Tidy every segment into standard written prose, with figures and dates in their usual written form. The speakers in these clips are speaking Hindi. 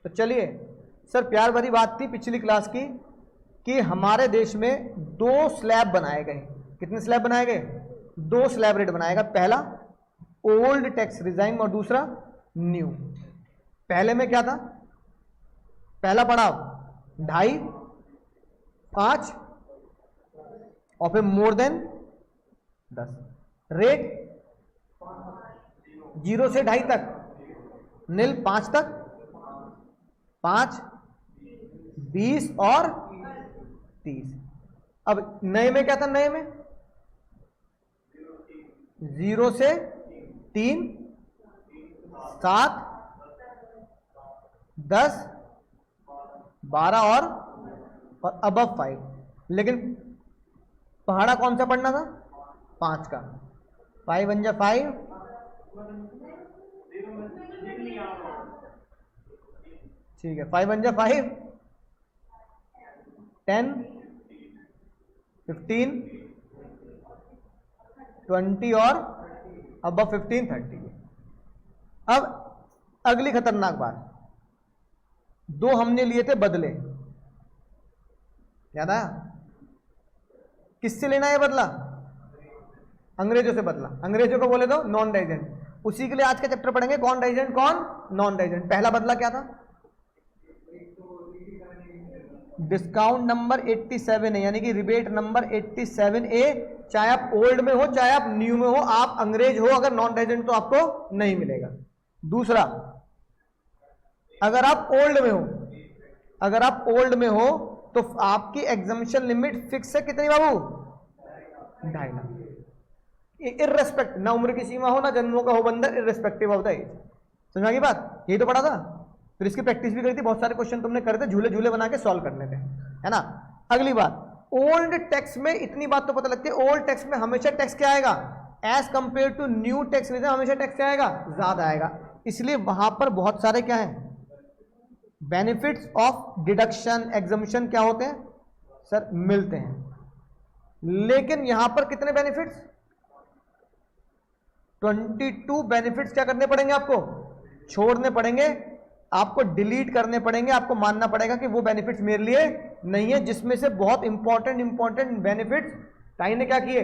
तो चलिए सर, प्यार भरी बात थी पिछली क्लास की कि हमारे देश में 2 स्लैब बनाए गए। कितने स्लैब बनाए गए? 2 स्लैब रेट बनाया गया। पहला ओल्ड टैक्स रिजाइम और दूसरा न्यू। पहले में क्या था? पहला पड़ाव 2.5, 5 और फिर मोर देन 10। रेट 0 से 2.5 तक, नील 5 तक, 5, 20 और 30। अब नए में क्या था? नए में 0 से 3, 7, 10, 12 और अबव 5। लेकिन पहाड़ा कौन सा पढ़ना था? 5 का। 5 बन जा 5, ठीक है, 5 बन जा 5, 10, 15, 20 और अबव 15, 30। अब अगली खतरनाक बात, 2 हमने लिए थे बदले, याद आया? किससे लेना है बदला? अंग्रेजों से बदला। अंग्रेजों को बोले तो नॉन रेजिडेंट। उसी के लिए आज का चैप्टर पढ़ेंगे, कौन रेजिडेंट कौन नॉन रेजिडेंट। पहला बदला क्या था? डिस्काउंट नंबर 87 है, यानी कि रिबेट नंबर 87A। चाहे आप ओल्ड में हो चाहे आप न्यू में हो, आप अंग्रेज हो अगर नॉन रेजिडेंट तो आपको नहीं मिलेगा। दूसरा, अगर आप ओल्ड में हो, अगर आप ओल्ड में हो तो आपकी एग्जम्पशन लिमिट फिक्स है कितनी बाबू? 2.5 लाख। इररेस्पेक्ट, ना उम्र की सीमा हो ना जन्मों का हो बंदर, इररेस्पेक्टिव ऑफ द एज। समझा की बात? यही तो पढ़ा था, फिर इसकी प्रैक्टिस भी करी थी। बहुत सारे क्वेश्चन तुमने करे थे, झूले झूले बना के सॉल्व करने थे, है ना। अगली बात, ओल्ड टैक्स में इतनी बात तो पता लगती है, ओल्ड टैक्स में हमेशा टैक्स क्या आएगा? As compare to new tax में हमेशा टैक्स क्या आएगा? ज्यादा आएगा। इसलिए वहां पर बहुत सारे क्या है? बेनिफिट्स ऑफ डिडक्शन, एग्जम्पशन क्या होते हैं सर? मिलते हैं। लेकिन यहां पर कितने बेनिफिट्स? 22 बेनिफिट्स क्या करने पड़ेंगे आपको? छोड़ने पड़ेंगे, आपको डिलीट करने पड़ेंगे। आपको मानना पड़ेगा कि वो बेनिफिट्स मेरे लिए नहीं है, जिसमें से बहुत इंपॉर्टेंट बेनिफिट्स टाई ने क्या किए?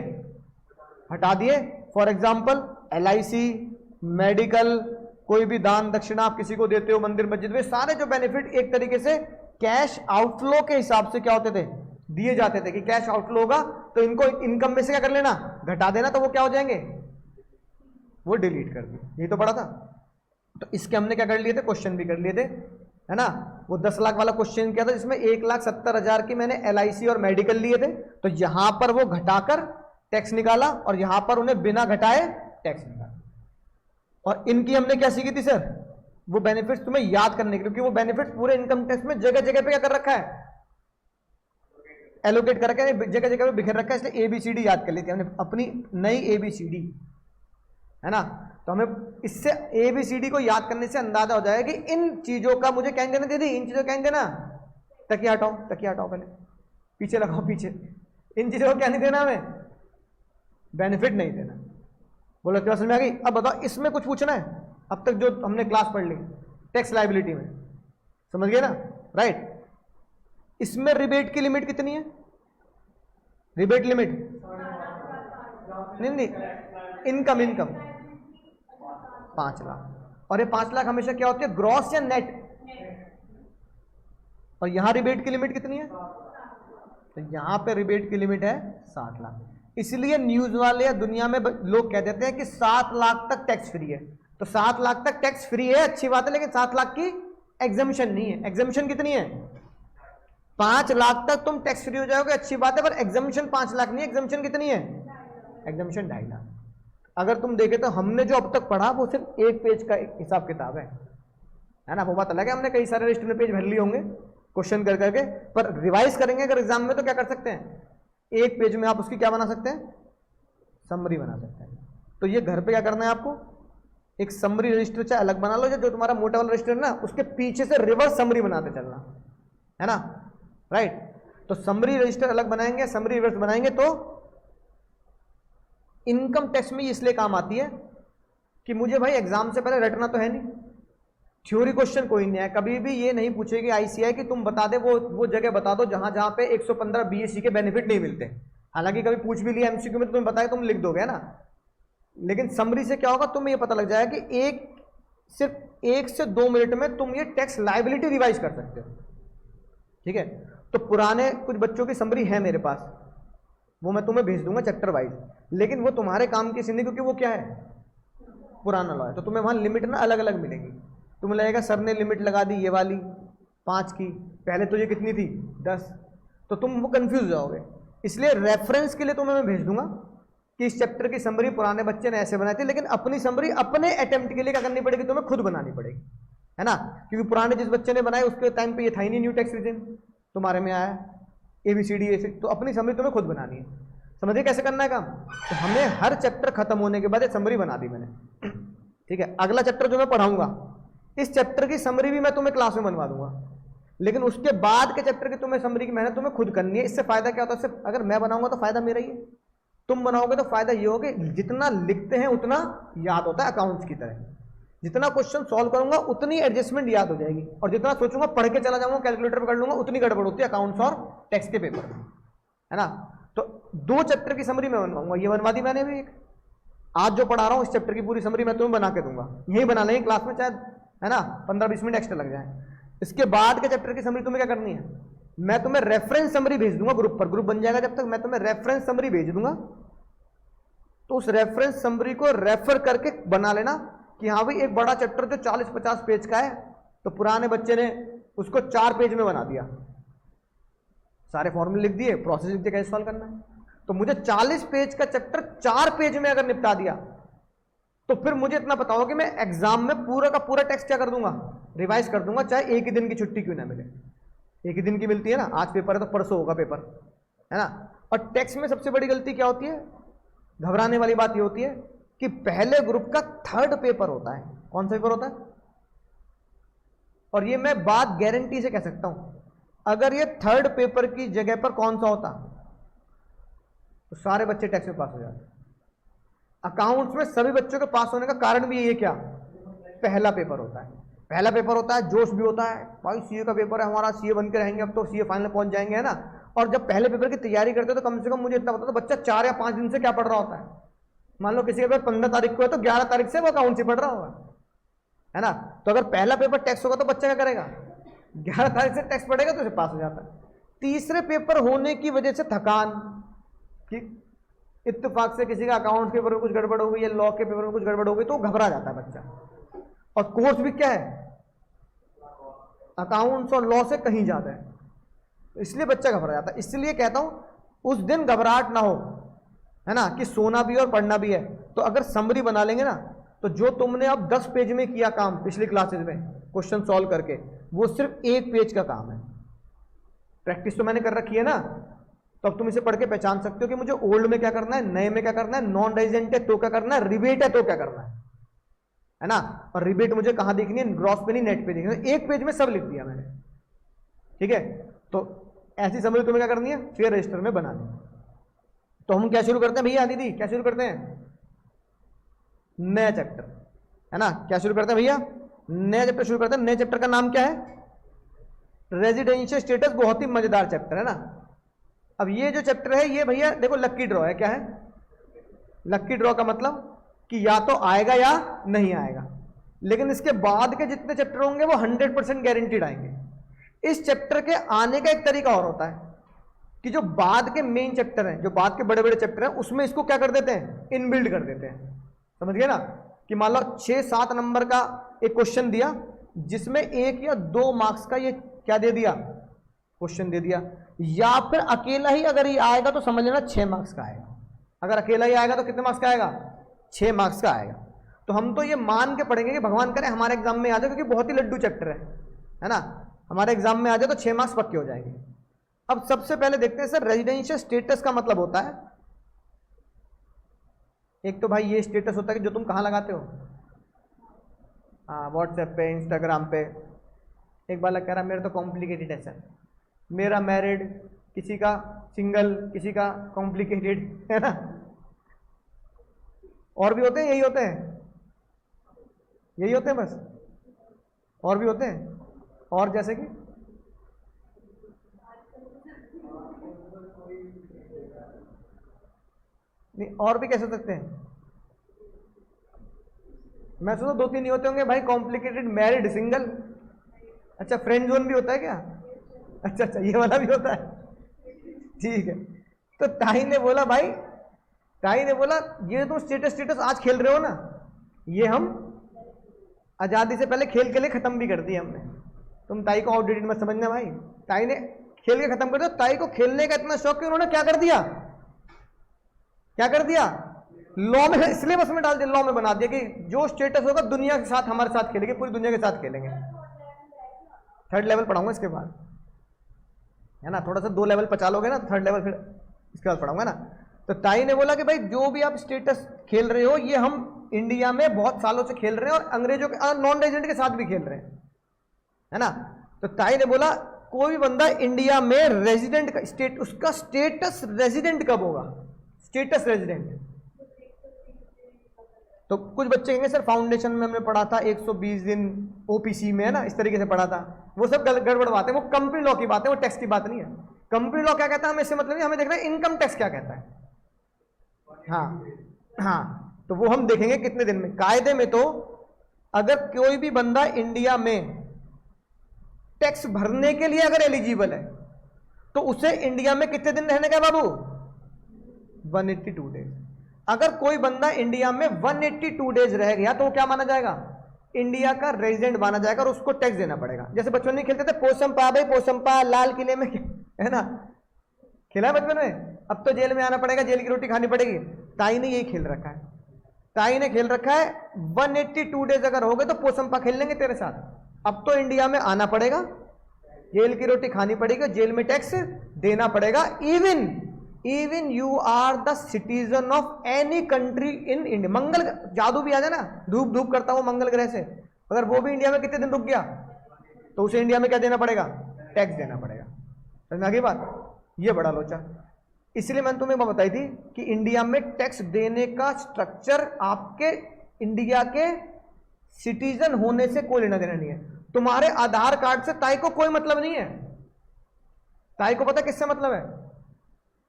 हटा दिए। फॉर एग्जांपल LIC, मेडिकल, कोई भी दान दक्षिणा आप किसी को देते हो मंदिर मस्जिद में, सारे जो बेनिफिट एक तरीके से कैश आउटफ्लो के हिसाब से क्या होते थे? दिए जाते थे कि कैश आउटफ्लो होगा तो इनको इनकम में से क्या कर लेना? घटा देना। तो वो क्या हो जाएंगे? वो डिलीट कर दिए। यही तो पढ़ा था। तो इसके हमने क्या कर लिए थे? क्वेश्चन भी कर लिए थे, है ना। वो 10 लाख वाला क्वेश्चन क्या था जिसमें 1,70,000 की मैंने LIC और मेडिकल लिए थे, तो यहां पर वो घटाकर टैक्स निकाला और यहां पर उन्हें बिना घटाए टैक्स निकाला। और इनकी हमने क्या सीखी थी सर? वो बेनिफिट्स तुम्हें याद करने के, क्योंकि वो बेनिफिट्स पूरे इनकम टैक्स में जगह जगह पे क्या कर रखा है? एलोकेट कर रखा है, जगह जगह पे बिखर रखा है। इसलिए ABCD याद कर ली थी हमने, अपनी नई ABCD, है ना। तो हमें इससे ABCD को याद करने से अंदाजा हो जाएगा कि इन चीजों का मुझे क्या देना दीदी, इन चीजों क्या देना? तकिया हटाओ, तकिया हटाओ, पहले पीछे लगाओ, पीछे। इन चीजों को क्या नहीं देना हमें? बेनिफिट नहीं देना। बोलो क्या समझ में आ गई? अब बताओ, इसमें कुछ पूछना है? अब तक जो हमने क्लास पढ़ ली टैक्स लायबिलिटी में, समझ गए ना? राइट। इसमें रिबेट की लिमिट कितनी है? रिबेट लिमिट नहीं, इनकम 5 लाख। और ये 5 लाख हमेशा क्या होती है? ग्रॉस या नेट? और यहां रिबेट की लिमिट कितनी है? तो यहां पे रिबेट की लिमिट है 7 लाख। इसलिए न्यूज वाले या दुनिया में लोग कह देते हैं कि 7 लाख तक टैक्स फ्री है। तो 7 लाख तक टैक्स फ्री है, अच्छी बात है, लेकिन 7 लाख की एग्जम्पशन नहीं है। एग्जम्पशन कितनी है? 5 लाख तक तुम टैक्स फ्री हो जाओगे, अच्छी बात है, पर एग्जम्पशन 5 लाख नहीं है। एग्जम्पशन कितनी है? एग्जम्पशन 2.5 लाख। अगर तुम देखे तो हमने जो अब तक पढ़ा वो सिर्फ 1 पेज का हिसाब किताब है ना। वो बात अलग है, हमने कई सारे रजिस्टर में पेज भर लिए होंगे क्वेश्चन कर करके, पर रिवाइज करेंगे अगर एग्जाम में तो क्या कर सकते हैं? 1 पेज में आप उसकी क्या बना सकते हैं? समरी बना सकते हैं। तो ये घर पे क्या करना है आपको? एक समरी रजिस्टर चाहे अलग बना लो, जो तुम्हारा मोटा वाला रजिस्टर है ना, उसके पीछे से रिवर्स समरी बनाते चलना, है ना। राइट। तो समरी रजिस्टर अलग बनाएंगे, समरी रिवर्स बनाएंगे, तो इनकम टैक्स में इसलिए काम आती है कि मुझे भाई एग्जाम से पहले रटना तो है नहीं, थ्योरी क्वेश्चन कोई नहीं है, कभी भी ये नहीं पूछेगी आईसीआई कि तुम बता दे वो जगह बता दो जहां जहां पे 115 बीएससी के बेनिफिट नहीं मिलते। हालांकि कभी पूछ भी लिया एमसीक्यू में तो तुम्हें बताया, तुम लिख दोगे ना, लेकिन समरी से क्या होगा, तुम्हें ये पता लग जाएगा कि सिर्फ 1 से 2 मिनट में तुम ये टैक्स लायबिलिटी रिवाइज कर सकते हो। ठीक है, तो पुराने कुछ बच्चों की समरी है मेरे पास, वो मैं तुम्हें भेज दूंगा चैप्टर वाइज, लेकिन वो तुम्हारे काम की नहीं, क्योंकि वो क्या है, पुराना लॉ है, तो तुम्हें वहां लिमिट ना अलग अलग मिलेगी। तुम्हें लगेगा सर ने लिमिट लगा दी ये वाली 5 की, पहले तो ये कितनी थी 10, तो तुम वो कंफ्यूज हो जाओगे। इसलिए रेफरेंस के लिए तुम्हें मैं भेज दूंगा कि इस चैप्टर की समरी पुराने बच्चे ने ऐसे बनाई थी, लेकिन अपनी समरी अपने अटेम्प्ट के लिए क्या करनी पड़ेगी, तुम्हें खुद बनानी पड़ेगी, है ना, क्योंकि पुराने जिस बच्चे ने बनाए उसके टाइम पे ये था ही नहीं न्यू टैक्स रिजिम, तुम्हारे में आया ABCD ऐसे, तो अपनी समरी तुम्हें खुद बनानी है। समझिए कैसे करना है काम। तो हमें हर चैप्टर खत्म होने के बाद एक समरी बना दी मैंने। ठीक है, अगला चैप्टर जो मैं पढ़ाऊंगा इस चैप्टर की समरी भी मैं तुम्हें क्लास में बनवा दूंगा, लेकिन उसके बाद के चैप्टर की तुम्हें समरी की मेहनत तुम्हें खुद करनी है। इससे फायदा क्या होता है, इससे अगर मैं बनाऊंगा तो फायदा मेरा ही है, तुम बनाओगे तो फायदा ये होगा जितना लिखते हैं उतना याद होता है, अकाउंट्स की तरह जितना क्वेश्चन सॉल्व करूंगा उतनी एडजस्टमेंट याद हो जाएगी, और जितना सोचूंगा पढ़ के चला जाऊंगा कैलकुलेटर पर कर लूंगा उतनी गड़बड़ होती है अकाउंट्स और टैक्स के पेपर में, है ना। तो 2 चैप्टर की समरी मैं बनवाऊंगा, ये बनवा दी मैंने भी एक, आज जो पढ़ा रहा हूं इस चैप्टर की पूरी समरी मैं तुम्हें बना के दूंगा, यही बना लेंगे क्लास में, चाहे है ना 15-20 मिनट एक्स्ट्रा लग जाए। इसके बाद के चैप्टर की समरी तुम्हें क्या करनी है, मैं तुम्हें रेफरेंस समरी भेज दूंगा ग्रुप पर, ग्रुप बन जाएगा जब तक, मैं तुम्हें रेफरेंस समरी भेज दूंगा, तो उस रेफरेंस समरी को रेफर करके बना लेना कि हाँ भाई एक बड़ा चैप्टर जो 40-50 पेज का है, तो पुराने बच्चे ने उसको 4 पेज में बना दिया, सारे फॉर्मूले लिख दिए, प्रोसेस लिख दिया कैसे सॉल्व करना है। तो मुझे 40 पेज का चैप्टर 4 पेज में अगर निपटा दिया, तो फिर मुझे इतना पता होगा कि मैं एग्जाम में पूरा का पूरा टेक्स्ट क्या कर दूंगा, रिवाइज कर दूंगा, चाहे एक ही दिन की छुट्टी क्यों ना मिले। एक ही दिन की मिलती है ना, आज पेपर है तो परसों होगा पेपर, है ना। और टेक्स्ट में सबसे बड़ी गलती क्या होती है, घबराने वाली बात ये होती है कि पहले ग्रुप का 3rd पेपर होता है। कौन सा पेपर होता है, और ये मैं बात गारंटी से कह सकता हूं, अगर ये 3rd पेपर की जगह पर कौन सा होता तो सारे बच्चे टैक्स में पास हो जाते। अकाउंट्स में सभी बच्चों के पास होने का कारण भी ये क्या, पहला पेपर होता है, पहला पेपर होता है, जोश भी होता है, भाई सीए का पेपर है हमारा, सीए बन के रहेंगे, अब तो सीए फाइनल पहुंच जाएंगे, है ना। और जब पहले पेपर की तैयारी करते हो तो कम से कम मुझे इतना पता था बच्चा 4 या 5 दिन से क्या पढ़ रहा होता है। मान लो किसी का पेपर 15 तारीख को है तो 11 तारीख से वो अकाउंट से पढ़ रहा होगा, है ना। तो अगर पहला पेपर टैक्स होगा तो बच्चा क्या करेगा, 11 तारीख से टैक्स पढ़ेगा तो उसे पास हो जाता है। तीसरे पेपर होने की वजह से थकान, कि इत्तेफाक से किसी का अकाउंट के पेपर में कुछ गड़बड़ हो गई या लॉ के पेपर में कुछ गड़बड़ हो गई तो घबरा जाता है बच्चा, और कोर्स भी क्या है, अकाउंट्स और लॉ से कहीं ज्यादा है, इसलिए बच्चा घबरा जाता है। इसलिए कहता हूं उस दिन घबराहट ना हो, है ना, कि सोना भी और पढ़ना भी है। तो अगर समरी बना लेंगे ना, तो जो तुमने अब 10 पेज में किया काम पिछली क्लासेज में क्वेश्चन सॉल्व करके, वो सिर्फ 1 पेज का काम है। प्रैक्टिस तो मैंने कर रखी है ना, तो अब तुम इसे पढ़ के पहचान सकते हो कि मुझे ओल्ड में क्या करना है, नए में क्या करना है, नॉन रेजिडेंट है तो क्या करना है, रिबेट है तो क्या करना है ना। और रिबेट मुझे कहां देखनी है, ग्रॉस पे नहीं नेट पे देखनी है, 1 पेज में सब लिख दिया मैंने, ठीक है। तो ऐसी समरी तुम्हें क्या करनी है, फेयर रजिस्टर में बनानी है। तो हम क्या शुरू करते हैं भैया, दीदी क्या शुरू करते हैं, नया चैप्टर, है ना। क्या शुरू करते हैं भैया, नया चैप्टर शुरू करते हैं। नए चैप्टर का नाम क्या है, रेजिडेंशियल स्टेटस। बहुत ही मजेदार चैप्टर है ना। अब ये जो चैप्टर है ये भैया देखो लक्की ड्रॉ है। क्या है लक्की ड्रॉ का मतलब कि या तो आएगा या नहीं आएगा, लेकिन इसके बाद के जितने चैप्टर होंगे वो 100% गारंटीड आएंगे। इस चैप्टर के आने का एक तरीका और होता है कि जो बाद के मेन चैप्टर हैं, जो बाद के बड़े बड़े चैप्टर हैं, उसमें इसको क्या कर देते हैं, इनबिल्ड कर देते हैं। समझ गए ना, कि मान लो 6-7 नंबर का एक क्वेश्चन दिया जिसमें 1 या 2 मार्क्स का ये क्या दे दिया, क्वेश्चन दे दिया, या फिर अकेला ही अगर ये आएगा तो समझ लेना 6 मार्क्स का आएगा। अगर अकेला ही आएगा तो कितने मार्क्स का आएगा, 6 मार्क्स का आएगा। तो हम तो ये मान के पढ़ेंगे कि भगवान करे हमारे एग्जाम में आ जाए, क्योंकि बहुत ही लड्डू चैप्टर है ना। हमारे एग्जाम में आ जाए तो 6 मार्क्स पक्के हो जाएंगे। अब सबसे पहले देखते हैं सर, रेजिडेंशियल स्टेटस का मतलब होता है, एक तो भाई ये स्टेटस होता है कि जो तुम कहाँ लगाते हो, हाँ व्हाट्सएप पे, इंस्टाग्राम पे। एक बार कह रहा मेरा तो कॉम्प्लिकेटेड है सर, मेरा मैरिड, किसी का सिंगल, किसी का कॉम्प्लिकेटेड, है ना। और भी होते हैं, यही होते हैं, यही होते हैं बस। और भी होते हैं, और जैसे कि नहीं, और भी कैसे हो सकते हैं? मैं सोचा 2-3 ही होते होंगे भाई। Complicated, married, single. अच्छा, फ्रेंड जोन भी होता है क्या? अच्छा अच्छा, ये वाला भी होता है, ठीक है। तो ताई ने बोला भाई, ताई ने बोला ये तुम स्टेटस आज खेल रहे हो ना, ये हम आजादी से पहले खेल के लिए खत्म भी कर दिया हमने। तुम ताई को आउटडेटेड मत समझना भाई, ताई ने खेल के खत्म कर दिया। ताई को खेलने का इतना शौक कि उन्होंने क्या कर दिया, क्या कर दिया, लॉ में, सिलेबस में डाल दिया, लॉ में बना दिया कि जो स्टेटस होगा दुनिया के साथ हमारे साथ खेलेंगे, पूरी दुनिया के साथ खेलेंगे। 3rd लेवल पढ़ाऊंगा इसके बाद, है ना, थोड़ा सा 2 लेवल पचा लोगे ना, 3rd लेवल फिर इसके बाद पढ़ाऊंगा ना। तो ताई ने बोला कि भाई जो भी आप स्टेटस खेल रहे हो, ये हम इंडिया में बहुत सालों से खेल रहे हैं और अंग्रेजों के, नॉन रेजिडेंट के साथ भी खेल रहे हैं, है ना। तो ताई ने बोला कोई बंदा इंडिया में रेजिडेंट का उसका स्टेटस रेजिडेंट कब होगा, स्टेटस रेजिडेंट। तो कुछ बच्चे कहेंगे सर फाउंडेशन में हमने पढ़ा था 120 दिन ओपीसी में, है ना, इस तरीके से पढ़ा था। वो सब गड़बड़ बात है, वो कंपनी लॉ की बात है, वो टैक्स की बात नहीं है। कंपनी लॉ क्या कहता है हमें इससे मतलब नहीं, हमें देखना है इनकम टैक्स क्या कहता है। हाँ हाँ, तो वो हम देखेंगे कितने दिन में। कायदे में तो अगर कोई भी बंदा इंडिया में टैक्स भरने के लिए अगर एलिजिबल है तो उसे इंडिया में कितने दिन रहने का बाबू, 182 डेज। अगर कोई बंदा इंडिया में 182 डेज रह गया तो वो क्या माना जाएगा, इंडिया का रेजिडेंट माना जाएगा और उसको टैक्स देना पड़ेगा। जैसे बचपन में खेलते थे पोसंपा, भाई पोसंपा लाल किले में, है ना, खेला है बचपन में। अब तो जेल में आना पड़ेगा, जेल की रोटी खानी पड़ेगी। ताई ने यही खेल रखा है, ताई ने खेल रखा है 182 डेज अगर हो गए तो पोसंपा खेल लेंगे तेरे साथ। अब तो इंडिया में आना पड़ेगा, जेल की रोटी खानी पड़ेगी, जेल में टैक्स देना पड़ेगा। Even you are the citizen of any country in India. मंगल जादू भी आ जाए ना, धूप धूप करता हो मंगल ग्रह से, अगर वो भी इंडिया में कितने दिन रुक गया तो उसे इंडिया में क्या देना पड़ेगा, टैक्स देना पड़ेगा। समझ में आ गई बात? ये बड़ा लोचा। इसलिए मैंने तुम्हें बात बताई थी कि इंडिया में टैक्स देने का स्ट्रक्चर आपके इंडिया के सिटीजन होने से कोई लेना देना नहीं है। तुम्हारे आधार कार्ड से ताई को कोई मतलब नहीं है। ताई को पता किससे मतलब है,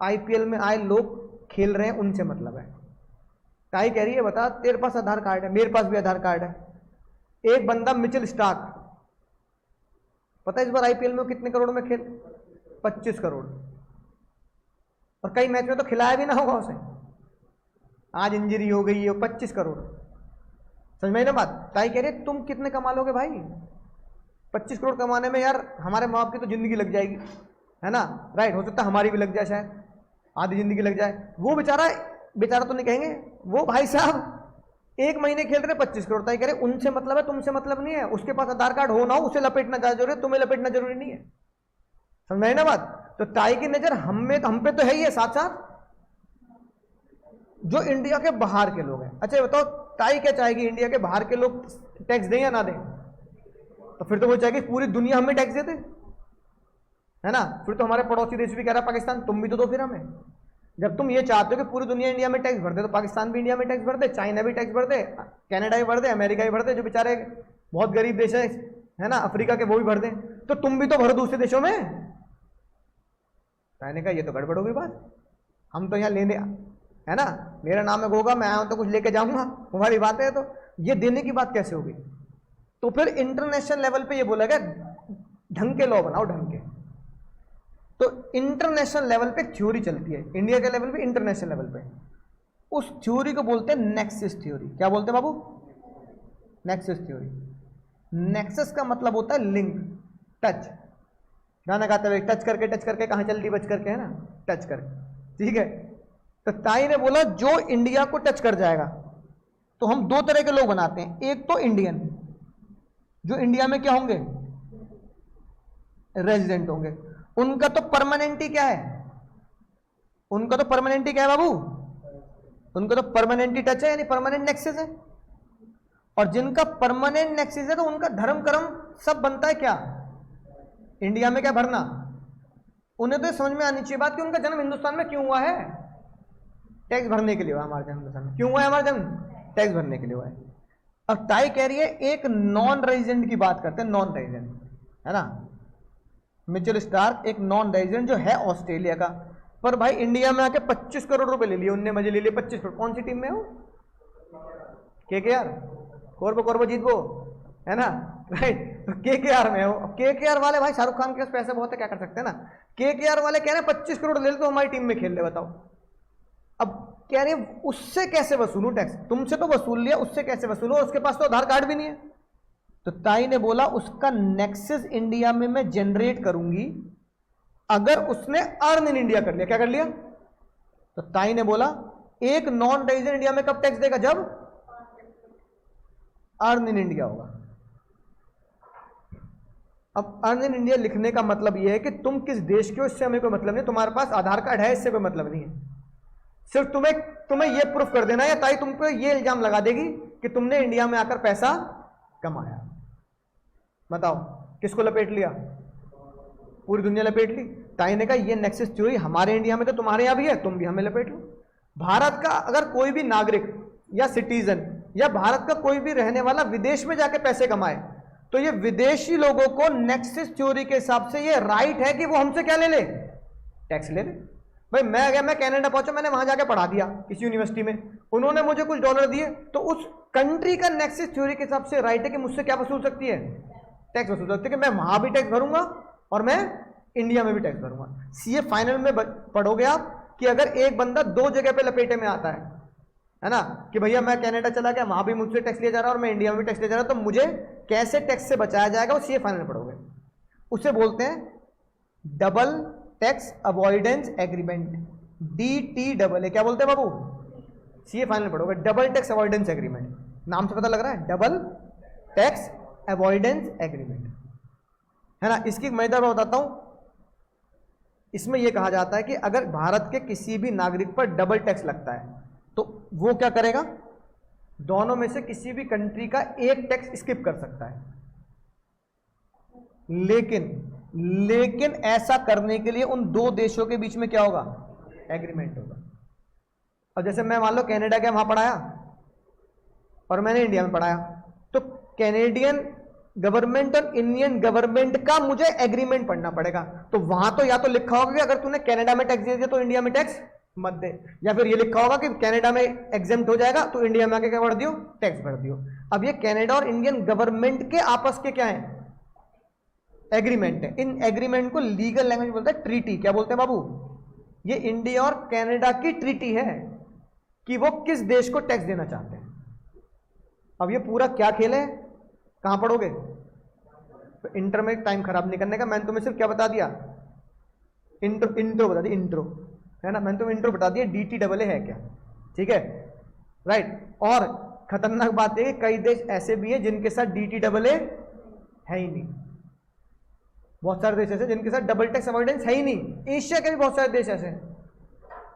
आईपीएल में आए लोग खेल रहे हैं उनसे मतलब है। ताई कह रही है बता तेरे पास आधार कार्ड है, मेरे पास भी आधार कार्ड है। एक बंदा मिचेल स्टार्क, पता है इस बार आईपीएल में कितने करोड़ में खेल, 25 करोड़, और कई मैच में तो खिलाया भी ना होगा उसे, आज इंजरी हो गई है, 25 करोड़। समझ में ना बात? ताई कह रही है तुम कितने कमा लोगे भाई, 25 करोड़ कमाने में यार हमारे माँ बाप की तो जिंदगी लग जाएगी, है ना, राइट, हो सकता है हमारी भी लग जाए, शायद आधी जिंदगी लग जाए। वो बेचारा तो नहीं कहेंगे, वो भाई साहब 1 महीने खेल रहे 25 करोड़। ताई कह रहे उनसे मतलब है, तुमसे मतलब नहीं है। उसके पास आधार कार्ड हो ना हो, उसे लपेटना ज्यादा जरूरी है, तुम्हें लपेटना जरूरी नहीं है। समझ में ना बात? तो ताई की नजर हम पे तो है ही है, साथ साथ जो इंडिया के बाहर के लोग हैं। अच्छा बताओ ताई क्या चाहेगी, इंडिया के बाहर के लोग टैक्स दें या ना दें? तो फिर तो वो चाहेगी पूरी दुनिया हमें टैक्स दे दे, है ना। फिर तो हमारे पड़ोसी देश भी कह रहा है पाकिस्तान तुम भी तो दो फिर हमें। जब तुम ये चाहते हो कि पूरी दुनिया इंडिया में टैक्स भर दे तो पाकिस्तान भी इंडिया में टैक्स भर दे, चाइना भी टैक्स भर दे, कनाडा भी भर दे, अमेरिका भी भर दे, जो बेचारे बहुत गरीब देश है ना अफ्रीका के, वो भी भर दें। तो तुम भी तो भरो दूसरे देशों में। मैंने कहा ये तो गड़बड़ होगी बात, हम तो यहाँ लेने, है ना, मेरा नाम है गोगा, मैं आया हूं तो कुछ लेके जाऊंगा, तुम्हारी बात है, तो ये देने की बात कैसे होगी? तो फिर इंटरनेशनल लेवल पे ये बोला गया ढंग के लॉ बनाओ, ढंग के। तो इंटरनेशनल लेवल पे थ्योरी चलती है, इंडिया के लेवल पे, इंटरनेशनल लेवल पे। उस थ्योरी को बोलते हैं नेक्सस थ्योरी। क्या बोलते हैं बाबू? Nexus theory. नेक्सस का मतलब होता है लिंक, टच। गाना गाते हुए टच करके कहां चल दी बच करके, है ना, टच करके, ठीक है। तो ताई ने बोला जो इंडिया को टच कर जाएगा, तो हम 2 तरह के लोग बनाते हैं। एक तो इंडियन, जो इंडिया में क्या होंगे, रेजिडेंट होंगे। उनका तो परमानेंट ही क्या है, उनका तो परमानेंट ही क्या है बाबू, उनका तो परमानेंट ही टच है, यानी परमानेंट नेक्सस है। और जिनका परमानेंट नेक्सस है तो उनका धर्म कर्म सब बनता है क्या, इंडिया में क्या भरना। उन्हें तो समझ में आनी चाहिए बात कि उनका जन्म हिंदुस्तान में क्यों हुआ है, टैक्स भरने के लिए हुआ। हमारा जन्म हिंदुस्तान में क्यों हुआ है, हमारा जन्म टैक्स भरने के लिए हुआ है। अब ताई कह रही है एक नॉन रेजिडेंट की बात करते हैं, नॉन रेजिडेंट है ना, मिचेल स्टार्क एक नॉन रेजिडेंट जो है ऑस्ट्रेलिया का, पर भाई इंडिया में आके 25 करोड़ रुपए ले लिए उनने, मजे ले लिए 25 करोड़। कौन सी टीम में हो? केकेआर, कोरबो जीत वो है ना, राइट। तो केकेआर में हो। केकेआर वाले भाई शाहरुख खान के पास पैसे बहुत है, क्या कर सकते हैं ना। केकेआर वाले कह रहे हैं 25 करोड़ ले तो हमारी टीम में खेल ले, बताओ। अब कह रहे हैं उससे कैसे वसूलूं टैक्स, तुमसे तो वसूल लिया, उससे कैसे वसूलूं, उसके पास तो आधार कार्ड भी नहीं है। तो ताई ने बोला उसका नेक्सस इंडिया में मैं जनरेट करूंगी अगर उसने अर्न इन इंडिया कर लिया। क्या कर लिया? तो ताई ने बोला एक नॉन रेजिडेंट इंडिया में कब टैक्स देगा? जब अर्न इन इंडिया होगा। अब अर्न इन इंडिया लिखने का मतलब यह है कि तुम किस देश के हो इससे हमें कोई मतलब नहीं, तुम्हारे पास आधार कार्ड है इससे कोई मतलब नहीं है, सिर्फ तुम्हें यह प्रूफ कर देना है, ताई तुम पे यह इल्जाम लगा देगी कि तुमने इंडिया में आकर पैसा कमाया। बताओ किसको लपेट लिया? पूरी दुनिया लपेट ली। ताई ने कहा ये नेक्सस थ्योरी हमारे इंडिया में तो तुम्हारे यहां भी है, तुम भी हमें लपेट लो। भारत का अगर कोई भी नागरिक या सिटीजन या भारत का कोई भी रहने वाला विदेश में जाके पैसे कमाए तो ये विदेशी लोगों को नेक्सस थ्योरी के हिसाब से ये राइट है कि वो हमसे क्या ले ले? टैक्स ले ले। भाई मैं कनाडा पहुंचा, मैंने वहां जाके पढ़ा दिया किसी यूनिवर्सिटी में, उन्होंने मुझे कुछ डॉलर दिए, तो उस कंट्री का नेक्सस थ्योरी के हिसाब से राइट है कि मुझसे क्या वसूल सकती है? टैक्स वसूल सकती है, कि मैं वहां भी टैक्स भरूंगा और मैं इंडिया में भी टैक्स भरूंगा। सीए फाइनल में पढ़ोगे आप कि अगर एक बंदा दो जगह पे लपेटे में आता है ना, कि भैया मैं कनाडा चला गया, वहां भी मुझसे टैक्स लिया जा रहा है और मैं इंडिया में भी टैक्स लिया जा रहा है, तो मुझे कैसे टैक्स से बचाया जाएगा, वो सीए फाइनल में पढ़ोगे। उसे बोलते हैं double tax avoidance agreement, DTAA। क्या बोलते हैं बाबू? सीए फाइनल पढ़ोगे, डबल टैक्स अवॉइडेंस एग्रीमेंट। नाम से पता लग रहा है, डबल टैक्स अवॉइडेंस एग्रीमेंट है ना। इसकी मजेदार बात बताता हूं, इसमें यह कहा जाता है कि अगर भारत के किसी भी नागरिक पर डबल टैक्स लगता है तो वो क्या करेगा? दोनों में से किसी भी कंट्री का एक टैक्स स्किप कर सकता है, लेकिन ऐसा करने के लिए उन दो देशों के बीच में क्या होगा? एग्रीमेंट होगा। और जैसे मैं मान लो कनाडा गया, वहां पढ़ाया और मैंने इंडिया में पढ़ाया, तो कैनेडियन गवर्नमेंट और इंडियन गवर्नमेंट का मुझे एग्रीमेंट पढ़ना पड़ेगा। तो वहां तो या तो लिखा होगा कि अगर तूने कनाडा में टैक्स दे दिया तो इंडिया में टैक्स मत दे, या फिर ये लिखा होगा कि कनाडा में एग्जेम्प्ट हो जाएगा तो इंडिया में आके क्या भर दियो? टैक्स भर दियो। अब ये कनाडा और इंडियन गवर्नमेंट के आपस के क्या है? एग्रीमेंट है। इन एग्रीमेंट को लीगल लैंग्वेज बोलते हैं ट्रीटी। क्या बोलते हैं बाबू? ये इंडिया और कनाडा की ट्रीटी है कि वो किस देश को टैक्स देना चाहते हैं। अब ये पूरा क्या खेल है, कहां पढ़ोगे? तो इंटर में टाइम खराब नहीं करने का, मैंने तुम्हें सिर्फ क्या बता दिया? इंट्रो बता दिया, इंट्रो है ना, मैंने तुम्हें इंट्रो बता दिया DTAA है क्या, ठीक है, राइट। और खतरनाक बात है कि कई देश ऐसे भी हैं जिनके साथ DTAA है ही नहीं। बहुत सारे देश ऐसे जिनके साथ डबल टैक्स अवॉइडेंस है ही नहीं। एशिया के भी बहुत सारे देश ऐसे हैं।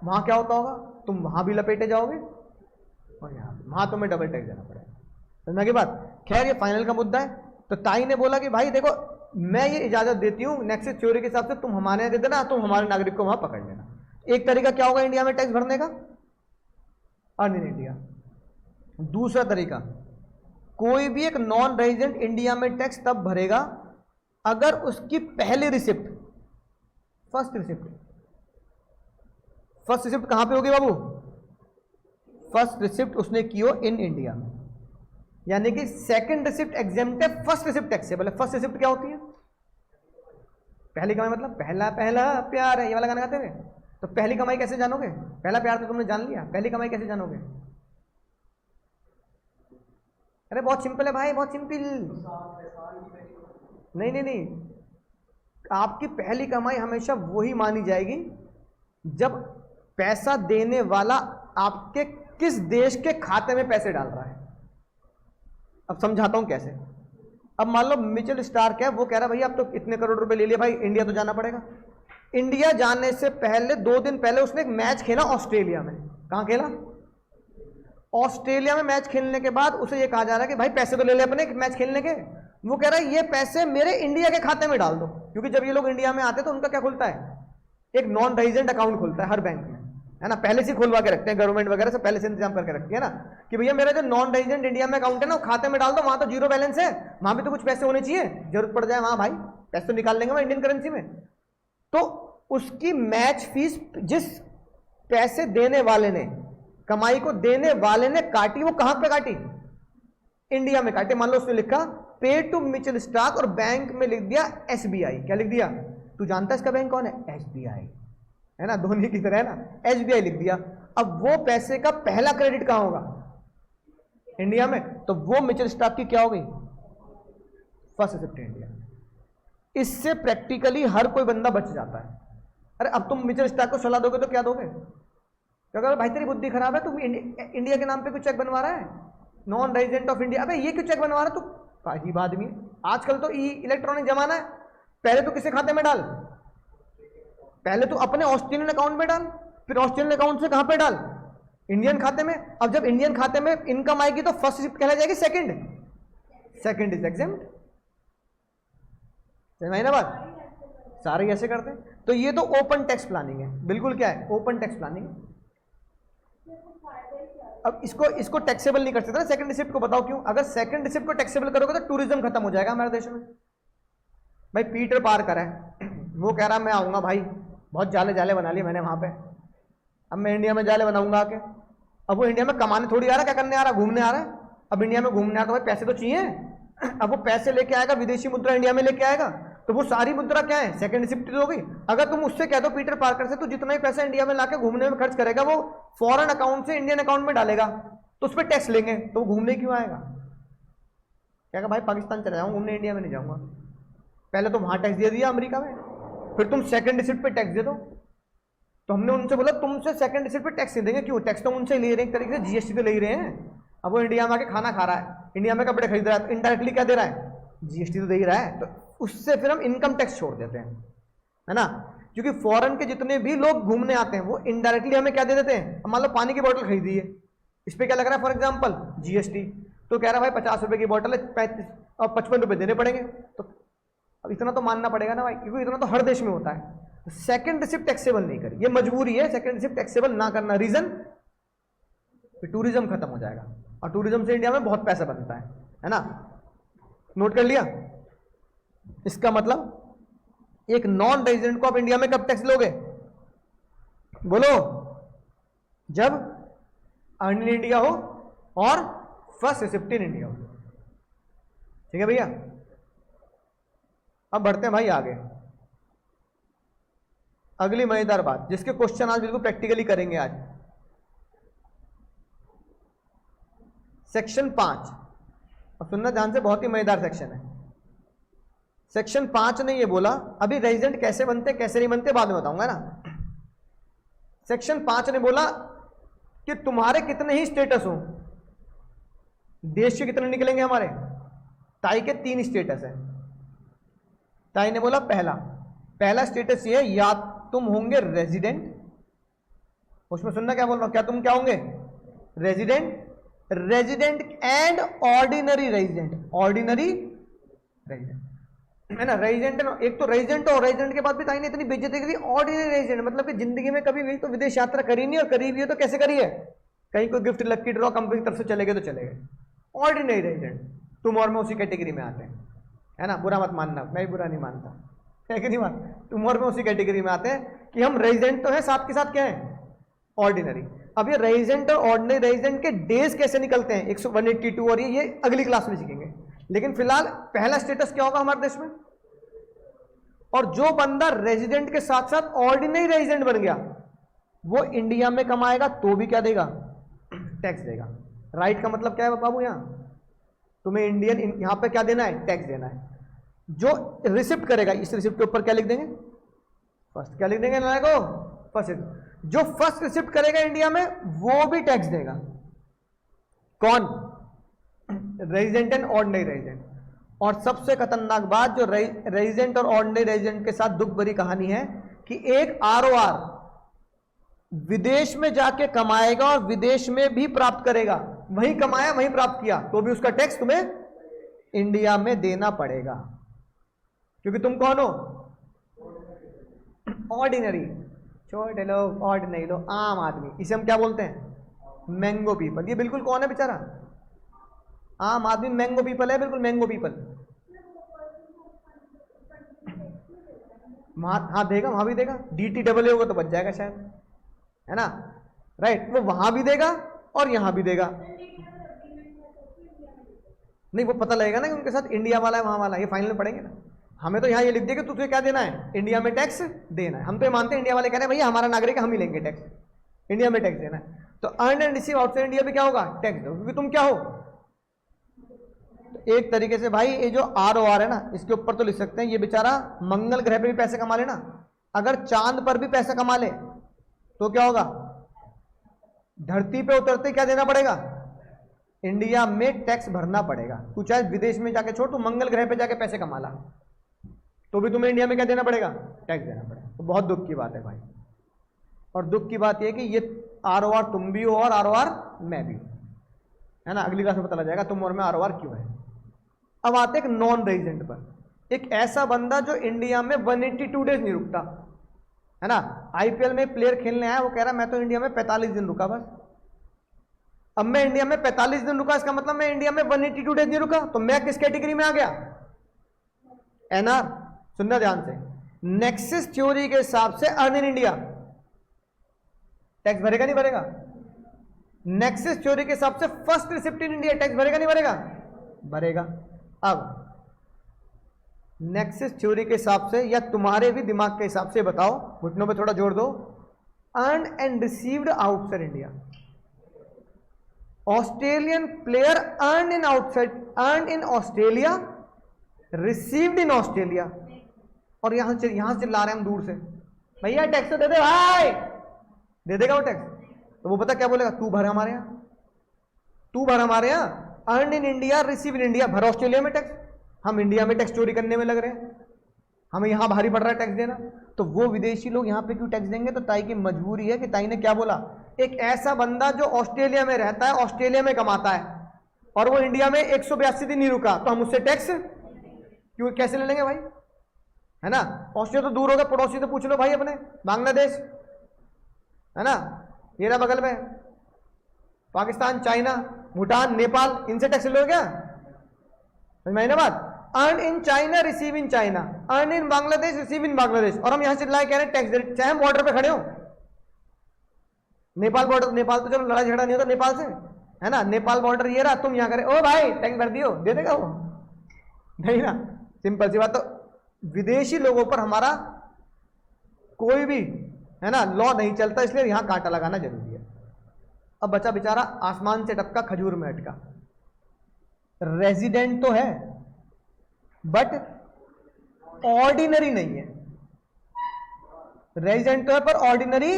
वहां क्या होता होगा? तुम वहां भी लपेटे जाओगे और वहां तुम्हें डबल टैक्स देना पड़ेगा। समझना की बात? खैर ये फाइनल का मुद्दा है। तो ताई ने बोला कि भाई देखो मैं ये इजाजत देती हूं नेक्सस थ्योरी के हिसाब से, तुम हमारे यहाँ दे देना, तुम हमारे नागरिक को वहां पकड़ लेना। एक तरीका क्या होगा इंडिया में टैक्स भरने का? Earn in India. दूसरा तरीका, कोई भी एक नॉन रेजिडेंट इंडिया में टैक्स तब भरेगा अगर उसकी पहली रिसिप्ट, फर्स्ट रिसिप्ट कहां पे होगी बाबू? फर्स्ट रिसिप्ट उसने की हो इन इंडिया में, यानी कि सेकंड रिसिप्ट एग्जेम्प्ट है, फर्स्ट रिसिप्ट टैक्सेबल है। फर्स्ट रिसिप्ट क्या होती है? पहली कमाई, मतलब पहला पहला प्यार है, ये वाला गाना गाते हुए। तो पहली कमाई कैसे जानोगे? पहला प्यार तो तुमने जान लिया, पहली कमाई कैसे जानोगे? अरे बहुत सिंपल है भाई, बहुत सिंपल। नहीं, आपकी पहली कमाई हमेशा वही मानी जाएगी जब पैसा देने वाला आपके किस देश के खाते में पैसे डाल रहा है। अब समझाता हूं कैसे। अब मान लो मिचेल स्टार्क है, वो कह रहा भाई अब तो इतने करोड़ रुपए ले लिए, भाई इंडिया तो जाना पड़ेगा। इंडिया जाने से पहले 2 दिन पहले उसने एक मैच खेला ऑस्ट्रेलिया में। कहां खेला? ऑस्ट्रेलिया में मैच खेलने के बाद उसे ये कहा जा रहा है कि भाई पैसे तो ले ले अपने मैच खेलने के। वो कह रहा है ये पैसे मेरे इंडिया के खाते में डाल दो, क्योंकि जब ये लोग इंडिया में आते तो उनका क्या खुलता है? एक नॉन रेजिडेंट अकाउंट खुलता है हर बैंक में। है ना, पहले से खुलवा के रखते हैं, गवर्नमेंट वगैरह से पहले से इंतजाम करके रखती है ना कि भैया मेरा जो नॉन रेजिडेंट इंडिया में अकाउंट है ना, खाते में डाल दो, वहां तो जीरो बैलेंस है, वहां भी तो कुछ पैसे होने चाहिए, जरूरत पड़ जाए वहां भाई पैसे तो निकाल लेंगे वहां इंडियन करेंसी में। तो उसकी मैच फीस जिस पैसे देने वाले ने, कमाई को देने वाले ने काटी, वो कहां पे काटी? इंडिया में काटे। मान लो उसने लिखा पे टू म्यूचुअल स्टॉक और बैंक में लिख दिया एसबीआई। क्या लिख दिया? तू जानता है इसका बैंक कौन है? एसबीआई, है ना, धोनी की तरह है ना, एसबीआई लिख दिया। अब वो पैसे का पहला क्रेडिट कहां होगा? इंडिया में। तो वो म्यूचुअल स्टॉक की क्या हो गई? First receipt India. इससे प्रैक्टिकली हर कोई बंदा बच जाता है। अरे अब तुम म्यूचुअल स्टॉक को सलाह दोगे तो क्या दोगे? क्या कहोगे? भाई तेरी बुद्धि खराब है, तुम इंडिया के नाम पे कुछ चेक बनवा रहा है, नॉन रेजिडेंट ऑफ इंडिया। अबे ये क्यों चेक बनवा रहा है तू? अजीब आदमी है। आजकल तो इलेक्ट्रॉनिक जमाना है। पहले तो किसे खाते में डाल? पहले तो अपने ऑस्ट्रेलियन अकाउंट में डाल, फिर ऑस्ट्रेलियन अकाउंट से कहां पे डाल? इंडियन खाते में। अब जब इंडियन खाते में इनकम आएगी तो फर्स्ट रिसिप्ट कहला जाएगी सेकंड इज एग्जेम्प्ट। समझ ना बात? सारे ऐसे करते हैं। तो ये तो ओपन टैक्स प्लानिंग है, बिल्कुल क्या है? Open tax planning. अब इसको टैक्सेबल नहीं कर सकते ना सेकंड रिसिप्ट को। बताओ क्यों? अगर सेकंड रिसिप्ट को टैक्सेबल करोगे तो टूरिज्म खत्म हो जाएगा हमारे देश में। भाई पीटर पार्कर है, वो कह रहा मैं आऊंगा भाई, बहुत जाले जाले बना लिए मैंने वहां पे, अब मैं इंडिया में जाले बनाऊंगा आके। अब वो इंडिया में कमाने थोड़ी आ रहा, क्या करने आ रहा? घूमने आ रहा है। अब इंडिया में घूमने आ रहा तो भाई पैसे तो चाहिए। अब वो पैसे लेके आएगा, विदेशी मुद्रा इंडिया में लेके आएगा, तो वो सारी मुद्रा क्या है? सेकंड रिसिप्ट हो गई। अगर तुम उससे कह दो पीटर पार्कर से, तो जितना ही पैसा इंडिया में लाके घूमने में खर्च करेगा वो फॉरेन अकाउंट से इंडियन अकाउंट में डालेगा, तो उस पर टैक्स लेंगे, तो वो घूमने क्यों आएगा? क्या भाई पाकिस्तान चला जाऊंगा घूमने, इंडिया में नहीं जाऊंगा। पहले तो वहां टैक्स दे दिया अमेरिका में, फिर तुम सेकंड रिसिप्ट पे टैक्स दे दो। तो हमने उनसे बोला तुमसे सेकंड रिसिप्ट पे टैक्स नहीं देंगे। क्यों? टैक्स तो उनसे ले रहे हैं, एक तरीके से जीएसटी तो ले ही रहे हैं। अब वो इंडिया में आके खाना खा रहा है, इंडिया में कपड़े खरीद रहा है, तो इनडायरेक्टली क्या दे रहा है? जीएसटी तो दे ही रहा है। तो उससे फिर हम इनकम टैक्स छोड़ देते हैं, है ना, क्योंकि फॉरेन के जितने भी लोग घूमने आते हैं वो इनडायरेक्टली हमें क्या दे देते हैं? मान लो पानी की बोतल खरीदी है, इस पर क्या लग रहा है? For example GST. तो कह रहा है भाई 50 रुपए की बोतल है, 35 और 55 रुपए देने पड़ेंगे। तो अब इतना तो मानना पड़ेगा ना भाई, क्योंकि इतना तो हर देश में होता है। सेकंड रिसिप्ट टैक्सेबल नहीं करी, ये मजबूरी है सेकंड रिसिप्ट टैक्सेबल ना करना। रीजन? टूरिज्म खत्म हो जाएगा, और टूरिज्म से इंडिया में बहुत पैसा बनता है ना। नोट कर लिया? इसका मतलब एक नॉन रेजिडेंट को आप इंडिया में कब टैक्स लोगे? बोलो, जब अर्न इन इंडिया हो और फर्स्ट रिसिप्ट इन इंडिया हो। ठीक है भैया? अब बढ़ते हैं भाई आगे। अगली मजेदार बात, जिसके क्वेश्चन आज बिल्कुल प्रैक्टिकली करेंगे आज। सेक्शन 5, अब सुनना ध्यान से, बहुत ही मजेदार सेक्शन है। सेक्शन 5 ने ये बोला, अभी रेजिडेंट कैसे बनते कैसे नहीं बनते बाद में बताऊंगा ना। सेक्शन 5 ने बोला कि तुम्हारे कितने ही स्टेटस हो, देश के कितने निकलेंगे हमारे? ताई के 3 स्टेटस है। ताई ने बोला पहला स्टेटस ये है, या तुम होंगे रेजिडेंट, उसमें सुनना क्या बोल रहा हूं, क्या तुम क्या होंगे? Resident and ordinary resident. Ordinary resident है ना, रेजिडेंट है। एक तो रेजिडेंट और रेजिडेंट के बाद भी ताई ने इतनी बेइज्जती करी। ऑर्डिनरी रेजिडेंट मतलब कि जिंदगी में कभी भी तो विदेश यात्रा करी नहीं, और करी भी है तो कैसे करी है? कहीं कोई गिफ्ट लक्की ड्रॉ कंपनी की तरफ से चले गए तो चले गए। ऑर्डिनरी रेजिडेंट, तुम और मैं उसी कैटेगरी में आते हैं, है ना, बुरा मत मानना, मैं भी बुरा नहीं मानता, है कि नहीं मानता? तुम और मैं उसी कैटेगरी में आते हैं कि हम रेजिडेंट तो है, साथ के साथ क्या है? ऑर्डिनरी। अब ये रेजिडेंट और ऑर्डिनरी रेजिडेंट के डेज कैसे निकलते हैं 182 और ये अगली क्लास में सीखेंगे। लेकिन फिलहाल पहला स्टेटस क्या होगा हमारे देश में? और जो बंदा रेजिडेंट के साथ साथ ऑर्डिनरी रेजिडेंट बन गया वो इंडिया में कमाएगा तो भी क्या देगा? टैक्स देगा। राइट का मतलब क्या है बाबू? यहां तुम्हें इंडियन यहां पे क्या देना है? टैक्स देना है। जो रिसिप्ट करेगा, इस रिसिप्ट के ऊपर क्या लिख देंगे? फर्स्ट। क्या लिख देंगे ना को? फर्स्ट। जो फर्स्ट रिसिप्ट करेगा इंडिया में वो भी टैक्स देगा। कौन? Resident and ordinary resident. और सबसे खतरनाक बात, जो रेजिडेंट और ऑर्डिनरी रेजिडेंट के साथ दुख भरी कहानी है कि एक आरओआर विदेश में जाके कमाएगा और विदेश में भी प्राप्त करेगा, वहीं कमाया वहीं प्राप्त किया, तो भी उसका टैक्स तुम्हें इंडिया में देना पड़ेगा, क्योंकि तुम कौन हो? ऑर्डिनरी। छोटे लोग, ऑर्डिनरी लोग, आम आदमी, इसे हम क्या बोलते हैं? Mango people. ये बिल्कुल कौन है बेचारा? आम आदमी, मैंगो पीपल है, बिल्कुल मैंगो पीपल। हाँ देगा, वहां भी देगा, DTAA होगा तो बच जाएगा शायद, है ना, राइट। वो वहां भी देगा और यहां भी देगा। नहीं, वो पता लगेगा ना कि उनके साथ इंडिया वाला है वहां वाला, ये फाइनल में पढ़ेंगे ना। हमें तो यहाँ ये लिख दिया कि तुझे क्या देना है, इंडिया में टैक्स देना है। हम तो ये मानते हैं, इंडिया वाले कह रहे हैं भैया हमारा नागरिक है, हम ही लेंगे टैक्स, इंडिया में टैक्स देना है। तो earn and receive outside India भी क्या होगा? टैक्स दो, क्योंकि तुम क्या हो। तो एक तरीके से भाई ये जो ROR है ना, इसके ऊपर तो लिख सकते हैं ये बेचारा मंगल ग्रह पे भी पैसे कमा लेना, अगर चांद पर भी पैसा कमा ले तो क्या होगा? धरती पे उतरते क्या देना पड़ेगा? इंडिया में टैक्स भरना पड़ेगा। तू चाहे विदेश में जाके छोड़, तू मंगल ग्रह पे जाके पैसे कमा ला, तो भी तुम्हें इंडिया में क्या देना पड़ेगा? टैक्स देना पड़ेगा। तो बहुत दुख की बात है भाई। और दुख की बात यह कि ये ROR तुम भी हो और ROR मैं भी हूं, है ना। अगली क्लास में पता लग जाएगा तुम और मैं ROR क्यों है। अब आते एक नॉन रेजिडेंट पर। एक ऐसा बंदा जो इंडिया में 182 डेज नहीं रुकता, है ना। IPL में प्लेयर खेलने आया, वो कह रहा मैं तो इंडिया में 45 दिन रुका बस। अब मैं इंडिया में 45 दिन रुका, इसका मतलब मैं इंडिया में 182 डेज नहीं रुका, तो मैं किस कैटेगरी में आ गया? NR। सुनना ध्यान से, नेक्सस थ्योरी के हिसाब से अर्न इन इंडिया टैक्स भरेगा नहीं भरेगा? नेक्सस थ्योरी के हिसाब से first receipt in India tax भरेगा नहीं भरेगा? भरेगा। अब नेक्सस थ्योरी के हिसाब से या तुम्हारे भी दिमाग के हिसाब से बताओ, घुटनों पे थोड़ा जोर दो, earn and received outside India. Australian player earn in outside, earn in Australia, received in Australia, और यहां से चिल्ला रहे हैं हम दूर से, भैया टैक्स तो दे दे भाई, दे देगा वो टैक्स। तो वो पता क्या बोलेगा? तू भर हमारे यहां, तू भर हमारे यहां, earn in India, receive in India, भर ऑस्ट्रेलिया में टैक्स। हम इंडिया में टैक्स चोरी करने में लग रहे हैं, हमें यहां भारी पड़ रहा है टैक्स देना। तो वो विदेशी लोग यहां पे क्यों टैक्स देंगे? तो ताई की मजबूरी है कि ताई ने क्या बोला, एक ऐसा बंदा जो ऑस्ट्रेलिया में रहता है, ऑस्ट्रेलिया में कमाता है, और वो इंडिया में 182 दिन नहीं रुका, तो हम उससे टैक्स क्यों कैसे ले लेंगे भाई, है ना। ऑस्ट्रेलिया तो दूर होगा, पड़ोसी तो पूछ लो भाई अपने, बांग्लादेश, है ना, ये रहा बगल में, पाकिस्तान, चाइना, भूटान, नेपाल, इनसे टैक्स लो क्या? समझ में आई ना बात? Earn in China, receive in China, earn in Bangladesh, receive in Bangladesh, और हम यहां से चिल्लाए कह रहे हैं टैक्स दे, चाहे हम बॉर्डर पे खड़े हो, नेपाल बॉर्डर, नेपाल तो चलो लड़ाई झगड़ा नहीं होता नेपाल से, है ना, नेपाल बॉर्डर ये रहा, तुम यहां करे ओ भाई टैक्स भर दियो, दे देगा वो? नहीं ना, सिंपल सी बात। तो विदेशी लोगों पर हमारा कोई भी, है ना, लॉ नहीं चलता, इसलिए यहां कांटा लगाना जरूरी है। अब बच्चा बेचारा आसमान से टपका, खजूर में अटका, रेजिडेंट तो है बट ऑर्डिनरी नहीं है, रेजिडेंट तो है पर ऑर्डिनरी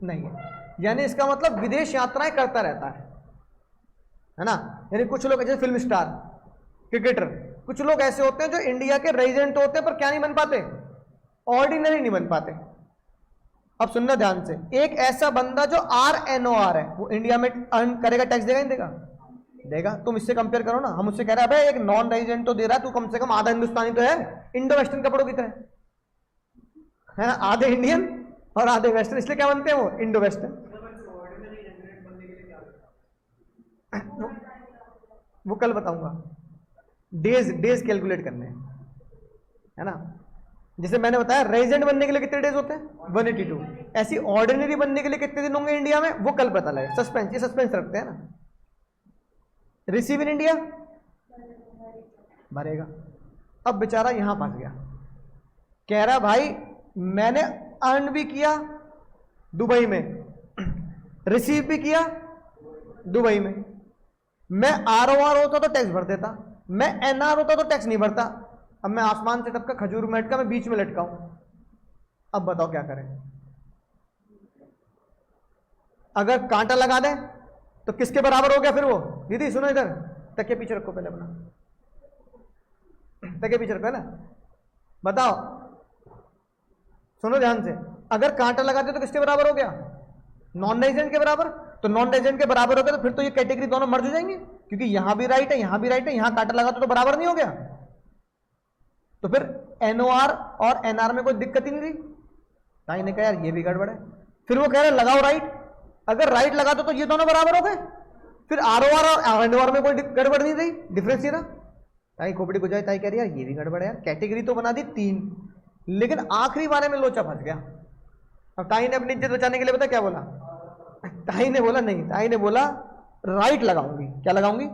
नहीं है, यानी इसका मतलब विदेश यात्राएं करता रहता है ना। यानी कुछ लोग जैसे फिल्म स्टार, क्रिकेटर, कुछ लोग ऐसे होते हैं जो इंडिया के रेजिडेंट होते हैं पर क्या नहीं बन पाते? ऑर्डिनरी नहीं बन पाते। अब सुनना ध्यान से, एक ऐसा बंदा जो RNOR है, वो इंडिया में अर्न करेगा, टैक्स देगा नहीं देगा? देगा। तुम इससे कंपेयर करो ना, हम उससे कह रहे हैं भाई एक नॉन रेजिडेंट तो दे रहा है, तू कम से कम आधा हिंदुस्तानी तो है, इंडो वेस्टर्न कपड़ों की तरह, है ना, आधे इंडियन और आधे वेस्टर्न, इसलिए क्या बनते हैं वो? Indo western. वो कल बताऊंगा, डेज कैलकुलेट करने हैं, है ना। जैसे मैंने बताया रेजिडेंट बनने के लिए कितने डेज होते हैं? 182। ऐसी ऑर्डिनरी बनने के लिए कितने दिन होंगे इंडिया में? वो कल पता लगे, सस्पेंस, ये सस्पेंस रखते हैं ना। रिसीव इन इंडिया भरेगा। अब बेचारा यहां फंस गया, कह रहा भाई मैंने अर्न भी किया दुबई में, रिसीव भी किया दुबई में, मैं ROR होता तो टैक्स भर देता, मैं NR होता तो टैक्स नहीं भरता, अब मैं आसमान से टपका, खजूर में अटका, मैं बीच में लटका हूं। अब बताओ क्या करें? अगर कांटा लगा दे तो किसके बराबर हो गया फिर वो? दीदी सुनो इधर, तकिए पीछे रखो पहले अपना, तकिए पीछे रखो, है ना। बताओ, सुनो ध्यान से, अगर कांटा लगा दे तो किसके बराबर हो गया? नॉन रेजिडेंट के बराबर। तो नॉन रेजिडेंट के बराबर हो गया तो फिर तो ये कैटेगरी दोनों मर्ज हो जाएंगे, क्योंकि यहां भी राइट है, यहां भी राइट है, यहां कांटा लगा तो बराबर नहीं हो गया। तो फिर NOR और NR में कोई दिक्कत ही नहीं रही, ताई ने कहा यार ये भी गड़बड़ है। फिर वो कह रहे लगाओ राइट, अगर राइट लगा दो तो ये दोनों बराबर हो गए, फिर ROR और NOR में कोई गड़बड़ नहीं रही, डिफरेंस ही रहा। ताई खोपड़ी गुजाई, ताई कह रही यार ये भी गड़बड़ है यार, कैटेगरी तो बना दी 3, लेकिन आखिरी वाले में लोचा फंस गया। अब ताई ने अपनी इज्जत बचाने के लिए पता क्या बोला, ताई ने बोला नहीं, ताई ने बोला राइट लगाऊंगी। क्या लगाऊंगी?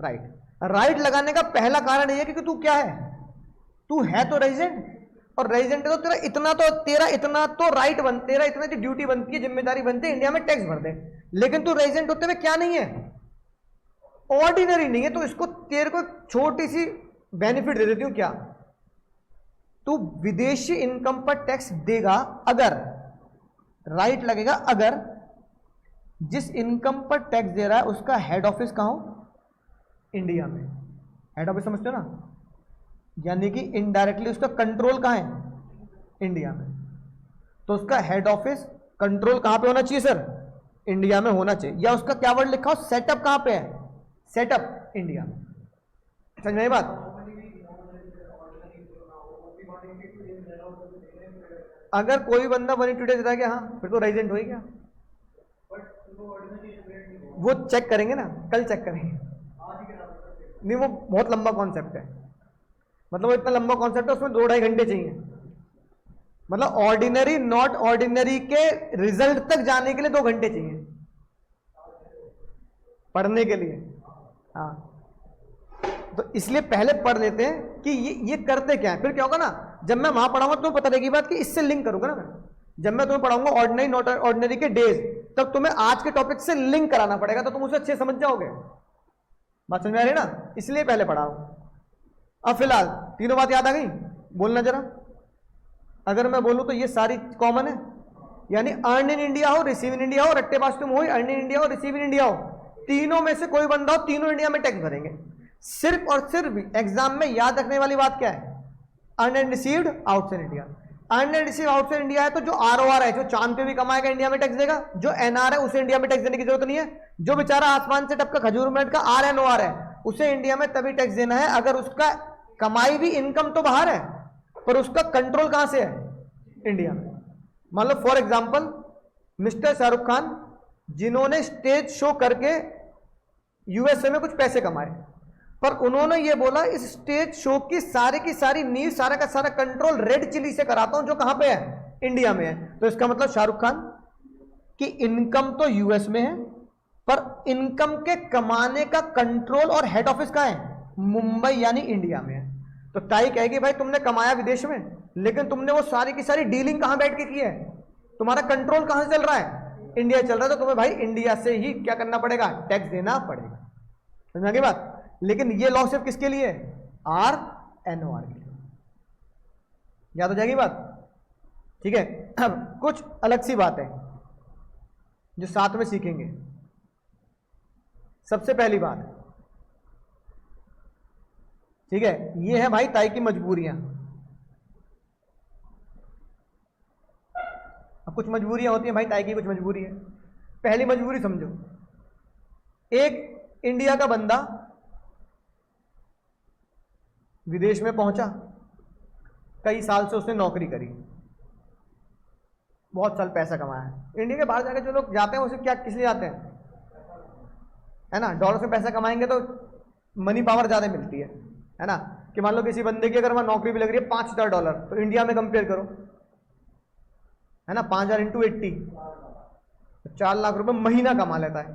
राइट। राइट लगाने का पहला कारण ये है कि तू क्या है, तू है तो रेजिडेंट, और रेजिडेंट है तो तेरा इतना तो राइट बन, तेरा इतना की ड्यूटी बनती है, जिम्मेदारी बनती है इंडिया में टैक्स भर दे। लेकिन तू रेजिडेंट होते हुए क्या नहीं है, ऑर्डिनरी नहीं है, तो इसको तेरे को छोटी सी बेनिफिट दे देती हूं। क्या? तू विदेशी इनकम पर टैक्स देगा अगर, राइट लगेगा अगर जिस इनकम पर टैक्स दे रहा है उसका हेड ऑफिस कहां हो? इंडिया में। हेड ऑफिस समझते हो ना, यानी कि इनडायरेक्टली उसका कंट्रोल कहां है? इंडिया में। तो उसका हेड ऑफिस कंट्रोल कहां पे होना चाहिए सर? इंडिया में होना चाहिए। या उसका क्या वर्ड लिखा हो, सेटअप कहां पे है? सेटअप इंडिया में। समझ में आई बात? अगर कोई बंदा मनी टू डेज रह गया, हाँ फिर तो रेजिडेंट हो ही गया। वो चेक करेंगे ना, कल चेक करेंगे। नहीं वो बहुत लंबा कॉन्सेप्ट है, मतलब वो इतना लंबा कॉन्सेप्ट है, उसमें 2-2.5 घंटे चाहिए। मतलब ऑर्डिनरी नॉट ऑर्डिनरी के रिजल्ट तक जाने के लिए 2 घंटे चाहिए पढ़ने के लिए। हाँ तो इसलिए पहले पढ़ लेते हैं कि ये करते क्या है, फिर क्या होगा ना, जब मैं वहां पढ़ाऊंगा तुम्हें पता रहेगी बात कि इससे लिंक करूंगा ना मैं। जब मैं तुम्हें पढ़ाऊंगा ऑर्डिनरी नॉट ऑर्डिनरी के डेज, तब तुम्हें आज के टॉपिक से लिंक कराना पड़ेगा, तो तुम उसे अच्छे समझ जाओगे। बात समझ में आ रही है ना, इसलिए पहले पढ़ाओ। अब फिलहाल तीनों बात याद आ गई, बोलना जरा। अगर मैं बोलूं तो ये सारी कॉमन है, यानी अर्न इन इंडिया हो, रिसीव इन इंडिया हो, रट्टेबाज तुम हो, अर्न इन इंडिया हो, रिसीव इन इंडिया हो, तीनों में से कोई बंदा हो, तीनों इंडिया में टैक्स भरेंगे। सिर्फ और सिर्फ एग्जाम में याद रखने वाली बात क्या है, earn and received outside India. Earn and receive outside India है तो जो ROR है, जो चांद पे भी कमाएगा इंडिया में टैक्स देगा, जो NR है उसे इंडिया में टैक्स देने की जरूरत नहीं है। जो बेचारा आसमान से टपका खजूर मिनट का RNOR है, उसे इंडिया में तभी टैक्स देना है अगर उसका कमाई भी इनकम तो बाहर है, पर उसका कंट्रोल कहां से है? इंडिया में। मान लो for example mister Shahrukh Khan, जिन्होंने स्टेज शो करके USA में कुछ पैसे कमाए, पर उन्होंने ये बोला इस स्टेज शो की सारी नींव, सारा का सारा कंट्रोल रेड चिली से कराता हूं, जो कहां पे है? इंडिया में है। तो इसका मतलब शाहरुख खान की इनकम तो US में है, पर इनकम के कमाने का कंट्रोल और हेड ऑफिस कहां है? मुंबई यानी इंडिया में है। तो ताई कहेगी भाई तुमने कमाया विदेश में, लेकिन तुमने वो सारी की सारी डीलिंग कहां बैठ के की है? तुम्हारा कंट्रोल कहां से चल रहा है? इंडिया चल रहा है। तो तुम्हें भाई इंडिया से ही क्या करना पड़ेगा? टैक्स देना पड़ेगा। समझ गई बात? लेकिन ये लॉ सिर्फ किसके लिए? RNOR के लिए। याद हो जाएगी बात? ठीक है। अब कुछ अलग सी बात है जो साथ में सीखेंगे। सबसे पहली बात, ठीक है, ये है भाई ताई की मजबूरियां। अब कुछ मजबूरियां होती हैं भाई ताई की, कुछ मजबूरी है। पहली मजबूरी समझो, एक इंडिया का बंदा विदेश में पहुंचा, कई साल से उसने नौकरी करी, बहुत साल पैसा कमाया। इंडिया के बाहर जाकर जो लोग जाते हैं उसे क्या किस लिए जाते हैं? है ना, डॉलर से पैसा कमाएंगे तो मनी पावर ज्यादा मिलती है ना। कि मान लो किसी बंदे की अगर वहां नौकरी भी लग रही है $5000, तो इंडिया में कंपेयर करो, है ना, 5000 × 80 4 लाख रुपए महीना कमा लेता है।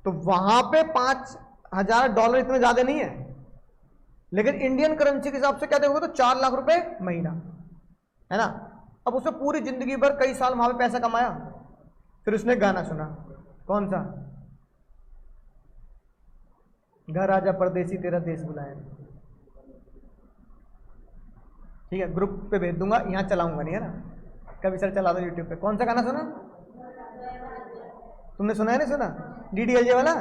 तो वहां पे $5000 इतने ज्यादा नहीं है, लेकिन इंडियन करेंसी के हिसाब से क्या देखोगे तो 4 लाख रुपए महीना, है ना। अब उसने पूरी जिंदगी भर कई साल वहां पे पैसा कमाया, फिर उसने गाना सुना, कौन सा? घर आजा परदेसी तेरा देश बुलाए। ठीक है, ग्रुप पे भेज दूंगा, यहां चलाऊंगा नहीं, है ना। कभी सर चला दो यूट्यूब पे। कौन सा गाना सुना? तुमने सुना है नहीं सुना? DDLJ वाला।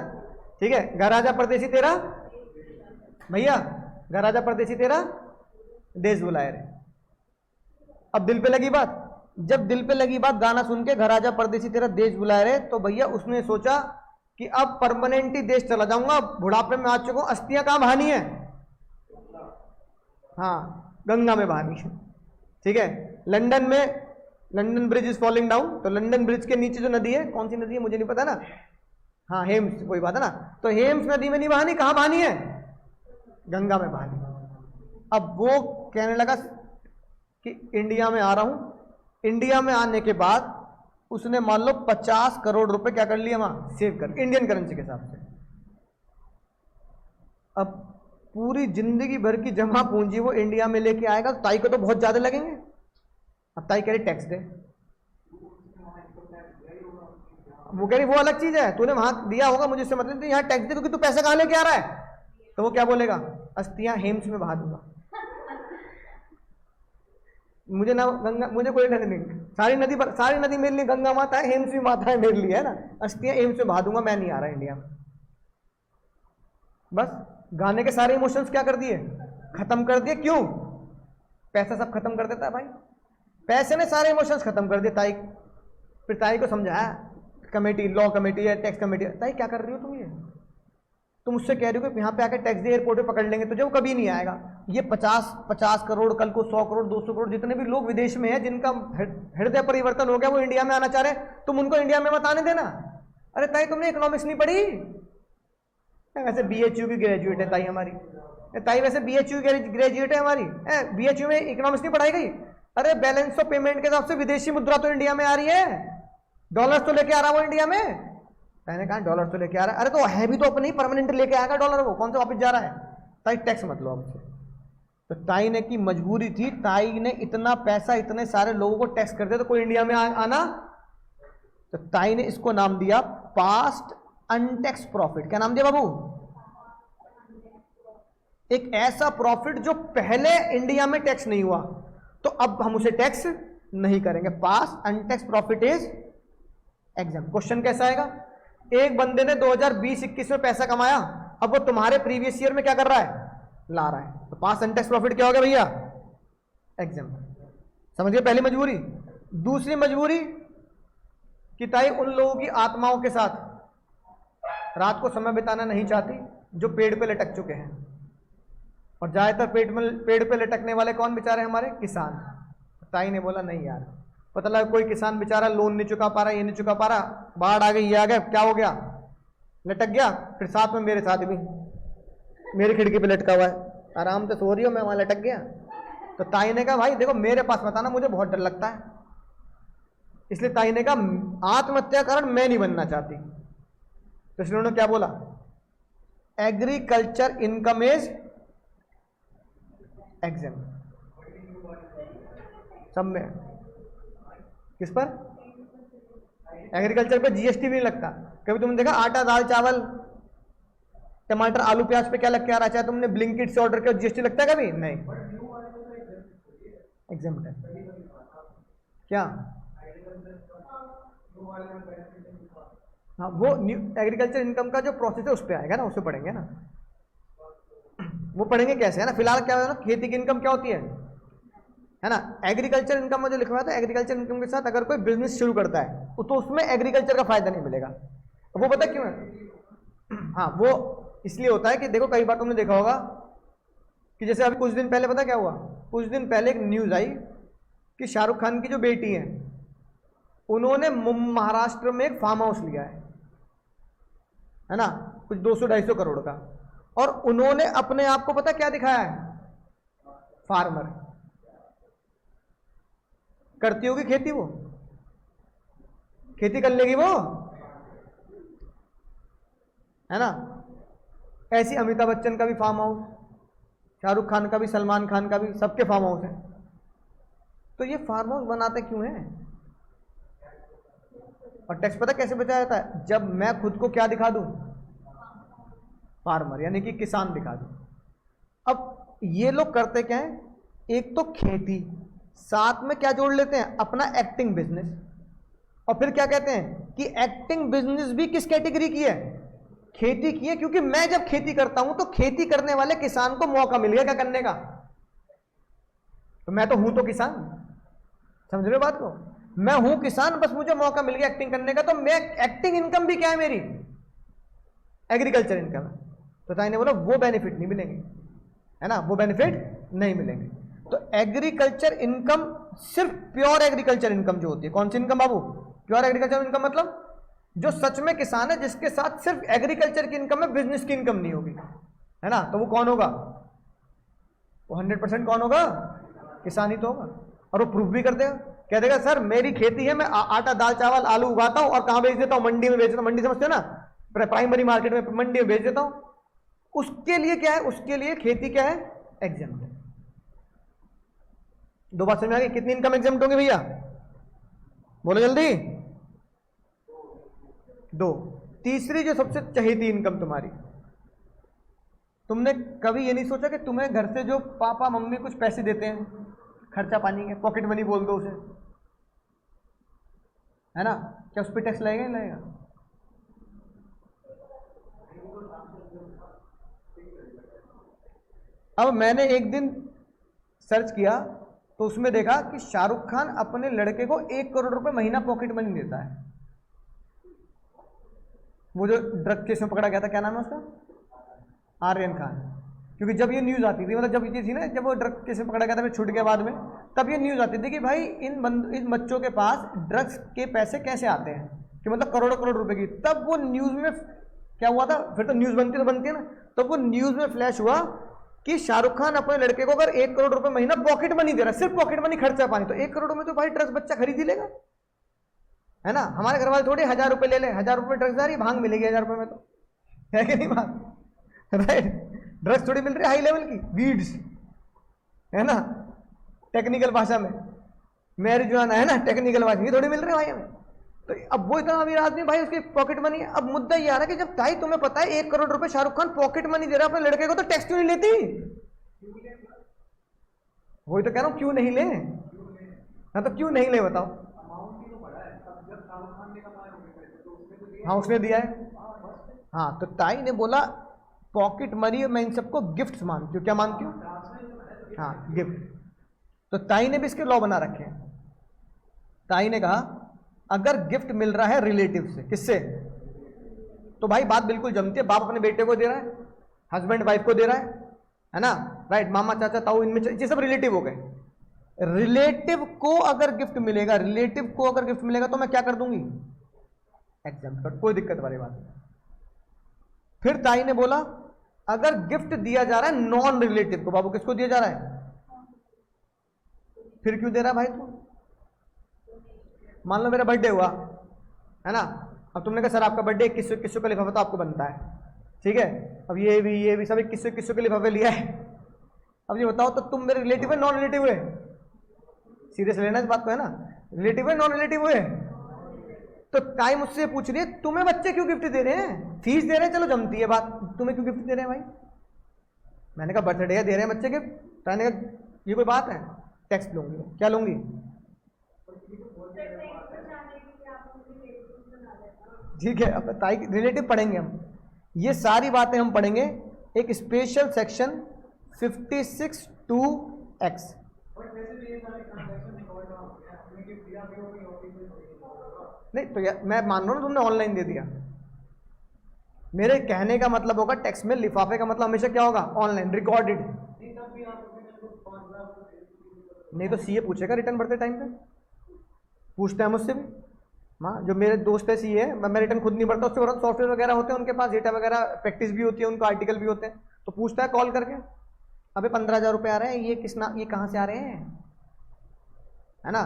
ठीक है, घर आजा परदेसी तेरा, भैया घर आजा परदेसी तेरा देश बुलाए रे। अब दिल पे लगी बात, जब दिल पे लगी बात गाना सुन के घर आजा परदेसी तेरा देश बुलाए रे, तो भैया उसने सोचा कि अब परमानेंट ही देश चला जाऊंगा, बुढ़ापे में आ चुका हूं, अस्थियां कहां बहानी है? हाँ, गंगा में बहानी है। ठीक है, London bridge is falling down, तो लंदन ब्रिज के नीचे जो नदी है, कौन सी नदी है मुझे नहीं पता ना, हाँ हेम्स, कोई बात है ना, तो हेम्स नदी में नहीं बहानी, कहाँ बहानी है, गंगा में बहानी। अब वो कहने लगा कि इंडिया में आ रहा हूं। इंडिया में आने के बाद उसने मान लो 50 करोड़ रुपए क्या कर लिया वहां, सेव कर, इंडियन करेंसी के हिसाब से। अब पूरी जिंदगी भर की जमा पूंजी वो इंडिया में लेके आएगा, तो ताई को तो बहुत ज्यादा लगेंगे। अब ताई कह रही टैक्स दे, वो कह रही वो अलग चीज है, तूने वहां दिया होगा, मुझे इससे मतलब नहीं, यहाँ टैक्स दे, क्योंकि तू पैसा कहां लेके आ रहा है। तो वो क्या बोलेगा, अस्थियां हेम्स में बहा दूंगा, मुझे ना गंगा, मुझे कोई डर नहीं, सारी नदी मेरे लिए गंगा माता है, हेम्स भी माता है मेरे लिए, है ना, अस्थियां हेम्स में बहा दूंगा, मैं नहीं आ रहा इंडिया में। बस गाने के सारे इमोशंस क्या कर दिए, खत्म कर दिए। क्यों, पैसा सब खत्म कर देता है भाई, पैसे ने सारे इमोशंस खत्म कर दिए। ताई, फिर ताई को समझाया, कमेटी, लॉ कमेटी है, टैक्स कमेटी है, ताई क्या कर रही हो तुम, ये तुम मुझसे कह रही हो कि यहाँ पे आकर टैक्स दे, एयरपोर्ट पे पकड़ लेंगे तुझे, वो कभी नहीं आएगा। ये 50 करोड़, कल को 100 करोड़, 200 करोड़, जितने भी लोग विदेश में हैं जिनका हृदय परिवर्तन हो गया, वो इंडिया में आना चाह रहे हैं, तुम उनको इंडिया में मत आने देना। अरे ताई तुमने इकोनॉमिक्स नहीं पढ़ी, वैसे BHU की ग्रेजुएट है ताई हमारी, ताई वैसे BHU ग्रेजुएट है हमारी, BHU में इकोनॉमिक्स नहीं पढ़ाई गई। अरे बैलेंस ऑफ पेमेंट के हिसाब से विदेशी मुद्रा तो इंडिया में आ रही है, डॉलर तो लेके आ रहा है वो इंडिया में। मैंने कहा डॉलर तो लेके आ रहा है, अरे तो है भी तो अपने ही, परमानेंट लेके आएगा डॉलर, वो कौन सा वापस जा रहा है। ताई टैक्स मत लो हमसे। तो ताई ने की मजबूरी थी, ताई ने इतना पैसा इतने सारे लोगों को टैक्स कर दिया, तो कोई इंडिया में आना। तो ताई ने इसको नाम दिया पास्ट अनटैक्स प्रॉफिट। क्या नाम दिया बाबू, एक ऐसा प्रॉफिट जो पहले इंडिया में टैक्स नहीं हुआ, तो अब हम उसे टैक्स नहीं करेंगे। Past untaxed profit is exam. Question कैसा आएगा, एक बंदे ने 2020-21 में पैसा कमाया, अब वो तुम्हारे प्रीवियस ईयर में क्या कर रहा है, ला रहा है, तो पास्ट अनटैक्स प्रॉफिट क्या हो गया भैया, एग्जाम। समझ गए पहली मजबूरी। दूसरी मजबूरी कि ताई उन लोगों की आत्माओं के साथ रात को समय बिताना नहीं चाहती जो पेड़ पे लटक चुके हैं, और ज्यादातर पेड़ पे लटकने वाले कौन बेचारे, हमारे किसान। ताई ने बोला नहीं यार, पता लगा कोई किसान बेचारा लोन नहीं चुका पा रहा, ये नहीं चुका पा रहा, बाढ़ आ गई, ये आ गया, क्या हो गया, लटक गया, फिर साथ में मेरे साथ भी, मेरी खिड़की पे लटका हुआ है, आराम से सो रही हो, मैं वहां लटक गया। तो ताई ने कहा भाई देखो मेरे पास मत आना, मुझे बहुत डर लगता है। इसलिए ताई ने कहा आत्महत्या कारण मैं नहीं बनना चाहती। तो इसलिए उन्होंने क्या बोला, एग्रीकल्चर इनकम इज एग्जाम। सब में किस पर, एग्रीकल्चर पे GST भी नहीं लगता। कभी तुमने देखा आटा, दाल, चावल, टमाटर, आलू, प्याज पे क्या लग के आ रहा है, चाहे तुमने ब्लिंकिट से ऑर्डर किया, GST लगता है कभी नहीं, एग्जाम्प्ट है। क्या, हाँ वो एग्रीकल्चर इनकम का जो प्रोसेस है उस पर आएगा ना, उससे पढ़ेंगे ना, वो पढ़ेंगे कैसे, है ना। फिलहाल क्या है ना, खेती की इनकम क्या होती है ना। एग्रीकल्चर इनकम में जो लिखा हुआ था, एग्रीकल्चर इनकम के साथ अगर कोई बिजनेस शुरू करता है तो उसमें एग्रीकल्चर का फायदा नहीं मिलेगा। वो पता क्यों है, हाँ वो इसलिए होता है कि देखो कई बार तुमने देखा होगा कि जैसे अभी कुछ दिन पहले पता क्या हुआ, कुछ दिन पहले एक न्यूज आई कि शाहरुख खान की जो बेटी है उन्होंने महाराष्ट्र में एक फार्म हाउस लिया है ना, कुछ 200-250 करोड़ का, और उन्होंने अपने आप को पता क्या दिखाया है, फार्मर। करती होगी खेती, वो खेती कर लेगी वो, है ना। ऐसी अमिताभ बच्चन का भी फार्म हाउस, शाहरुख खान का भी, सलमान खान का भी, सबके फार्म हाउस है। तो ये फार्म हाउस बनाते क्यों है, और टैक्स पता कैसे बचाया जाता है, जब मैं खुद को क्या दिखा दूं, फार्मर यानी कि किसान दिखा दूं। अब ये लोग करते क्या है, एक तो खेती, साथ में क्या जोड़ लेते हैं, अपना एक्टिंग बिजनेस, और फिर क्या कहते हैं कि एक्टिंग बिजनेस भी किस कैटेगरी की है, खेती की है। क्योंकि मैं जब खेती करता हूं तो खेती करने वाले किसान को मौका मिल गया क्या करने का, तो मैं तो हूं तो किसान, समझ रहे हो बात को, मैं हूं किसान, बस मुझे मौका मिल गया एक्टिंग करने का, तो मैं एक्टिंग इनकम भी क्या है मेरी, एग्रीकल्चर इनकम है। तो ताई ने बोला वो बेनिफिट नहीं मिलेंगे, है ना, वो बेनिफिट नहीं मिलेंगे। तो एग्रीकल्चर इनकम सिर्फ प्योर एग्रीकल्चर इनकम जो होती है, कौन सी इनकम बाबू? प्योर एग्रीकल्चर इनकम मतलब जो सच में किसान है, जिसके साथ सिर्फ एग्रीकल्चर की इनकम है, बिजनेस की इनकम नहीं होगी, है ना, तो वो कौन होगा? वो 100% कौन होगा? किसान ही तो होगा। और वो प्रूफ भी कर देगा, कह देगा सर मेरी खेती है, मैं आटा दाल चावल आलू उगाता हूं और कहां बेच देता हूं? मंडी में बेच देता हूं। मंडी समझते हो ना, प्राइमरी मार्केट में, मंडी में बेच देता हूं। उसके लिए क्या है? उसके लिए खेती क्या है? एग्जेम्प्ट है। दो बात समझ में आ गई? कितनी इनकम एग्जेम्प्ट होंगे भैया? बोलो जल्दी। दो। तीसरी जो सबसे चहेती इनकम तुम्हारी, तुमने कभी ये नहीं सोचा कि तुम्हें घर से जो पापा मम्मी कुछ पैसे देते हैं, खर्चा पानी के, पॉकेट मनी बोल दो उसे, है ना, क्या उस पर टैक्स लगेगा? नहीं लगेगा? अब मैंने एक दिन सर्च किया तो उसमें देखा कि शाहरुख खान अपने लड़के को 1 करोड़ रुपए महीना पॉकेट मनी देता है। वो जो ड्रग केस में पकड़ा गया था, क्या नाम है उसका? आर्यन खान। क्योंकि जब ये न्यूज आती थी, मतलब जब ये थी ना, जब वो ड्रग केस में पकड़ा गया था, फिर छूट गया बाद में, तब ये न्यूज आती थी कि भाई इन बच्चों के पास ड्रग्स के पैसे कैसे आते हैं, कि मतलब करोड़ों करोड़ रुपए की। तब वो न्यूज में क्या हुआ था, फिर तो न्यूज बनती है ना, तो वो न्यूज में फ्लैश हुआ कि शाहरुख खान अपने लड़के को अगर 1 करोड़ रुपए महीना पॉकेट मनी दे रहा है, सिर्फ पॉकेट मनी, खर्चा पानी, तो 1 करोड़ में तो भाई ड्रग्स बच्चा खरीद ही लेगा, है ना। हमारे घर वाले थोड़ी 1000 रुपए ले ले, 1000 रुपए ड्रग्स आ रही, भांग मिलेगी 1000 रुपए में, तो है कि नहीं बात, राइट? ड्रग्स थोड़ी मिल रही है हाई लेवल की, वीड्स, है ना, टेक्निकल भाषा में मैरिजुआना, है ना, टेक्निकल भाषा, ये थोड़ी मिल रही है भाई हमें। तो अब वो इतना अमीर आदमी भाई, उसकी पॉकेट मनी है। अब मुद्दा ये आ रहा है कि जब भाई तुम्हें पता है 1 करोड़ रुपए शाहरुख खान पॉकेट मनी दे रहा है अपने लड़के को, तो टैक्स क्यों नहीं लेती? वही तो कह रहा हूं, क्यों नहीं ले? हाँ तो क्यों नहीं ले बताओ? हाँ उसने दिया है, हाँ, तो ताई ने बोला पॉकेट मनी मैं इन सबको गिफ्ट मानती हूँ। क्या मानती हूँ? हाँ गिफ्ट। तो ताई ने भी इसके लॉ बना रखे हैं। ताई ने कहा अगर गिफ्ट मिल रहा है रिलेटिव से, किससे? तो भाई बात बिल्कुल जमती है, बाप अपने बेटे को दे रहा है, हस्बैंड वाइफ को दे रहा है ना, राइट, मामा चाचा ताऊ, इनमें ये सब रिलेटिव हो गए। रिलेटिव को अगर गिफ्ट मिलेगा, रिलेटिव को अगर गिफ्ट मिलेगा तो मैं क्या कर दूंगी? एग्जाम्प्ट कर, कोई दिक्कत वाली बात नहीं। फिर ताई ने बोला अगर गिफ्ट दिया जा रहा है नॉन रिलेटिव को, बाबू किसको दिया जा रहा है? फिर क्यों दे रहा है भाई तू? मान लो मेरा बर्थडे हुआ, है ना, अब तुमने कहा सर आपका बर्थडे 21 का लिफाफा तो आपको बनता है, ठीक है, अब ये भी सब 21 के लिफाफे लिया है। अब ये बताओ तो तुम मेरे रिलेटिव है नॉन रिलेटिव है? सीरियस लेना इस बात को, है ना, रिलेटिव है नॉन रिलेटिव है? तो ताई मुझसे पूछ रही है तुम्हें बच्चे क्यों गिफ्ट दे रहे हैं? फीस दे रहे हैं, चलो जमती है बात, तुम्हें क्यों गिफ्ट दे रहे हैं भाई? मैंने कहा बर्थडे दे रहे हैं बच्चे गिफ्ट। ताई ने कहा ये कोई बात है, टैक्स लूंगी। क्या लूंगी? ठीक है, अब ताई रिलेटिव पढ़ेंगे हम, ये सारी बातें हम पढ़ेंगे एक स्पेशल सेक्शन 56(2)(x। नहीं तो यार मैं मान रहा हूं तुमने ऑनलाइन दे दिया, मेरे कहने का मतलब होगा टैक्स में लिफाफे का मतलब हमेशा क्या होगा? Online recorded. नहीं तो सीए पूछेगा रिटर्न भरते टाइम पे, पूछते हैं मुझसे भी। हाँ जो मेरे दोस्त है सीए, मैं रिटर्न खुद नहीं भरता, उससे भरता, सॉफ्टवेयर वगैरह होते हैं उनके पास, डेटा वगैरह प्रैक्टिस भी होती है, उनको आर्टिकल भी होते हैं, तो पूछता है कॉल करके अबे 15,000 रुपये आ रहे हैं, ये कहाँ से आ रहे हैं, है ना,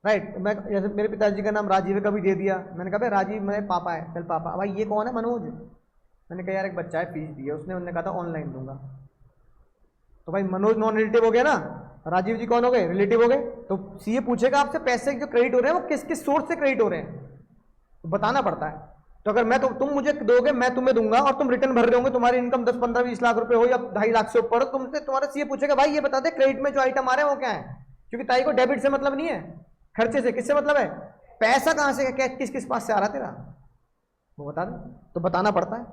राइट। मैं जैसे मेरे पिताजी का नाम राजीव है, कभी दे दिया, मैंने कहा भाई राजीव मेरे पापा है, चल पापा, भाई ये कौन है? मनोज। मैंने कहा यार एक बच्चा है, फीस दी है उसने, उन्होंने कहा था ऑनलाइन दूंगा, तो भाई मनोज नॉन रिलेटिव हो गया ना, राजीव जी कौन हो गए? रिलेटिव हो गए। तो सीए पूछेगा आपसे पैसे जो क्रेडिट हो रहे हैं वो किस किस सोर्स से क्रेडिट हो रहे हैं, तो बताना पड़ता है। तो अगर मैं तो तुम मुझे दोगे, मैं तुम्हें दूंगा और तुम रिटर्न भर रहे होंगे, तुम्हारी इनकम 10, 15, 20 लाख रुपए हो या 2.5 लाख से ऊपर, तुमसे तुम्हारा सीए पूछेगा भाई ये बता दे क्रेडिट में जो आइटम आ रहे हैं वो क्या है, क्योंकि ताई को डेबिट से मतलब नहीं है, खर्चे से। किससे मतलब है? पैसा कहां से, क्या किस किस पास से आ रहा तेरा, वो बता दे, तो बताना पड़ता है।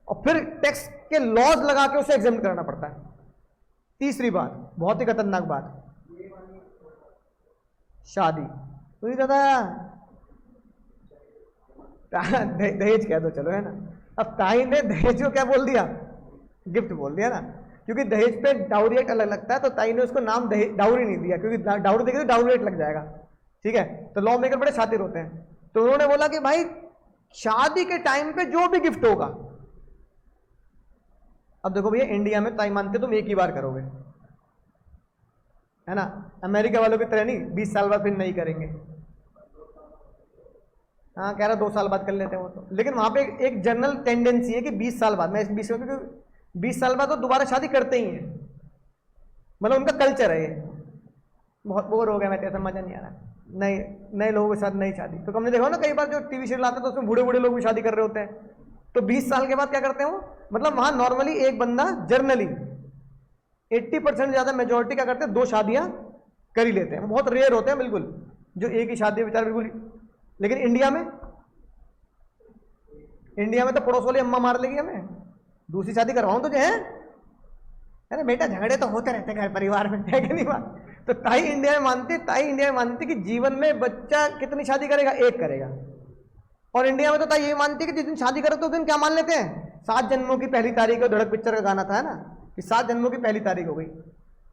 और फिर टैक्स के लॉज लगा के उसे एग्जामिन कराना पड़ता है। तीसरी बात, बहुत ही खतरनाक बात, शादी। तो ये दादा दहेज कह दो चलो, है ना। अब ताई ने दहेज को क्या बोल दिया? गिफ्ट बोल दिया ना। क्योंकि दहेज पे डाउरी रेट अलग लगता है, तो ताई ने उसको नाम डाउरी नहीं दिया, क्योंकि डाउरी देगी तो डाउरी रेट लग जाएगा, ठीक है। तो लॉ मेकर बड़े शातिर होते हैं, तो उन्होंने बोला कि भाई शादी के टाइम पे जो भी गिफ्ट होगा, अब देखो भैया इंडिया में ताई मानते तुम एक ही बार करोगे, है ना, अमेरिका वालों की तरह नहीं 20 साल बाद फिर नहीं करेंगे। हाँ कह रहा 2 साल बाद कर लेते हैं वो तो, लेकिन वहां पे एक जनरल टेंडेंसी है कि 20 साल बाद, मैं इस 20 साल बाद तो दोबारा शादी करते ही हैं, मतलब उनका कल्चर है ये। बहुत बोर हो गया मैं, कैसा मजा नहीं आ रहा, नए लोगों के साथ नई शादी। तो हमने देखा ना कई बार जो टीवी सीरियल आते हैं तो उसमें बूढ़े बूढ़े लोग भी शादी कर रहे होते हैं, तो 20 साल के बाद क्या करते हैं वो, मतलब वहां नॉर्मली एक बंदा जर्नली 80% ज्यादा मेजोरिटी क्या करते हैं, 2 शादियां कर ही लेते हैं, बहुत रेयर होते हैं बिल्कुल जो एक ही शादी बेचारे बिल्कुल। लेकिन इंडिया में तो पड़ोस वाली अम्मा मार लेगी हमें, दूसरी शादी करवाऊं तुझे है, अरे बेटा झगड़े तो होते रहते घर परिवार में, है कि नहीं बात। तो ताई इंडिया में मानती कि जीवन में बच्चा कितनी शादी करेगा, एक करेगा। और इंडिया में तो ताई ये मानती कि जिस दिन शादी करो तो उस दिन क्या मान लेते हैं, 7 जन्मों की पहली तारीख है, धड़क पिक्चर का गाना था, है ना, कि 7 जन्मों की पहली तारीख हो गई।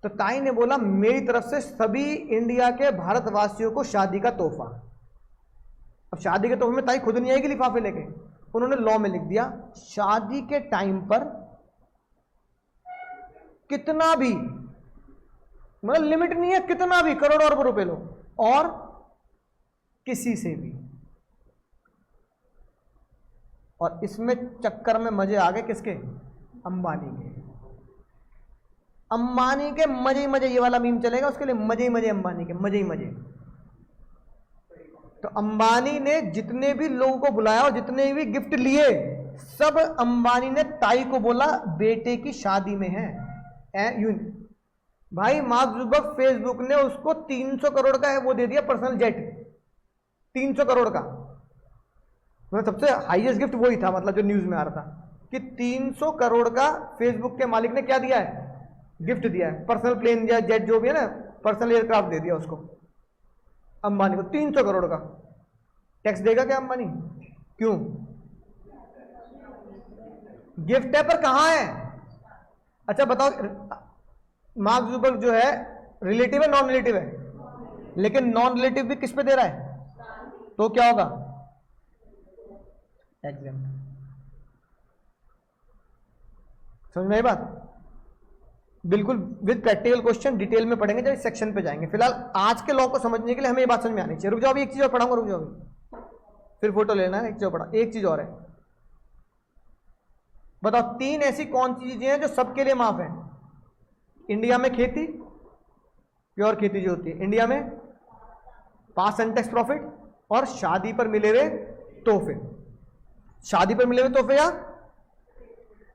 तो ताई ने बोला मेरी तरफ से सभी इंडिया के भारतवासियों को शादी का तोहफा। अब शादी के तोहफे में ताई खुद नहीं आएगी लिफाफे लेके, उन्होंने लॉ में लिख दिया शादी के टाइम पर कितना भी, मतलब लिमिट नहीं है, कितना भी करोड़ों अरबों रुपए लो और किसी से भी। और इसमें चक्कर में मजे आ गए किसके, अंबानी के मजे ही मजे, ये वाला मीम चलेगा उसके लिए, मजे ही मजे अंबानी के, मजे ही मजे। तो अंबानी ने जितने भी लोगों को बुलाया और जितने भी गिफ्ट लिए, सब अंबानी ने ताई को बोला बेटे की शादी में है। भाई मार्क जुकरबर्ग फेसबुक ने उसको 300 करोड़ का है वो दे दिया, पर्सनल जेट 300 करोड़ का, मतलब सबसे हाईएस्ट गिफ्ट वही था, मतलब जो न्यूज में आ रहा था कि 300 करोड़ का फेसबुक के मालिक ने क्या दिया है, गिफ्ट दिया है, पर्सनल प्लेन दिया, जेट जो भी है ना, पर्सनल एयरक्राफ्ट दे दिया उसको अंबानी को 300 करोड़ का। टैक्स देगा क्या अंबानी, क्यों, गिफ्ट है पर कहां है। अच्छा बताओ मार्क जुकरबर्ग जो है रिलेटिव है नॉन रिलेटिव है, लेकिन नॉन रिलेटिव भी किस पे दे रहा है, तो क्या होगा, एग्जाम। समझ में आई बात, बिल्कुल विद प्रैक्टिकल क्वेश्चन डिटेल में पढ़ेंगे जब इस सेक्शन पे जाएंगे। फिलहाल आज के लॉ को समझने के लिए हमें ये बात समझ में आनी चाहिए। रुक जाओ अभी एक चीज और पढ़ाऊंगा, रुक जाओ अभी, फिर फोटो लेना है, एक चीज और पढ़ा, एक चीज और है। बताओ 3 ऐसी कौन सी चीजें हैं जो सबके लिए माफ है। इंडिया में खेती, प्योर खेती जो होती है इंडिया में, पास एंड टैक्स प्रॉफिट, और शादी पर मिले हुए तोहफे। शादी पर मिले हुए तोहफे या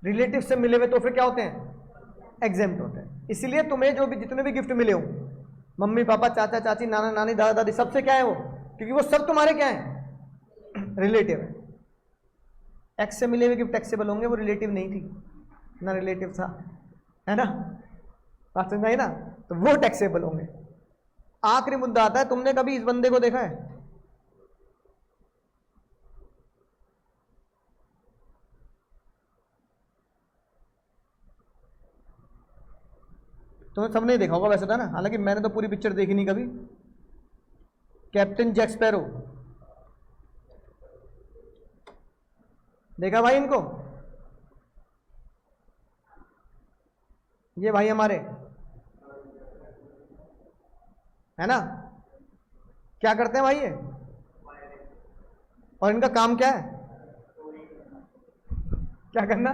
रिलेटिव से मिले हुए तोहफे क्या होते हैं, एग्जेम्प्ट होते हैं। इसलिए तुम्हें जो भी जितने भी गिफ्ट मिले हो, मम्मी पापा चाचा चाची नाना नानी दादा दादी, सबसे क्या है वो, क्योंकि वो सब तुम्हारे क्या है, रिलेटिव है। एक्स से मिले हुए गिफ्ट टैक्सेबल होंगे, वो रिलेटिव नहीं थी ना, रिलेटिव था, है ना, बात समझ आई ना, तो वो टैक्सेबल होंगे। आखिरी मुद्दा आता है, तुमने कभी इस बंदे को देखा है, तुमने सबने देखा होगा वैसे था ना, हालांकि मैंने तो पूरी पिक्चर देखी नहीं कभी। कैप्टन जैक स्पैरो देखा भाई इनको, ये भाई हमारे है ना, क्या करते हैं भाई ये, और इनका काम क्या है, क्या करना,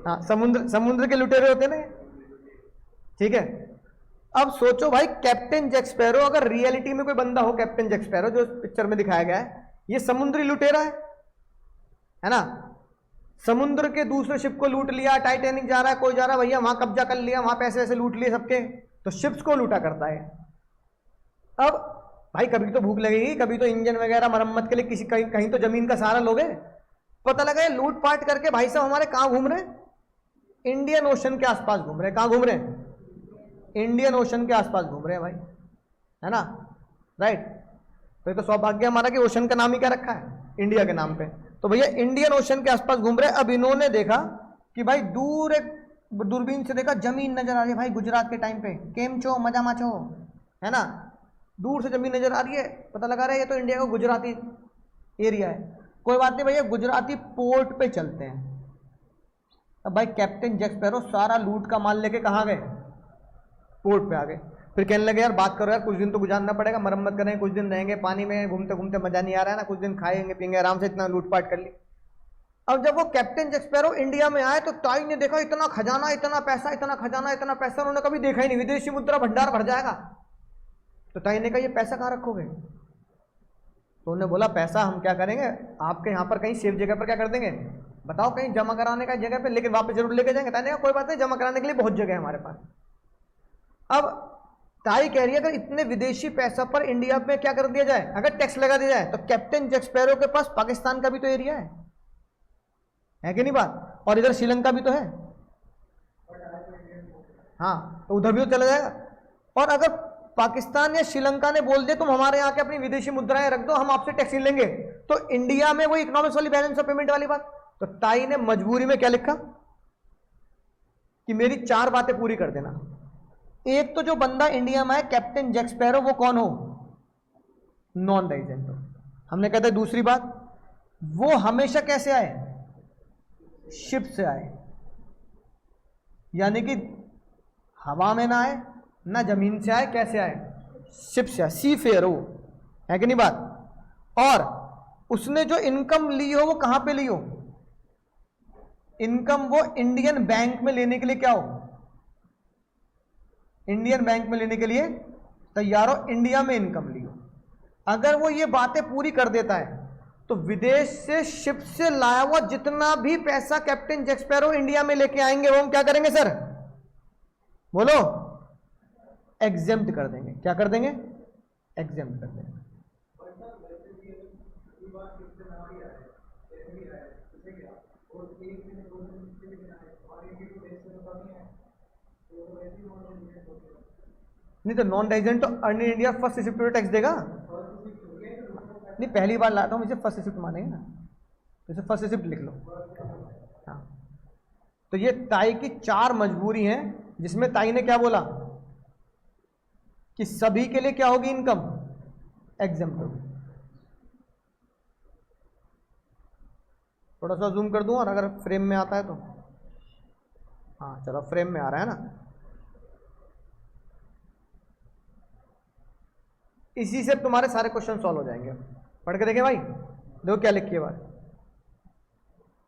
हाँ समुद्र के लुटेरे होते हैं ना, ठीक है। अब सोचो भाई कैप्टन जैक स्पैरो, अगर रियलिटी में कोई बंदा हो कैप्टन जैक स्पैरो जो पिक्चर में दिखाया गया है, ये समुद्री लुटेरा है ना, समुद्र के दूसरे शिप को लूट लिया, टाइटैनिक जा रहा है, कोई जा रहा है भैया वहां कब्जा कर लिया, वहां पैसे वैसे लूट लिए सबके, तो शिप्स को लूटा करता है। अब भाई कभी तो भूख लगेगी, कभी तो इंजन वगैरह मरम्मत के लिए किसी कहीं तो जमीन का सहारा लोगे। पता लगा ये लूट पाट करके भाई साहब हमारे कहां घूम रहे, इंडियन ओशन के आसपास घूम रहे, कहां घूम रहे, इंडियन ओशन के आसपास घूम रहे हैं भाई, है ना, राइट। तो ये तो सौभाग्य हमारा कि ओशन का नाम ही क्या रखा है, इंडिया के नाम पे। तो भैया इंडियन ओशन के आसपास घूम रहे। अब इन्होंने देखा कि भाई दूर एक दूरबीन से देखा जमीन नजर आ रही है भाई, गुजरात के टाइम पे केम छो मजा माचो, है ना, दूर से जमीन नजर आ रही है, पता लगा रहा है ये तो इंडिया का गुजराती एरिया है। कोई बात नहीं भैया, गुजराती पोर्ट पे चलते हैं। अब भाई कैप्टन जैक स्पैरो सारा लूट का माल लेके कहाँ गए, पोर्ट पे आ गए। फिर कहने लगे यार बात करो यार, कुछ दिन तो गुजारना पड़ेगा, मरम्मत करेंगे, कुछ दिन रहेंगे पानी में, घूमते घूमते मजा नहीं आ रहा है ना, कुछ दिन खाएंगे पियेंगे आराम से, इतना लूटपाट कर ली। अब जब वो कैप्टन जैक स्पैरो इंडिया में आए तो ताई ने देखा इतना खजाना, इतना पैसा, इतना खजाना, इतना पैसा, उन्होंने कभी देखा ही नहीं, विदेशी मुद्रा भंडार भर जाएगा। तो ताई ने कहा ये पैसा कहाँ रखोगे, तो उन्होंने बोला पैसा हम क्या करेंगे, आपके यहाँ पर कहीं सेफ जगह पर क्या कर देंगे, बताओ कहीं जमा कराने का जगह पे, लेकिन वापस जरूर लेके जाएंगे। ताई ने कहा कोई बात नहीं, जमा कराने के लिए बहुत जगह है हमारे पास। अब ताई कह रही है अगर इतने विदेशी पैसा पर इंडिया में क्या कर दिया जाए, अगर टैक्स लगा दिया जाए, तो कैप्टन जैक स्पैरो के पास पाकिस्तान का भी तो एरिया है कि नहीं बात, और इधर श्रीलंका भी तो है, हाँ, तो उधर भी तो चला जाएगा। और अगर पाकिस्तान या श्रीलंका ने बोल दिया तुम हमारे यहाँ के अपनी विदेशी मुद्राएं रख दो, हम आपसे टैक्स नहीं लेंगे, तो इंडिया में वो इकोनॉमिक्स वाली बैलेंस ऑफ पेमेंट वाली बात। तो ताई ने मजबूरी में क्या लिखा कि मेरी 4 बातें पूरी कर देना। एक तो जो बंदा इंडिया में है कैप्टन जैक स्पैरो, वो कौन हो, नॉन रेजिडेंट हो। हमने कहते दूसरी बात, वो हमेशा कैसे आए, शिप से आए, यानी कि हवा में ना आए ना जमीन से आए, कैसे आए, शिप से आए, सी फेयर हो, है कि नहीं बात। और उसने जो इनकम ली हो वो कहां पे ली हो, इनकम वो इंडियन बैंक में लेने के लिए क्या हो, इंडियन बैंक में लेने के लिए तैयार हो, इंडिया में इनकम ली हो। अगर वो ये बातें पूरी कर देता है तो विदेश से शिप से लाया हुआ जितना भी पैसा कैप्टन जैक स्पैरो इंडिया में लेके आएंगे वो हम क्या करेंगे सर, बोलो, एग्जेम्प्ट कर देंगे। क्या कर देंगे, एग्जेम्प्ट कर देंगे। नहीं तो नॉन रेजिडेंट तो earn in India first receipt पे टैक्स देगा, नहीं पहली बार लाता हूं, इसे फर्स्ट रिसिप्ट मानेंगे ना, इसे फर्स्ट रिसिप्ट लिख लो। हाँ, तो ये ताई की 4 मजबूरी हैं, जिसमें ताई ने क्या बोला कि सभी के लिए क्या होगी, इनकम एग्जेम्प्ट होगी। थोड़ा सा जूम कर दूं और अगर फ्रेम में आता है तो, हाँ चलो फ्रेम में आ रहा है ना। इसी से तुम्हारे सारे क्वेश्चन सॉल्व हो जाएंगे। पढ़ के देखें भाई, देखो क्या लिखी है बात,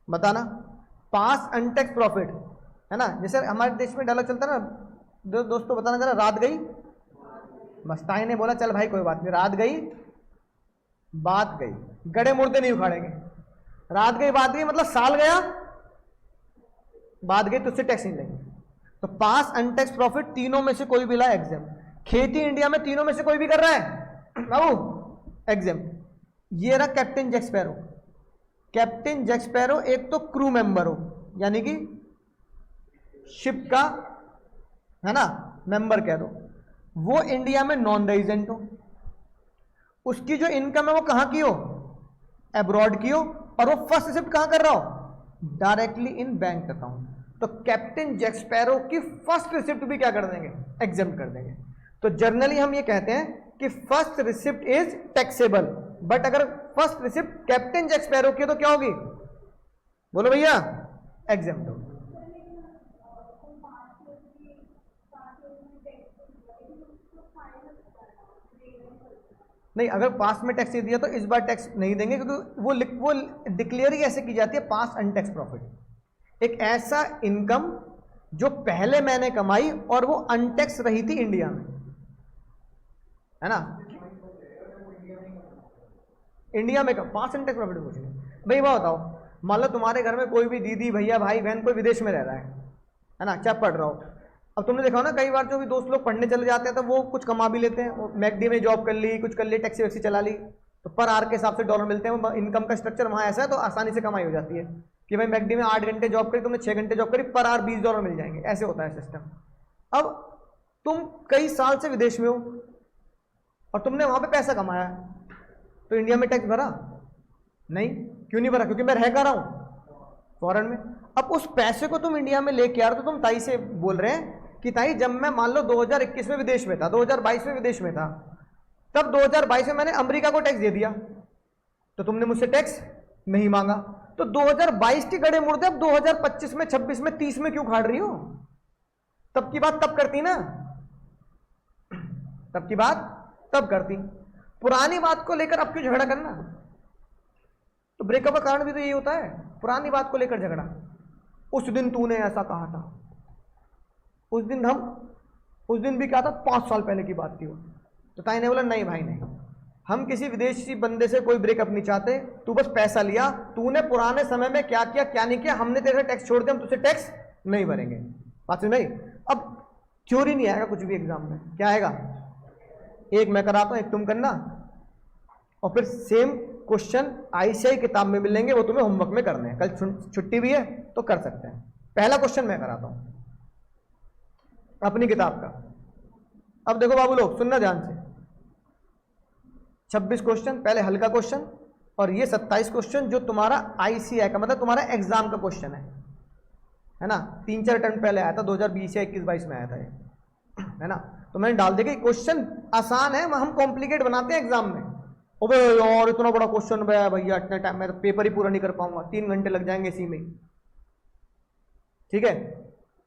बताना। पास अनटैक्स प्रॉफिट है ना, जैसे हमारे देश में डायलॉग चलता है ना, दोस्तों बताना जरा, रात गई, बस ताई ने बोला चल भाई कोई बात नहीं, रात गई बात गई, गड़े मुर्दे नहीं उखाड़ेंगे, रात गई बात गई मतलब साल गया बात गई, तो उससे टैक्स नहीं लेंगे। तो पास अनटैक्स प्रॉफिट तीनों में से कोई भी ला एग्जाम। खेती इंडिया में तीनों में से कोई भी कर रहा है बाबू एग्जाम। ये रहा captain Jack Sparrow. Captain Jack Sparrow एक तो क्रू मेंबर हो, यानी कि शिप का है ना मेंबर कह दो, वो इंडिया में नॉन रेजिडेंट हो, उसकी जो इनकम है वो कहां की हो, अब्रॉड की हो, और वो फर्स्ट रिसिप्ट कहां कर रहा हो, डायरेक्टली इन बैंक अकाउंट। तो कैप्टन जैक स्पैरो की फर्स्ट रिसिप्ट भी क्या कर देंगे, एग्जाम कर देंगे। तो जर्नली हम ये कहते हैं कि first receipt is taxable, but अगर first receipt captain Jack Sparrow की तो क्या होगी, बोलो भैया, एग्जाम होगी। नहीं, अगर पास में टैक्स दिया तो इस बार टैक्स नहीं देंगे, क्योंकि वो डिक्लेयर ही ऐसे की जाती है, पास अनटैक्स प्रॉफिट। एक ऐसा इनकम जो पहले मैंने कमाई और वो अनटैक्स रही थी इंडिया में, है ना, इंडिया में पास अनटैक्स प्रॉफिट कुछ नहीं। भाई वह बताओ, मान लो तुम्हारे घर में कोई भी दीदी भैया भाई बहन कोई विदेश में रह रहा है ना, क्या पढ़ रहा हो। अब तुमने देखा हो ना, कई बार जो भी दोस्त लोग पढ़ने चले जाते हैं तो वो कुछ कमा भी लेते हैं, मैकडी में जॉब कर ली, कुछ कर ली, टैक्सी वैक्सी चला ली, तो पर आर के हिसाब से डॉलर मिलते हैं। इनकम का स्ट्रक्चर वहाँ ऐसा है तो आसानी से कमाई हो जाती है कि भाई मैकडी में 8 घंटे जॉब करी, तुमने 6 घंटे जॉब करी, पर आर $20 मिल जाएंगे, ऐसे होता है सिस्टम। अब तुम कई साल से विदेश में हो और तुमने वहाँ पे पैसा कमाया, तो इंडिया में टैक्स भरा नहीं, क्यों नहीं भरा, क्योंकि मैं रह कर रहा हूँ, फॉरेन में। अब उस पैसे को तुम इंडिया में लेके आ रहे हो, तो तुम ताई से बोल रहे हैं कि ताई जब मैं मान लो 2021 में विदेश में था, 2022 में विदेश में था, तब 2022 में मैंने अमेरिका को टैक्स दे दिया, तो तुमने मुझसे टैक्स नहीं मांगा। तो 2022 के गड़े मुर्दे अब 2025 में, 26 में, 30 में क्यों खाड़ रही हो? तब की बात तब करती ना, तब की बात तब करती। पुरानी बात को लेकर अब क्यों झगड़ा करना? तो ब्रेकअप का कारण भी तो यही होता है, पुरानी बात को लेकर झगड़ा। उस दिन तूने ऐसा कहा था, उस दिन भी क्या था, 5 साल पहले की बात थी वो। तो ताई ने बोला नहीं भाई नहीं, हम किसी विदेशी बंदे से कोई ब्रेकअप नहीं चाहते, तू बस पैसा लिया, तूने पुराने समय में क्या किया क्या नहीं किया, हमने तेरे टैक्स छोड़ दिया, हम तुझसे टैक्स नहीं भरेंगे। बात नहीं। अब थ्योरी नहीं आएगा कुछ भी एग्जाम में, क्या आएगा? एक मैं कराता हूं, एक तुम करना, और फिर सेम क्वेश्चन आईसीआई किताब में मिलेंगे, वो तुम्हें होमवर्क में करने हैं। कल छुट्टी भी है तो कर सकते हैं। पहला क्वेश्चन मैं कराता हूं अपनी किताब का। अब देखो बाबू लोग सुनना ध्यान से, 26 क्वेश्चन, पहले हल्का क्वेश्चन, और ये 27 क्वेश्चन जो तुम्हारा आईसीआई का मतलब तुम्हारा एग्जाम का क्वेश्चन है ना। 3-4 अटेम्प्ट पहले आया था, 2020 या 21-22 में आया था ये, है ना। तो मैंने डाल दिया कि क्वेश्चन आसान है, हम कॉम्प्लिकेट बनाते हैं एग्जाम में। ओबे यार इतना बड़ा क्वेश्चन भैया, इतने टाइम में तो पेपर ही पूरा नहीं कर पाऊंगा, 3 घंटे लग जाएंगे इसी में। ठीक है,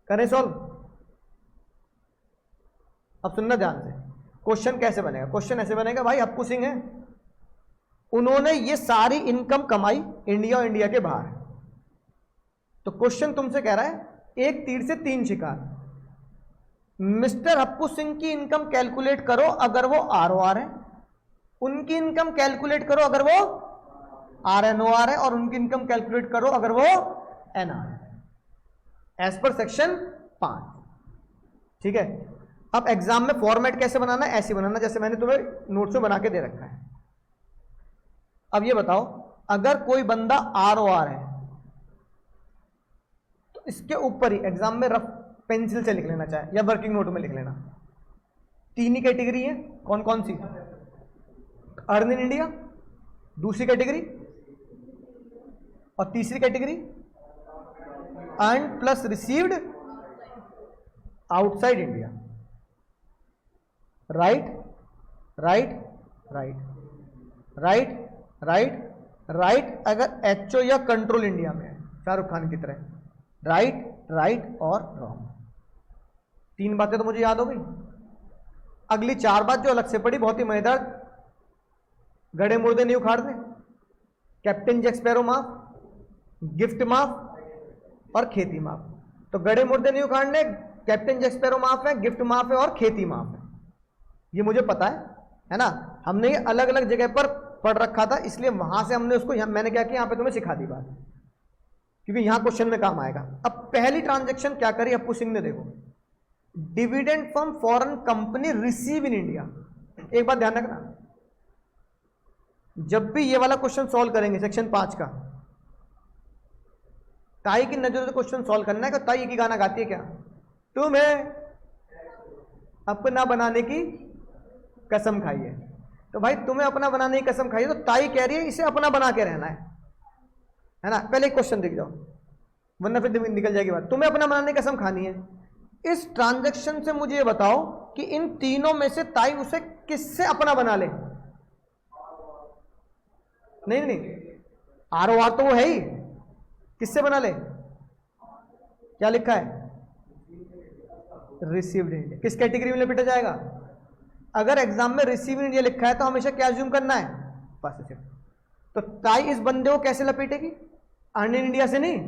करें सॉल्व। अब सुनना ध्यान से, क्वेश्चन कैसे बनेगा? क्वेश्चन ऐसे बनेगा, भाई हप्पू सिंह है, उन्होंने ये सारी इनकम कमाई इंडिया और इंडिया के बाहर। तो क्वेश्चन तुमसे कह रहा है एक तीर से 3 शिकार। मिस्टर हप्पू सिंह की इनकम कैलकुलेट करो अगर वो ROR है, उनकी इनकम कैलकुलेट करो अगर वो RNOR है, और उनकी इनकम कैलकुलेट करो अगर वो NR है, एज पर सेक्शन 5। ठीक है, अब एग्जाम में फॉर्मेट कैसे बनाना है? ऐसे बनाना जैसे मैंने तुम्हें नोट्स में बना के दे रखा है। अब ये बताओ, अगर कोई बंदा ROR है तो इसके ऊपर ही एग्जाम में रफ पेंसिल से लिख लेना, चाहे या वर्किंग नोट में लिख लेना। 3 ही कैटेगरी है, कौन कौन सी? अर्न इन इंडिया, दूसरी कैटेगरी, और तीसरी category earn plus received outside India. Right right right right right right, अगर एचओ या कंट्रोल इंडिया में है, शाहरुख खान की तरह, राइट राइट और रॉन्ग। 3 बातें तो मुझे याद हो गई। अगली 4 बात जो अलग से पड़ी, बहुत ही मजेदार, गड़े मुर्दे नहीं उखाड़ने, कैप्टन जैक स्पैरो माफ, गिफ्ट माफ और खेती माफ। तो गड़े मुर्दे नहीं उखाड़ने, कैप्टन जैक स्पैरो माफ है, गिफ्ट माफ है और खेती माफ है, ये मुझे पता है ना। हमने ये अलग अलग जगह पर पढ़ रखा था, इसलिए वहां से हमने उसको मैंने क्या किया, यहाँ पे तुम्हें सिखा दी बात, क्योंकि यहां क्वेश्चन में काम आएगा। अब पहली ट्रांजैक्शन क्या करी हप्पू सिंह ने, देखो, dividend from foreign company receive in India. एक बात ध्यान रखना, जब भी ये वाला क्वेश्चन सॉल्व करेंगे सेक्शन 5 का, ताई की नजर से क्वेश्चन सॉल्व करना है कि ताई की गाना गाती है क्या, तुम्हें अपना बनाने की कसम खाई है। तो भाई तुम्हें अपना बनाने की कसम खाई है, तो ताई कह रही है इसे अपना बना के रहना है ना। पहले एक क्वेश्चन देख जाओ, वरना फिर निकल जाएगी बात। तुम्हें अपना बनाने की कसम खानी है। इस ट्रांजैक्शन से मुझे ये बताओ कि इन तीनों में से ताई उसे किससे अपना बना ले? नहीं, ROR तो वो है ही, किससे बना ले? क्या लिखा है? Received India. किस कैटेगरी में लपेटा जाएगा? अगर एग्जाम में रिसीव इंडिया लिखा है तो हमेशा क्या अज्यूम करना है? पॉजिटिव। तो ताई इस बंदे को कैसे लपेटेगी? अर्न इन इंडिया से नहीं।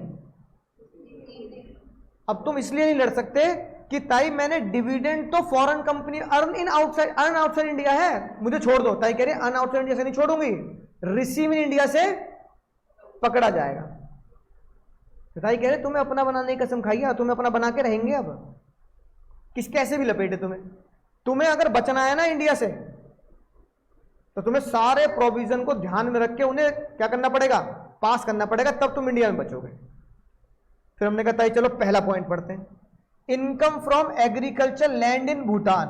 अब तुम इसलिए नहीं लड़ सकते कि ताई मैंने डिविडेंड तो foreign company earn outside India है, मुझे छोड़ दो। ताई कह रही है अर्न आउटसाइड इंडिया से नहीं छोड़ूंगी, रिसीव इन इंडिया से पकड़ा जाएगा। तो ताई कह रहे तुम्हें अपना बनाने की कसम खाई है, तुम्हें अपना बना के रहेंगे। अब कैसे भी लपेटे तुम्हें अगर बचना है ना इंडिया से, तो तुम्हें सारे प्रोविजन को ध्यान में रख के उन्हें क्या करना पड़ेगा? पास करना पड़ेगा, तब तुम इंडिया में बचोगे। फिर हमने कहा चलो पहला पॉइंट पढ़ते हैं। Income from agriculture land in Bhutan.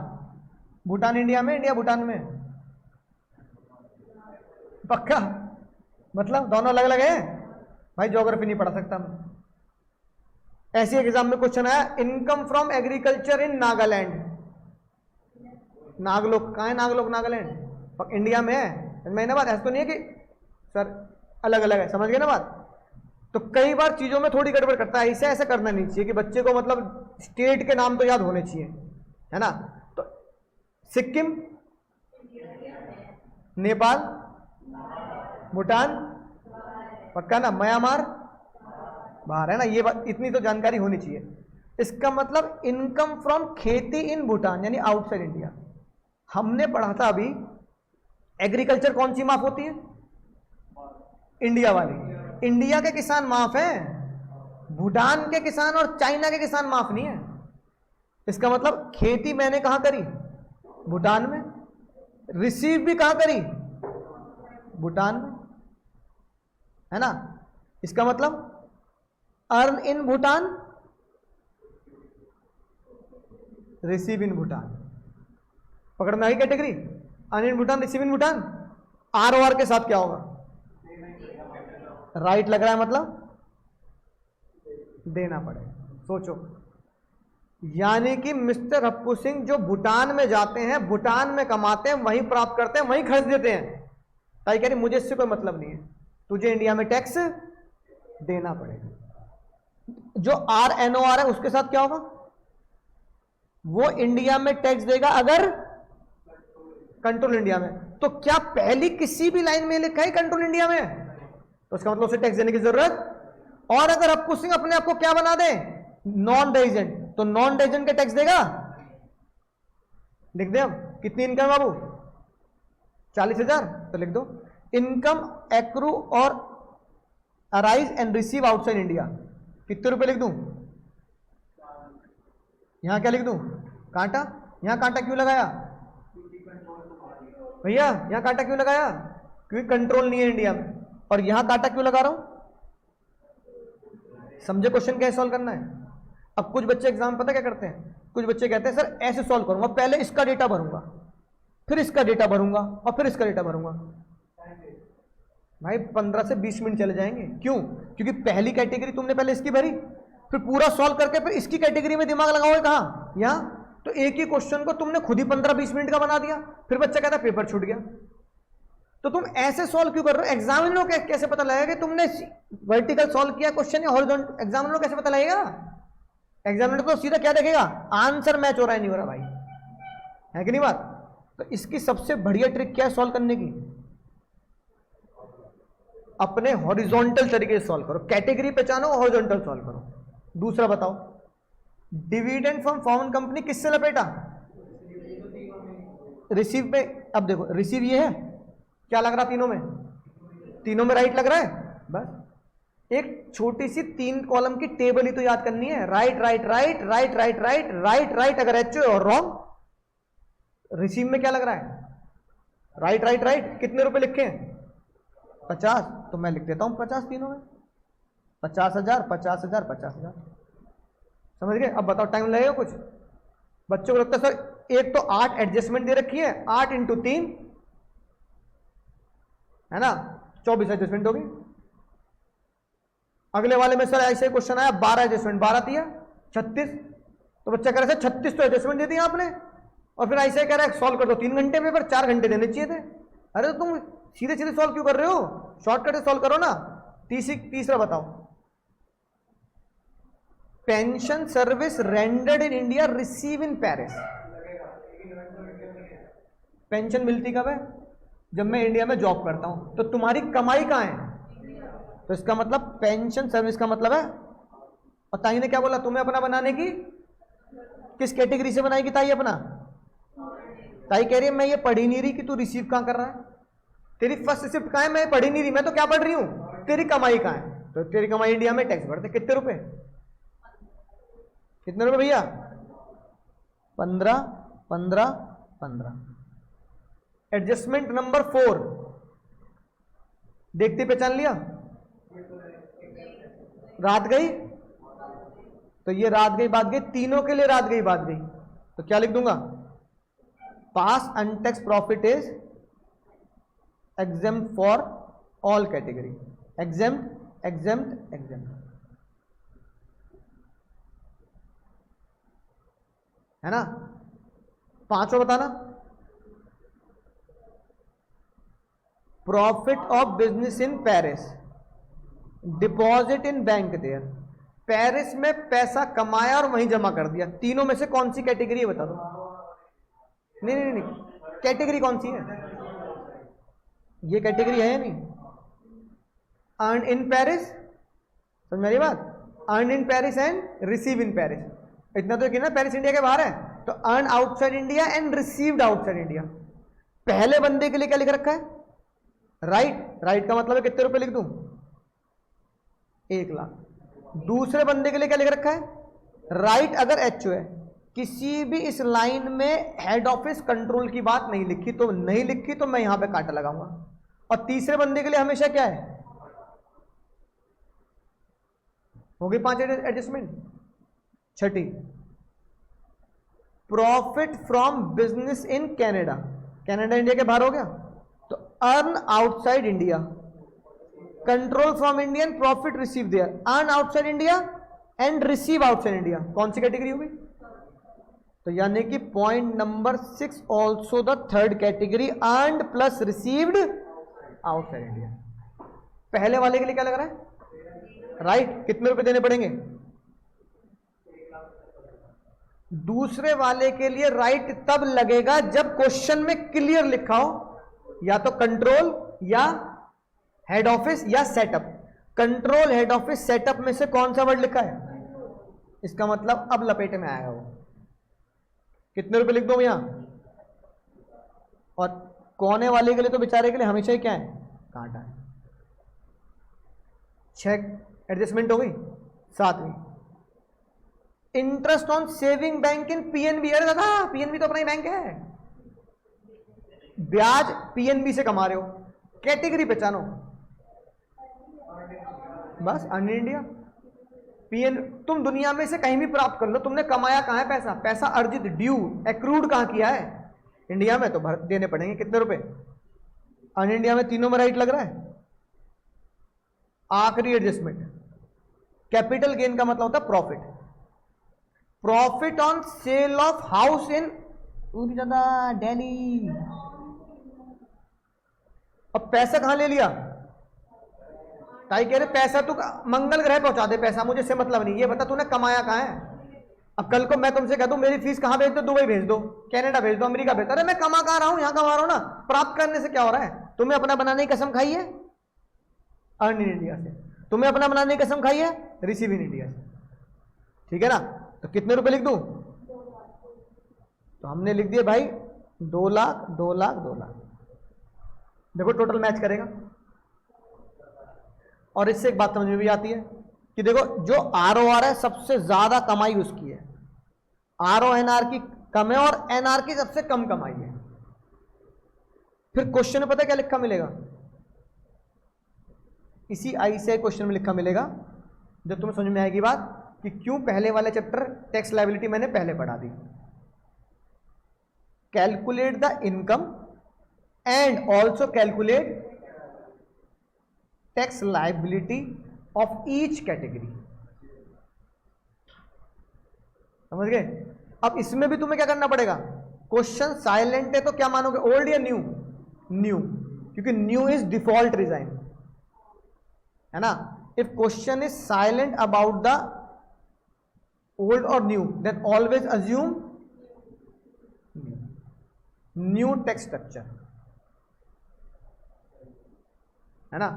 Bhutan India में, इंडिया भूटान में? पक्का? मतलब दोनों अलग अलग हैं? भाई ज्योग्राफी नहीं पढ़ा सकता मैं। ऐसे एग्जाम में क्वेश्चन आया, income from agriculture in Nagaland. Naglok कहाँ है? नागलोक नागालैंड इंडिया में है। मैंने बात ऐसा तो नहीं है कि सर अलग अलग है, समझ गए ना बात। तो कई बार चीजों में थोड़ी गड़बड़ करता है, ऐसे ऐसा करना नहीं चाहिए कि बच्चे को मतलब स्टेट के नाम तो याद होने चाहिए, है ना। तो सिक्किम, नेपाल, भूटान, पक्का ना, म्यांमार बाहर है ना, ये बात इतनी तो जानकारी होनी चाहिए। इसका मतलब इनकम फ्रॉम खेती इन भूटान यानी आउटसाइड इंडिया। हमने पढ़ा था अभी एग्रीकल्चर कौन सी माफ होती है? इंडिया वाली। इंडिया के किसान माफ हैं, भूटान के किसान और चाइना के किसान माफ नहीं है। इसका मतलब खेती मैंने कहां करी? भूटान में। रिसीव भी कहां करी? भूटान में, है ना। इसका मतलब earn in Bhutan, receive in Bhutan. पकड़ में आई category? Earn in Bhutan, receive in Bhutan. R O R के साथ क्या होगा? राइट लग रहा है, मतलब देना पड़ेगा। सोचो, यानी कि मिस्टर हप्पू सिंह जो भूटान में जाते हैं, भूटान में कमाते हैं, वहीं प्राप्त करते हैं, वहीं खर्च देते हैं। ताकि कह रही मुझे इससे कोई मतलब नहीं है, तुझे इंडिया में टैक्स देना पड़ेगा। जो आर एन ओ आर है उसके साथ क्या होगा? वो इंडिया में टैक्स देगा अगर कंट्रोल इंडिया में। तो क्या पहली किसी भी लाइन में लिखा है कंट्रोल इंडिया में? तो उसका मतलब उसे टैक्स देने की जरूरत। और अगर हप्पू सिंह अपने आप को क्या बना दे? नॉन रेजिडेंट, तो नॉन रेजिडेंट का टैक्स देगा। लिख दे हम कितनी इनकम बाबू? 40,000। तो लिख दो इनकम एक्रू और arise and receive outside India. कितने रुपए लिख दूं? यहां क्या लिख दूं? कांटा। यहां कांटा क्यों लगाया भैया? यहां कांटा क्यों लगाया? क्योंकि कंट्रोल नहीं है इंडिया में। और यहां कांटा क्यों लगा रहा हूं? समझे क्वेश्चन कैसे सॉल्व करना है? अब कुछ बच्चे एग्जाम पता क्या करते हैं? कुछ बच्चे कहते हैं सर ऐसे सॉल्व करूंगा, पहले इसका डेटा भरूंगा, फिर इसका डेटा भरूंगा और फिर इसका डेटा भरूंगा। भाई 15 से 20 मिनट चले जाएंगे। क्यों? क्योंकि पहली कैटेगरी तुमने पहले इसकी भरी, फिर पूरा सॉल्व करके फिर इसकी कैटेगरी में दिमाग लगाओगे कहां? यहां। तो एक ही क्वेश्चन को तुमने खुद ही 15-20 मिनट का बना दिया, फिर बच्चा कहता है पेपर छूट गया। तो तुम ऐसे सॉल्व क्यों कर रहे हो? एग्जामिनर को कैसे पता लगेगा कि तुमने वर्टिकल सॉल्व किया क्वेश्चन या हॉरिजॉन्टल? एग्जामिनर को कैसे पता लगेगा? एग्जामिनर तो सीधा क्या देखेगा? आंसर मैच हो रहा है नहीं हो रहा, भाई है कि नहीं बात। तो इसकी सबसे बढ़िया ट्रिक क्या है सॉल्व करने की? अपने हॉरिजॉन्टल तरीके से सॉल्व करो, कैटेगरी पहचानो, हॉरिजॉन्टल सॉल्व करो। दूसरा बताओ, डिविडेंड फ्रॉम फॉरेन कंपनी किससे लपेटा? रिसीव पे। अब देखो रिसीव ये है, क्या लग रहा तीनों में? तीनों में राइट लग रहा है। बस एक छोटी सी 3 कॉलम की टेबल ही तो याद करनी है। Right right right right right right right right अगर एच और रॉन्ग। रिसीव में क्या लग रहा है? Right right right. कितने रुपए लिखे हैं? 50। तो मैं लिख देता हूं 50 तीनों में। 50,000 50,000 50,000। समझ गए? अब बताओ टाइम लगेगा कुछ? बच्चों को लगता है सर एक तो 8 एडजस्टमेंट दे रखी है, 8 × 3 है ना, 24 एडजस्टमेंट होगी। अगले वाले में सर ऐसे क्वेश्चन आया 12 एडजस्टमेंट, 12 दिया 36। तो बच्चा कह रहा है 36 तो एडजस्टमेंट दे दिया आपने, और फिर ऐसे कह रहा है सॉल्व कर दो 3 घंटे में, पर 4 घंटे देने चाहिए थे। अरे तो तुम सीधे सीधे सॉल्व क्यों कर रहे हो? शॉर्टकट से सॉल्व करो ना। तीसरा बताओ, pension service rendered in India receive in Paris. Pension मिलती कब है? जब मैं इंडिया में जॉब करता हूं। तो तुम्हारी कमाई कहां है? तो इसका मतलब पेंशन सर्विस का मतलब है। और ताई ने क्या बोला तुम्हें अपना बनाने की? किस कैटेगरी से बनाएगी ताई अपना? ताई कह रही है मैं ये पढ़ ही नहीं रही कि तू रिसीव कहां कर रहा है। तेरी फर्स्ट शिफ्ट कहां है? मैं पढ़ ही नहीं रही, मैं तो क्या पढ़ रही हूं? तेरी कमाई कहां है? तो तेरी कमाई इंडिया में टैक्स भरते कितने रुपए? कितने रुपए भैया? 15 15 15। एडजस्टमेंट नंबर 4 देखते पहचान लिया? रात गई, तो ये रात गई बात गई, तीनों के लिए रात गई बात गई। तो क्या लिख दूंगा? Past untaxed profit is exempt for all category. Exempt exempt exempt. है ना। पांचवा बताना, profit of business in Paris, deposit in bank there. Paris में पैसा कमाया और वहीं जमा कर दिया, तीनों में से कौन सी कैटेगरी है बता दो। नहीं नहीं नहीं, कैटेगरी कौन सी है, ये कैटेगरी है या नहीं। अर्न इन पेरिस, समझ मेरी बात, earn in Paris and receive in Paris, इतना तो ना पेरिस इंडिया के बाहर है, तो earn outside India and received outside India. पहले बंदे के लिए क्या लिख रखा है, राइट, राइट का मतलब है कितने रुपए लिख दूं, 1 लाख। दूसरे बंदे के लिए क्या लिख रखा है, राइट अगर एच है, किसी भी इस लाइन में हेड ऑफिस कंट्रोल की बात नहीं लिखी तो नहीं लिखी, तो मैं यहां पे कांटा लगाऊंगा। और तीसरे बंदे के लिए हमेशा क्या है, होगी 5 adjustment. Chhathi, profit from business in Canada, Canada India के बाहर हो गया, तो earn outside India, control from Indian, profit receive there, earn outside India and receive outside India, कौन सी कैटेगरी होगी। तो यानी कि point number 6 also the third category, earned plus received outside India. पहले वाले के लिए क्या लग रहा है, राइट, कितने रुपए देने पड़ेंगे। दूसरे वाले के लिए राइट तब लगेगा जब क्वेश्चन में क्लियर लिखा हो, या तो कंट्रोल या हेड ऑफिस या setup. Control, head office, setup में से कौन सा वर्ड लिखा है, इसका मतलब अब लपेटे में आएगा वो। कितने रुपए लिख दो भैया। और कोने वाले के लिए तो बेचारे के लिए हमेशा ही क्या है, कांटा है। 6 एडजस्टमेंट हो गई। 7वीं, interest on saving bank in PNB. अरे दादा, पीएनबी तो अपना ही बैंक है, ब्याज पीएनबी से कमा रहे हो, कैटेगरी पहचानो, बस अर्न इंडिया। पीएन तुम दुनिया में से कहीं भी प्राप्त कर लो, तुमने कमाया कहां है पैसा, पैसा अर्जित, ड्यू, एक्रूड कहां किया है, इंडिया में, तो भर देने पड़ेंगे कितने रुपए। अर्न इंडिया में तीनों में राइट लग रहा है। आखिरी एडजस्टमेंट, कैपिटल गेन का मतलब होता है profit, profit on sale of house in Delhi. अब पैसा कहां ले लिया, ताई कह रहे पैसा तू मंगल ग्रह पहुंचा दे, पैसा मुझे से मतलब नहीं, ये बता तूने कमाया कहां है। अब कल को मैं तुमसे कह दूं मेरी फीस कहां भेज दो, दुबई भेज दो, कनाडा भेज दो, अमेरिका भेज दो, अरे मैं कमा कहां रहा हूं, यहां कमा रहा हूं ना। प्राप्त करने से क्या हो रहा है, तुम्हें अपना बनाने की कसम खाई है अर्न इन इंडिया से, तुम्हें अपना बनाने की कसम खाई है रिसीव इन इंडिया से, ठीक है ना। तो कितने रुपए लिख दूं, तो हमने लिख दिए भाई 2 लाख 2 लाख 2 लाख। देखो टोटल मैच करेगा। और इससे एक बात समझ में भी आती है कि देखो जो आरओआर है सबसे ज्यादा कमाई उसकी है, आरओएनआर की कम है और एनआर की सबसे कम कमाई है। फिर क्वेश्चन में पता है क्या लिखा मिलेगा, इसी आईसीआई क्वेश्चन में लिखा मिलेगा, जब तुम्हें समझ में आएगी बात कि क्यों पहले वाले चैप्टर टैक्स लायबिलिटी मैंने पहले पढ़ा दी। Calculate the income and also calculate tax liability of each category, समझ गए। अब इसमें भी तुम्हें क्या करना पड़ेगा, क्वेश्चन साइलेंट है तो क्या मानोगे, ओल्ड या न्यू, न्यू, क्योंकि न्यू इज डिफॉल्ट रिजाइन, है ना। If question is silent about the old और new, then always assume new tax structure, है ना।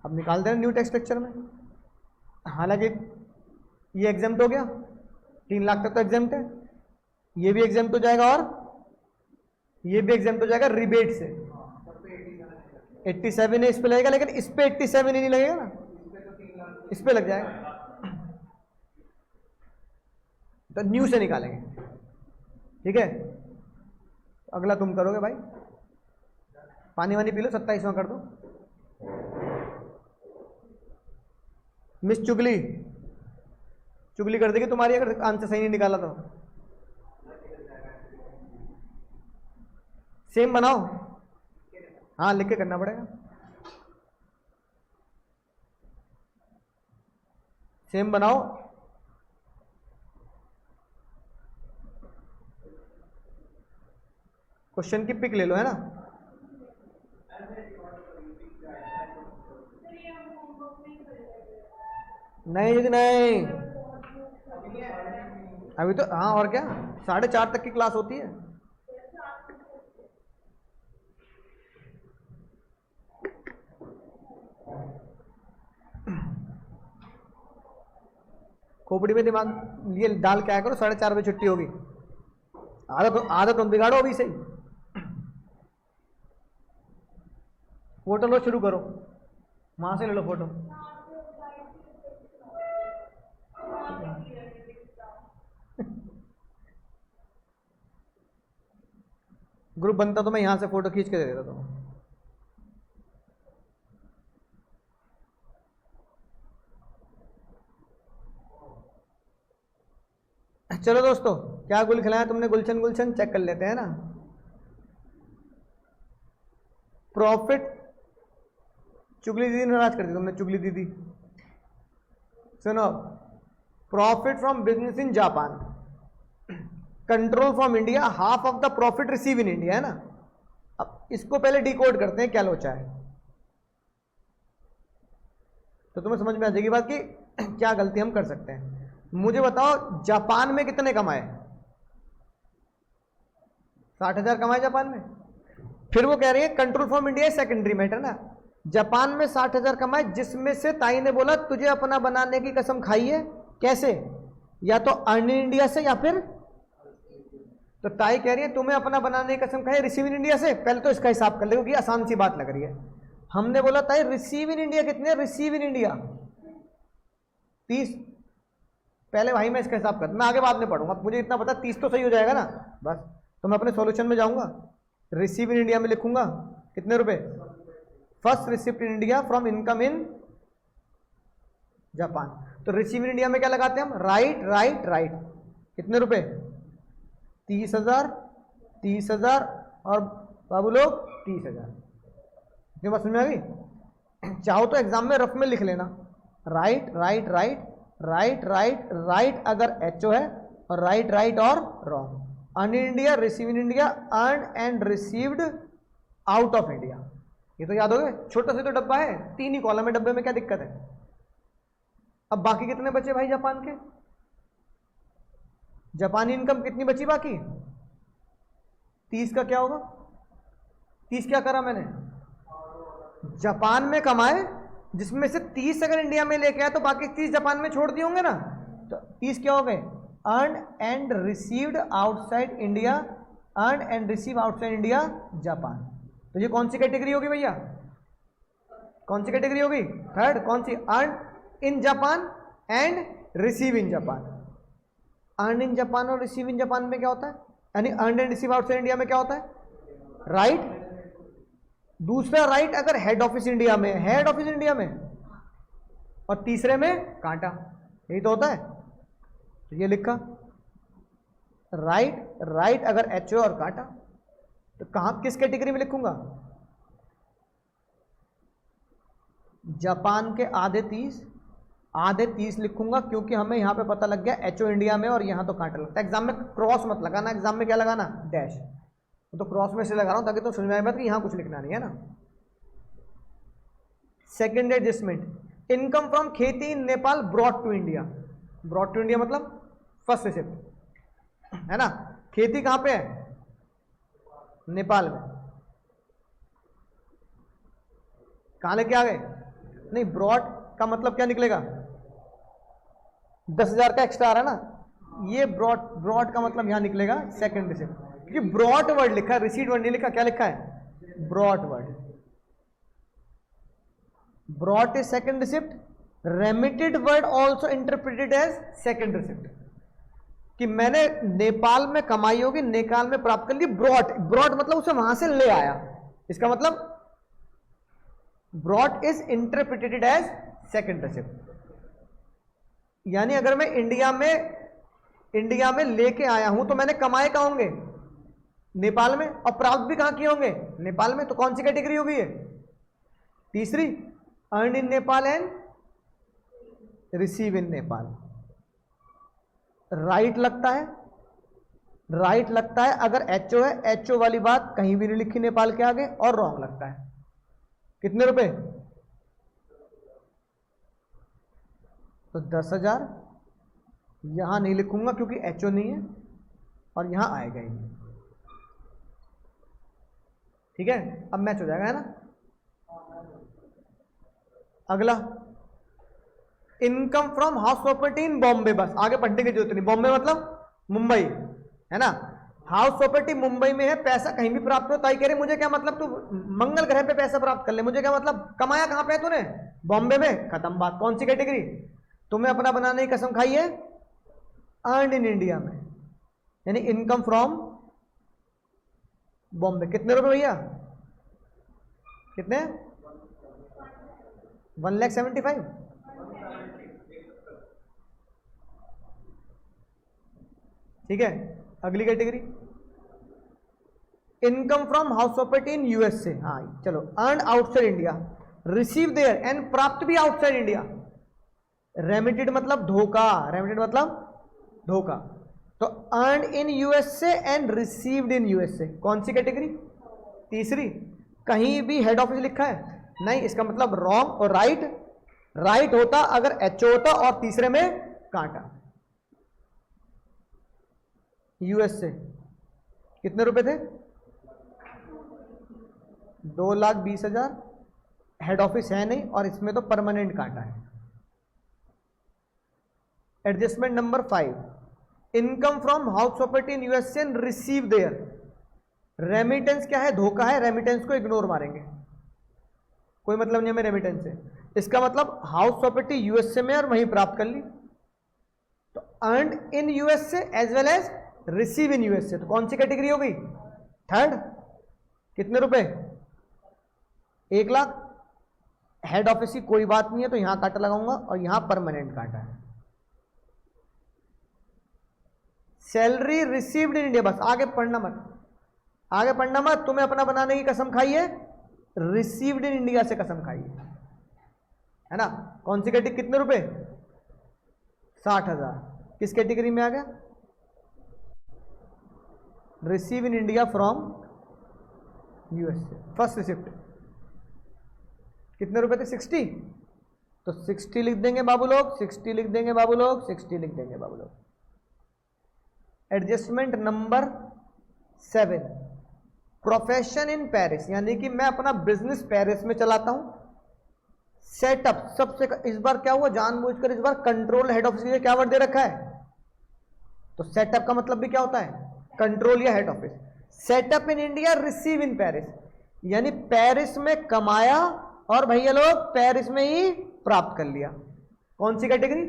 अब निकाल दें न्यू टैक्स स्ट्रक्चर में, हालांकि ये एग्जाम्प्ट हो गया, 3 लाख तक तो एग्जाम्प्ट है, ये भी एग्जाम्प्ट हो जाएगा और ये भी एग्जाम्प्ट हो जाएगा रिबेट से। 87 है इस पे लगेगा, लेकिन इस पे 87 ही नहीं लगेगा ना, इस पे लग जाएगा, तो न्यू से निकालेंगे, ठीक है। अगला तुम करोगे भाई, पानी वानी पी लो, 27वां कर दो। मिस चुगली, चुगली कर देगी तुम्हारी अगर आंसर सही नहीं निकाला तो। सेम बनाओ, हाँ लिख के करना पड़ेगा, सेम बनाओ। क्वेश्चन की पिक ले लो, है ना। नहीं जी नहीं, अभी तो हाँ, और क्या 4:30 तक की क्लास होती है। खोपड़ी में दिमाग ये डाल के आया करो, 4:30 बजे छुट्टी होगी। आदत आदत तुम बिगाड़ो अभी से ही। फोटो लो, शुरू करो, वहां से ले लो फोटो। ग्रुप बनता तो मैं यहां से फोटो खींच के दे देता तुम्हें। चलो दोस्तों, क्या गुल खिलाया तुमने? गुलशन गुलशन चेक कर लेते हैं ना। प्रॉफिट, चुगली दीदी नाराज कर दी तुमने, चुगली दीदी। सुनो, profit from business in Japan, control from India, half of the profit receive in India, है ना। अब इसको पहले डिकोड करते हैं क्या लोचा है, तो तुम्हें समझ में आ जाएगी बात कि क्या गलती हम कर सकते हैं। मुझे बताओ, जापान में कितने कमाए? 60,000 कमाए जापान में। फिर वो कह रही है control from India secondary matter ना। जापान में 60,000 कमाए, जिसमें से ताई ने बोला तुझे अपना बनाने की कसम खाई है। कैसे? या तो अर्न इन इंडिया से, या फिर तो ताई कह रही है तुम्हें अपना बनाने की कसम खाई रिसीव इन इंडिया से। पहले तो इसका हिसाब कर ले, क्योंकि आसान सी बात लग रही है। हमने बोला ताई रिसीव इन इंडिया कितने? Receive in India 30। पहले भाई मैं इसका हिसाब कर, मैं आगे बाद में पढ़ूंगा, मुझे इतना पता 30 तो सही हो जाएगा ना बस। तो मैं अपने सॉल्यूशन में जाऊंगा, रिसीव इन इंडिया में लिखूंगा कितने रुपए? First receipt in India from income in Japan. तो रिसीव इन इंडिया में क्या लगाते हैं हम? Right right right. कितने रुपए? 30,000, 30,000 और बाबू लोग 30,000। इतनी बात समझ में आ गई? चाहो तो एग्जाम में रफ में लिख लेना, right right right right right right अगर एचओ है, और राइट राइट और wrong. Earn in India, receive in India, earn and received out of India. ये तो याद हो गए, छोटा सा तो डब्बा है, 3 ही कॉलम है डब्बे में, क्या दिक्कत है। अब बाकी कितने बचे भाई जापान के? जापानी इनकम कितनी बची बाकी? 30 का क्या होगा? 30 क्या करा मैंने? जापान में कमाए, जिसमें से 30 अगर इंडिया में लेके आए तो बाकी 30 जापान में छोड़ दिए होंगे ना। तो 30 क्या हो गए? Earn and received outside India, earn and receive outside India Japan. तो ये कौन सी कैटेगरी होगी भैया? कौन सी कैटेगरी होगी? थर्ड। कौन सी? Earn in Japan and receive in Japan. Earn in Japan और रिसीव इन जापान में क्या होता है? यानी earn and receive outside India में क्या होता है? राइट। दूसरा राइट अगर हेड ऑफिस इंडिया में, हेड ऑफिस इंडिया में, और तीसरे में कांटा, यही तो होता है। तो ये लिखा राइट राइट अगर एचओ और कांटा। तो कहां किस कैटेगरी में लिखूंगा? जापान के आधे 30 लिखूंगा, क्योंकि हमें यहां पे पता लग गया एचओ इंडिया में और यहां तो कांटा लगता है। एग्जाम में क्रॉस मत लगाना, एग्जाम में क्या लगाना? डैश। तो क्रॉस में से लगा रहा हूं ताकि तो समझ में आए बात कि यहां कुछ लिखना नहीं है ना। सेकेंड एडजस्टमेंट, इनकम फ्रॉम खेती in Nepal brought to India. Brought to India मतलब फर्स्ट रिसिप्ट, है ना। खेती कहां पे है? नेपाल में। कहां लेके आ गए? नहीं, ब्रॉट का मतलब क्या निकलेगा? 10,000 का एक्स्ट्रा आ रहा है ना, ये ब्रॉट का मतलब यहां निकलेगा सेकेंड रिसिप्ट, क्योंकि ब्रॉट वर्ड लिखा है, रिसीट वर्ड नहीं लिखा। क्या लिखा है? Brought word. Brought is second receipt, remitted word also interpreted as second receipt, कि मैंने नेपाल में कमाई होगी, नेपाल में प्राप्त कर ली। ब्रॉट मतलब उसे वहां से ले आया, इसका मतलब brought is interpreted as second receipt. यानी अगर मैं इंडिया में लेके आया हूं तो मैंने कमाए कहां होंगे? नेपाल में, और प्राप्त भी कहां किए होंगे? नेपाल में। तो कौन सी कैटेगरी होगी ये? तीसरी, earn in Nepal and receive in Nepal. Right लगता है राइट लगता है अगर एचओ है, एचओ वाली बात कहीं भी नहीं लिखी नेपाल के आगे, और रॉन्ग लगता है। कितने रुपए? तो 10,000 यहां नहीं लिखूंगा क्योंकि एचओ नहीं है, और यहां आएगा ही नहीं। ठीक है, अब मैच हो जाएगा, है ना। अगला, income from house property in Bombay. बस आगे पढ़ने की जरूरत नहीं, बॉम्बे मतलब मुंबई, है ना। हाउस प्रॉपर्टी मुंबई में है, पैसा कहीं भी प्राप्त हो। ताई कह रही मुझे क्या मतलब, तू मंगल ग्रह पे पैसा प्राप्त कर ले, मुझे क्या मतलब, कमाया कहां पे तूने? बॉम्बे में, खत्म बात। कौन सी कैटेगरी? तुम्हें अपना बनाने की कसम खाई है, अर्न इन इंडिया में, यानी इनकम फ्रॉम बॉम्बे। कितने रुपए भैया? कितने? 1,75,000। ठीक है, अगली category, income from house property in USA. हाँ चलो, earn outside India, receive there and प्राप्त भी आउटसाइड इंडिया। रेमिटेड मतलब धोखा, रेमिटेड मतलब धोखा। तो earn in USA and received in USA, कौन सी कैटेगरी? तीसरी। कहीं भी हेड ऑफिस लिखा है? नहीं, इसका मतलब रॉन्ग और राइट। राइट होता अगर एचओ होता और तीसरे में कांटा। यूएसए कितने रुपए थे? 2,20,000। हेड ऑफिस है नहीं और इसमें तो परमानेंट कांटा है। Adjustment number 5, income from house property in USA and receive there. Remittance क्या है? धोखा है, रेमिटेंस को इग्नोर मारेंगे, कोई मतलब नहीं हमें रेमिटेंस से। इसका मतलब हाउस प्रॉपर्टी यूएसए में और वहीं प्राप्त कर ली, तो earn in USA as well as receive in USA. तो कौन सी कैटेगरी हो गई? थर्ड। कितने रुपए? 1,00,000। हेड ऑफिस की कोई बात नहीं है, तो यहां कांटा लगाऊंगा और यहां परमानेंट कांटा है। Salary received in India. बस आगे पढ़ना मत, आगे पढ़ना मत। तुम्हें अपना बनाने की कसम खाई है, रिसीव्ड इन इंडिया से कसम खाई है ना। कौन सी कैटेगरी? कितने रुपए? 60,000। किस कैटेगरी में आ गया? Receive in India from USA, first receipt. कितने रुपए थे? 60। तो 60 लिख देंगे बाबू लोग, 60 लिख देंगे बाबू लोग, 60 लिख देंगे बाबू लोग। Adjustment number 7, profession in Paris, यानी कि मैं अपना बिजनेस पेरिस में चलाता हूं। सेटअप सबसे इस बार क्या हुआ, जानबूझकर इस बार कंट्रोल हेड ऑफिस के क्या वर्ड दे रखा है? तो सेटअप का मतलब भी क्या होता है? कंट्रोल या head office. Setup in India, receive in Paris, यानी पेरिस में कमाया और भैया लोग पेरिस में ही प्राप्त कर लिया। कौन सी category?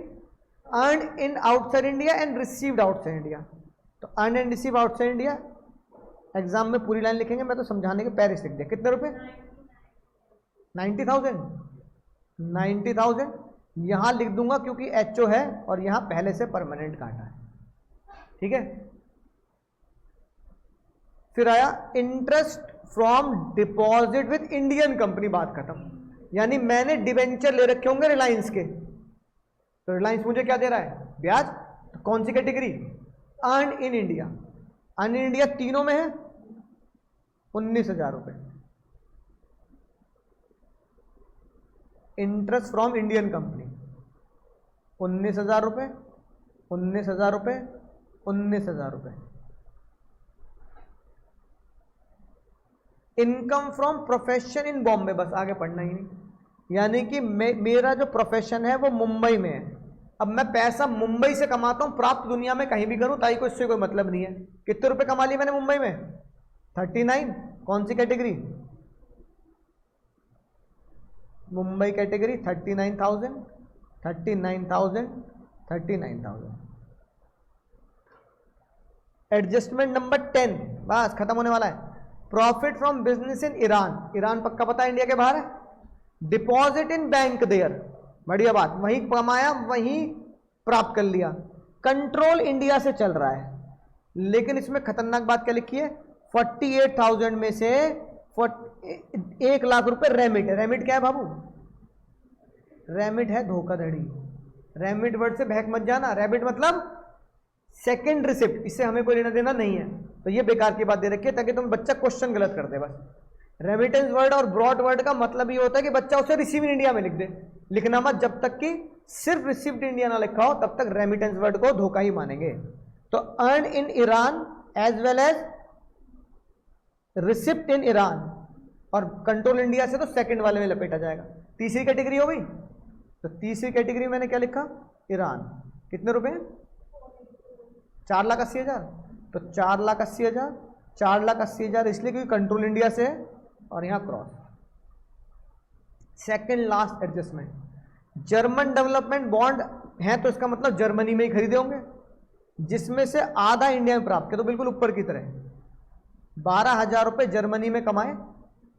Earn in outside India and received outside India. तो earn and receive outside India, exam में पूरी लाइन लिखेंगे, मैं तो समझाने के पेरिस लिख दिया। कितने रुपए? 90,000। 90,000 यहां लिख दूंगा क्योंकि एचओ है और यहां पहले से परमानेंट काटा है। ठीक है, फिर आया interest from deposit with Indian company. बात खत्म, यानी मैंने डिवेंचर ले रखे होंगे रिलायंस के, तो रिलायंस मुझे क्या दे रहा है? ब्याज। तो कौन सी category? Earn in India. Earn in India तीनों में है, 19,000 रुपए। इंटरेस्ट फ्रॉम इंडियन कंपनी 19,000 रुपए, 19,000 रुपए, 19,000 रुपए। Income from profession in Bombay, बस आगे पढ़ना ही नहीं, यानी कि मेरा जो प्रोफेशन है वो मुंबई में है। अब मैं पैसा मुंबई से कमाता हूं, प्राप्त दुनिया में कहीं भी करूं, ताई को इससे कोई मतलब नहीं है। कितने रुपए कमा लिए मैंने मुंबई में? 39। कौन सी category? Mumbai category 39,000, 39,000, 39,000। Adjustment number 10, बस खत्म होने वाला है। Profit from business in Iran. Iran पक्का पता है इंडिया के बाहर है। डिपॉजिट इन बैंक देयर, बढ़िया बात, वहीं कमाया वहीं प्राप्त कर लिया। कंट्रोल इंडिया से चल रहा है, लेकिन इसमें खतरनाक बात क्या लिखी है? 48,000 में से 1,00,000 रुपए रेमिट है। रेमिट क्या है बाबू? रेमिट है धोखाधड़ी। रेमिट वर्ड से बहक मत जाना। रेमिट मतलब सेकंड रिसिप्ट, इससे हमें कोई लेना देना नहीं है, तो ये बेकार की बात दे रखी है ताकि तुम बच्चा क्वेश्चन गलत कर दे बस। रेमिटेंस वर्ड और ब्रॉड वर्ड का मतलब ये होता है कि बच्चा उसे रिसीव इन इंडिया में लिख दे, लिखना मत, जब तक कि सिर्फ रिसीव्ड इंडिया ना लिखा हो तब तक रेमिटेंस वर्ड को धोखा ही मानेंगे। तो earn in Iran as well as receipt in Iran, और कंट्रोल इंडिया से तो सेकंड वाले में लपेटा जाएगा। तीसरी कैटेगरी हो गई, तो तीसरी कैटेगरी मैंने क्या लिखा, ईरान। कितने रुपए, 4,80,000, तो 4,80,000, 4,80,000 इसलिए क्योंकि कंट्रोल इंडिया से है और यहां cross. Second last adjustment, German development bond है तो इसका मतलब जर्मनी में ही खरीदे होंगे, जिसमें से आधा इंडिया में प्राप्त किया, तो बिल्कुल ऊपर की तरह 12,000 रुपए जर्मनी में कमाए,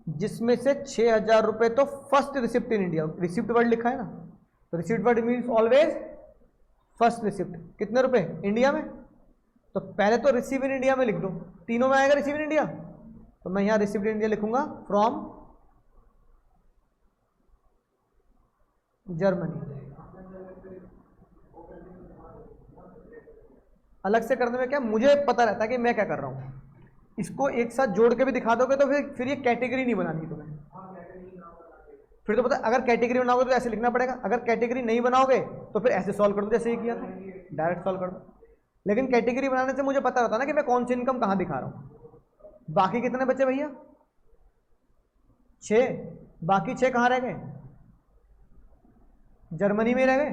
जिसमें से 6,000 रुपए तो first receipt in India, receipt word लिखा है ना, तो receipt word means always first receipt. कितने रुपए इंडिया में, तो पहले तो रिसीव इन इंडिया में लिख दो, तीनों में आएगा रिसीव इन इंडिया, तो मैं यहां रिसीव इन इंडिया लिखूंगा फ्रॉम जर्मनी। अलग से करने में क्या, मुझे पता रहता है कि मैं क्या कर रहा हूं, इसको एक साथ जोड़ के भी दिखा दोगे तो फिर ये कैटेगरी नहीं बनानी तुम्हें, फिर तो पता, अगर कैटेगरी बनाओगे तो ऐसे लिखना पड़ेगा, अगर कैटेगरी नहीं बनाओगे तो फिर ऐसे सॉल्व कर दो जैसे ये किया था, डायरेक्ट सॉल्व कर दो। लेकिन कैटेगरी बनाने से मुझे पता रहता ना कि मैं कौन सी इनकम कहां दिखा रहा हूं। बाकी कितने बचे भैया, 6, बाकी 6 कहां रह गए, जर्मनी में रह गए।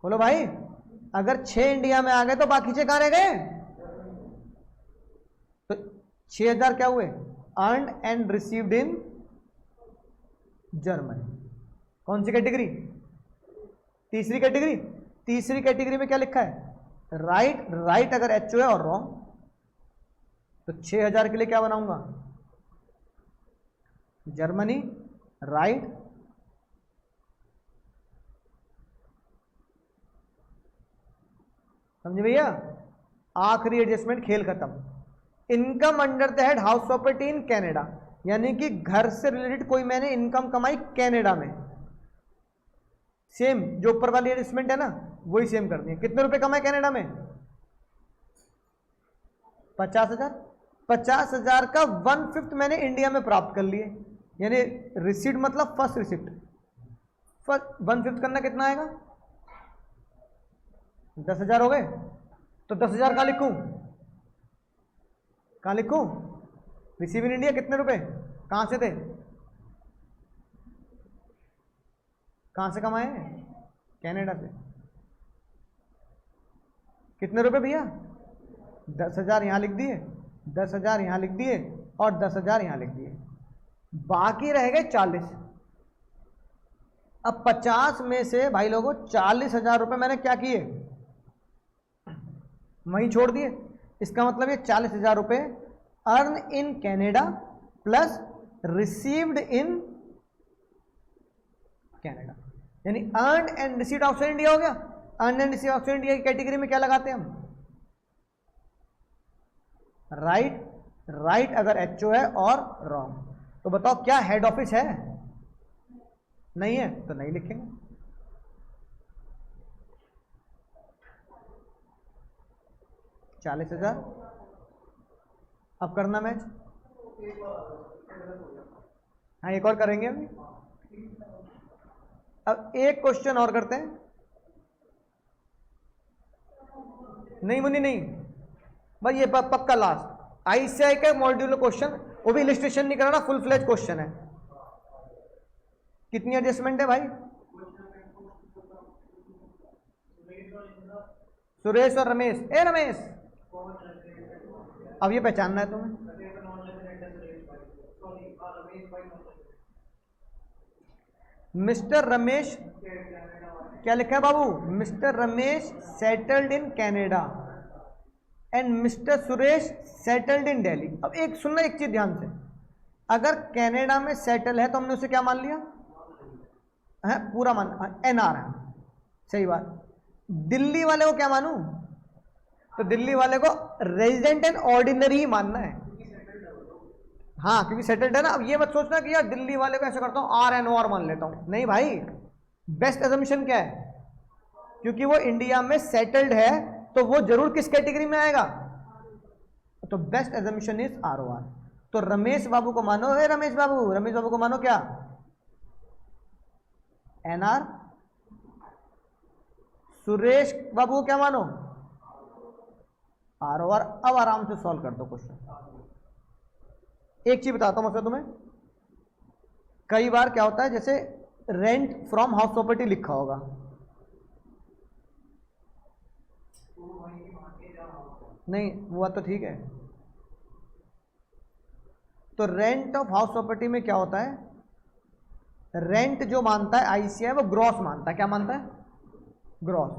बोलो भाई, अगर 6 इंडिया में आ गए तो बाकी 6 कहां रह गए, तो 6,000 क्या हुए, earned and received in Germany. कौन सी कैटेगरी, तीसरी कैटेगरी। तीसरी कैटेगरी में क्या लिखा है, राइट, राइट अगर एचओ है और रॉन्ग, तो 6,000 के लिए क्या बनाऊंगा, जर्मनी, राइट, समझे भैया। आखिरी एडजस्टमेंट, खेल खत्म। Income under the head house property in Canada, यानी कि घर से रिलेटेड कोई मैंने इनकम कमाई कनाडा में, सेम जो ऊपर वाली एडजस्टमेंट है ना वही सेम करनी है। कितने रुपए कमाए कनाडा में, 50,000। 50,000 का 1/5 मैंने इंडिया में प्राप्त कर लिए, यानी रिसीट मतलब फर्स्ट रिसिप्ट, 1/5 करना कितना आएगा, 10,000 हो गए। तो 10,000 कहां लिखूं, कहां लिखूं, रिसीव इन इंडिया। कितने रुपए, कहां से थे, कहां से कमाए, कनाडा से। कितने रुपए भैया, 10,000 यहां लिख दिए, 10,000 यहां लिख दिए और 10,000 यहां लिख दिए, बाकी रह गए 40। अब 50 में से भाई लोगों 40,000 रुपए मैंने क्या किए, वहीं छोड़ दिए। इसका मतलब ये 40,000 रुपए earn in Canada plus received in Canada, यानी earn and received outside India हो गया। Earn and received outside India की कैटेगरी में क्या लगाते हैं हम, राइट, राइट अगर एचओ है और रॉन्ग। तो बताओ क्या हेड ऑफिस है, नहीं है तो नहीं लिखेंगे। $40,000। अब करना मैच, हाँ एक और करेंगे अभी। अब एक क्वेश्चन और करते हैं, नहीं मुन्नी नहीं भाई, ये पक्का लास्ट आईसीआई का मॉड्यूलर क्वेश्चन, वो भी इलिस्ट्रेशन नहीं कराना, फुल फ्लेज क्वेश्चन है। कितनी एडजस्टमेंट है भाई, सुरेश और रमेश। ए रमेश, अब ये पहचानना है तुम्हें, मिस्टर रमेश क्या लिखा है बाबू, mister Ramesh settled in Canada and mister Suresh settled in Delhi. अब एक सुनना, एक चीज ध्यान से, अगर कनाडा में सेटल है तो हमने उसे क्या मान लिया है, पूरा मान, एनआर है, सही बात। दिल्ली वाले को क्या मानूं, तो दिल्ली वाले को रेजिडेंट एंड ऑर्डिनरी ही मानना है, हाँ क्योंकि सेटल्ड है ना। अब ये मत सोचना कि यार दिल्ली वाले को ऐसा करता हूं आर एन ओ आर मान लेता हूं, नहीं भाई। बेस्ट अजम्पशन क्या है क्योंकि वो इंडिया में सेटल्ड है तो वो जरूर किस कैटेगरी में आएगा, तो बेस्ट एजम्पशन इज ROR। तो रमेश बाबू को मानो, है रमेश बाबू को मानो क्या, NR। सुरेश बाबू को क्या मानो, ROR। अब आराम से सॉल्व कर दो क्वेश्चन। एक चीज बताता हूं मैं तुम्हें, कई बार क्या होता है, जैसे रेंट फ्रॉम हाउस प्रॉपर्टी लिखा होगा, नहीं वो तो ठीक है, तो रेंट ऑफ हाउस प्रॉपर्टी में क्या होता है, रेंट जो मानता है ICAI वो ग्रॉस मानता है, क्या मानता है, ग्रॉस।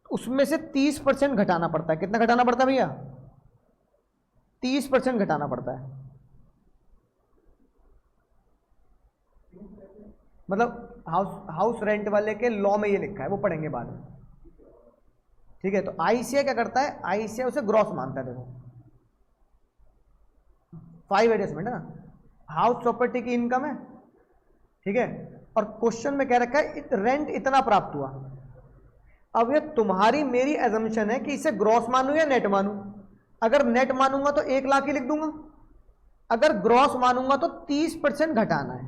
उसमें से 30% घटाना पड़ता है, कितना घटाना पड़ता है भैया, 30% घटाना पड़ता है। मतलब हाउस रेंट वाले के लॉ में ये लिखा है, वो पढ़ेंगे बाद में, ठीक है। तो ICAI क्या करता है, ICAI उसे ग्रॉस मानता है। देखो 5 एडजस्टमेंट है ना, हाउस प्रॉपर्टी की इनकम है, ठीक है, और क्वेश्चन में कह रखा है रेंट इतना प्राप्त हुआ। अब ये तुम्हारी मेरी एजम्पशन है कि इसे ग्रॉस मानूं या नेट मानूं। अगर नेट मानूंगा तो 1 लाख ही लिख दूंगा, अगर ग्रॉस मानूंगा तो 30% घटाना है,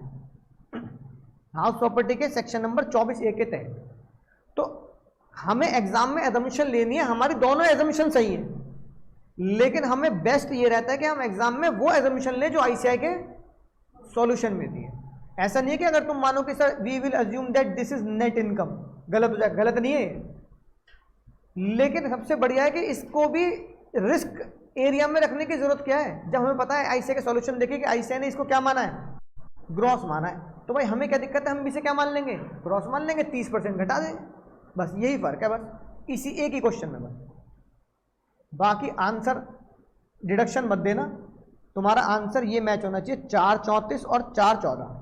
हाउस प्रॉपर्टी के सेक्शन नंबर 24A के तहत। तो हमें एग्जाम में एजम्पशन लेनी है, हमारी दोनों एजम्पशन सही है, लेकिन हमें बेस्ट ये रहता है कि हम एग्जाम में वो एजम्पशन लें जो ICAI के सॉल्यूशन में दी है। ऐसा नहीं है कि अगर तुम मानो कि sir we will assume that this is net income, गलत हो जाए, गलत नहीं है, लेकिन सबसे बढ़िया है कि इसको भी रिस्क एरिया में रखने की जरूरत क्या है, जब हमें पता है ICAI के सॉल्यूशन देखिए कि ICAI ने इसको क्या माना है, ग्रॉस माना है, तो भाई हमें क्या दिक्कत है, हम इसे क्या मान लेंगे, ग्रॉस मान लेंगे, 30% घटा दें, बस यही फर्क है, बस इसी एक ही क्वेश्चन में। बस बाकी आंसर डिडक्शन मत देना, तुम्हारा आंसर ये मैच होना चाहिए 434 और 414।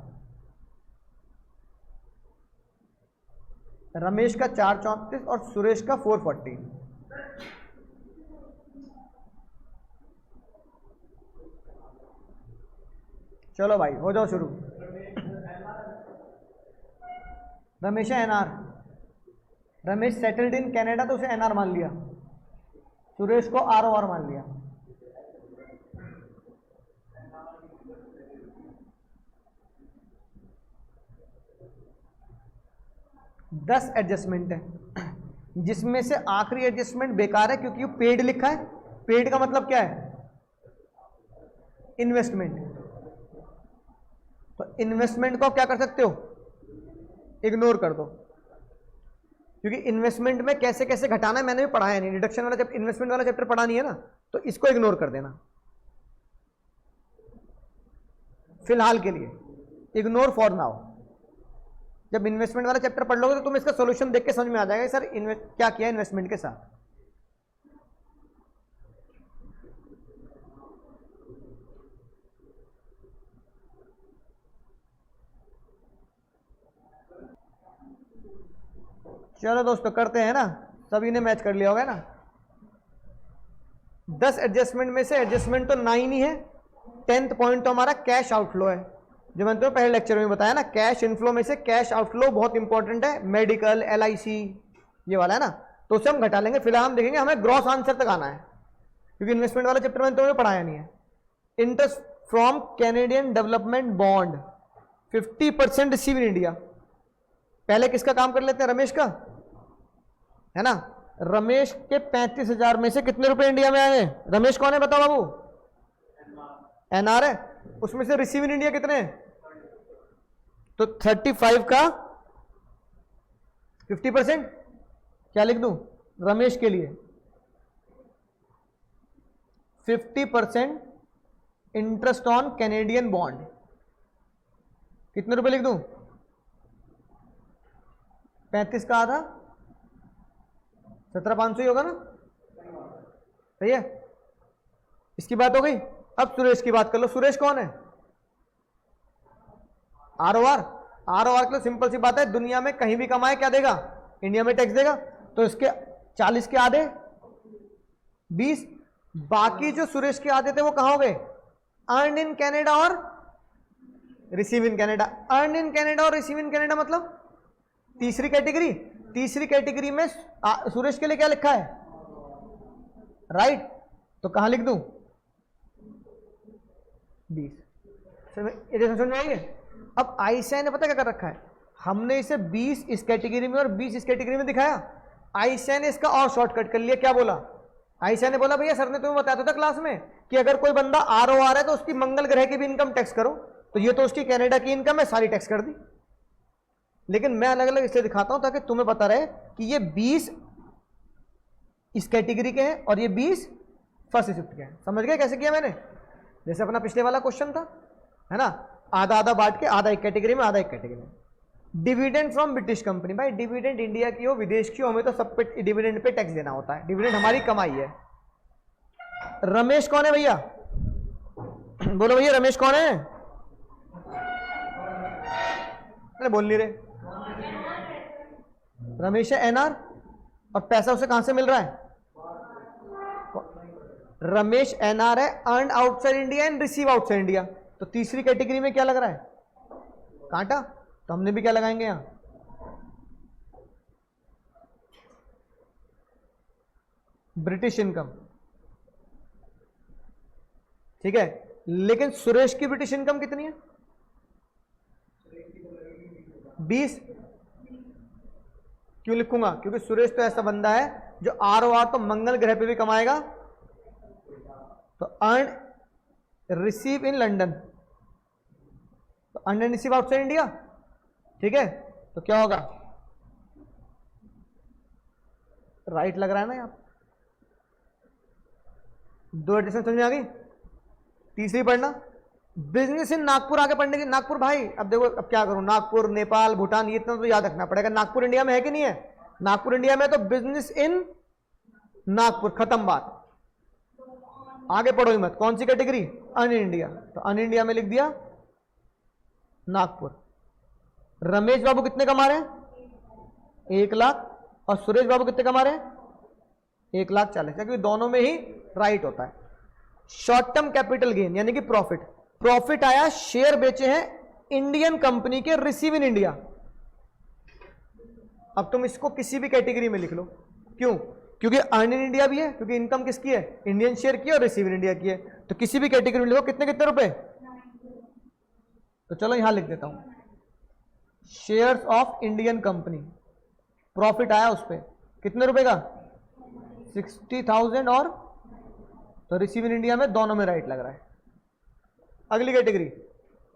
रमेश का 434 और सुरेश का 440। चलो भाई हो जाओ शुरू। रमेश है NR, Ramesh settled in Canada तो उसे NR मान लिया, सुरेश को ROR मान लिया। दस एडजस्टमेंट है, जिसमें से आखिरी एडजस्टमेंट बेकार है क्योंकि वो पेड लिखा है। पेड का मतलब क्या है, इन्वेस्टमेंट। तो इन्वेस्टमेंट को आप क्या कर सकते हो, इग्नोर कर दो, क्योंकि इन्वेस्टमेंट में कैसे कैसे घटाना है मैंने भी पढ़ाया नहीं, डिडक्शन वाला जब इन्वेस्टमेंट वाला चैप्टर पढ़ा नहीं है ना, तो इसको इग्नोर कर देना फिलहाल के लिए, इग्नोर फॉर नाउ। जब इन्वेस्टमेंट वाला चैप्टर पढ़ लोगे तो तुम इसका सॉल्यूशन देख के समझ में आ जाएगा सर क्या किया इन्वेस्टमेंट के साथ। चलो दोस्तों करते हैं ना, सभी ने मैच कर लिया होगा ना। 10 एडजस्टमेंट में से एडजस्टमेंट तो 9 ही है। 10th पॉइंट तो हमारा कैश आउटफ्लो है, जो मैंने तो पहले लेक्चर में बताया ना, कैश इनफ्लो में से कैश आउटफ्लो बहुत इंपॉर्टेंट है, मेडिकल LIC ये वाला है ना, तो उसे हम घटा लेंगे। फिलहाल हम देखेंगे हमें ग्रॉस आंसर तक आना है, क्योंकि इन्वेस्टमेंट वाला चैप्टर मैंने तो पढ़ाया नहीं है। Interest from Canadian development bond 50% receive in India. पहले किसका काम कर लेते हैं, रमेश का, है ना। रमेश के 35,000 में से कितने रुपए इंडिया में आए हैं, रमेश कौन है बताओ बाबू, NR है, उसमें से रिसीव इन इंडिया कितने, तो 35 का 50%, क्या लिख दूं रमेश के लिए, 50% इंटरेस्ट ऑन कैनेडियन बॉन्ड, कितने रुपए लिख दूं, 35 का आधा 17,500 ही होगा ना, सही है। इसकी बात हो गई। अब सुरेश की बात कर लो। सुरेश कौन है, ROR। ROR के लिए सिंपल सी बात है, दुनिया में कहीं भी कमाए क्या देगा, इंडिया में टैक्स देगा, तो इसके 40 के आधे 20, बाकी जो सुरेश के आधे थे वो कहां हो गए, अर्न इन कैनेडा और receive in Canada. Earn in Canada और रिसीव इन कैनेडा मतलब तीसरी कैटेगरी, तीसरी कैटेगरी में सुरेश के लिए क्या लिखा है, राइट, तो कहां लिख दूं 20। समझ में आइए। अब आईसीआई ने पता क्या कर रखा है, हमने इसे 20 इस कैटेगरी में और 20 इस कैटेगरी में दिखाया। आईसीआई ने इसका और शॉर्टकट कर लिया। क्या बोला आईसीआई ने, बोला भैया सर ने तुम्हें बताया था क्लास में कि अगर कोई बंदा आरओआर है तो उसकी मंगल ग्रह की भी इनकम टैक्स करो, तो ये तो उसकी कनाडा की इनकम है, सारी टैक्स कर दी। लेकिन मैं अलग अलग इसलिए दिखाता हूं ताकि तुम्हें पता रहे कि ये 20 इस कैटेगरी के हैं और ये 20 फर्स्ट शिफ्ट के हैं। समझ गए कैसे किया मैंने? जैसे अपना पिछले वाला क्वेश्चन था, है ना, आधा आधा बांट के, आधा एक कैटेगरी में आधा एक कैटेगरी में। डिविडेंड फ्रॉम ब्रिटिश कंपनी, भाई डिविडेंड इंडिया की हो विदेश की हो, हमें तो सब पे डिविडेंड पे टैक्स देना होता है। डिविडेंड हमारी कमाई है। रमेश कौन है भैया? बोलो भैया रमेश कौन है? अरे बोल नहीं रहे। रमेश है एनआर, और पैसा उसे कहां से मिल रहा है? रमेश एनआर है, earn outside India and receive outside India. तो तीसरी कैटेगरी में क्या लग रहा है? कांटा। तो हमने भी क्या लगाएंगे यहां? British income. ठीक है, लेकिन सुरेश की ब्रिटिश इनकम कितनी है? 20। क्यों लिखूंगा? क्योंकि सुरेश तो ऐसा बंदा है जो आरओआर तो मंगल ग्रह पे भी कमाएगा। तो अर्न रिसीव इन लंदन, तो earn and receive outside India. ठीक है, तो क्या होगा? राइट लग रहा है ना यहाँ? दो एडिशन समझ में आ गई। तीसरी पढ़ना, बिजनेस इन नागपुर। आगे पढ़ने की, नागपुर भाई अब देखो, अब क्या करूं, नागपुर नेपाल भूटान, ये इतना तो याद रखना पड़ेगा। नागपुर इंडिया में है कि नहीं है? नागपुर इंडिया में, तो बिजनेस इन नागपुर, खत्म बात। आगे पढ़ो ही मत। कौन सी कैटेगरी? अन इंडिया। तो अन इंडिया में लिख दिया नागपुर। रमेश बाबू कितने कमा रहे हैं? 1 लाख। और सुरेश बाबू कितने कमा रहे हैं? 1,40,000, क्योंकि दोनों में ही राइट होता है। शॉर्ट टर्म कैपिटल गेन यानी कि प्रॉफिट। प्रॉफिट आया, शेयर बेचे हैं इंडियन कंपनी के, रिसीव इन इंडिया। अब तुम इसको किसी भी कैटेगरी में लिख लो। क्यों? क्योंकि अर्न इन इंडिया भी है, क्योंकि इनकम किसकी है? इंडियन शेयर की, और रिसीव इन इंडिया की है। तो किसी भी कैटेगरी में लिखो। कितने कितने रुपए? तो चलो यहां लिख देता हूं, shares of Indian company. Profit आया उस पर कितने रुपए का? 60,000। और तो रिसीव इन इंडिया में दोनों में राइट लग रहा है। अगली category,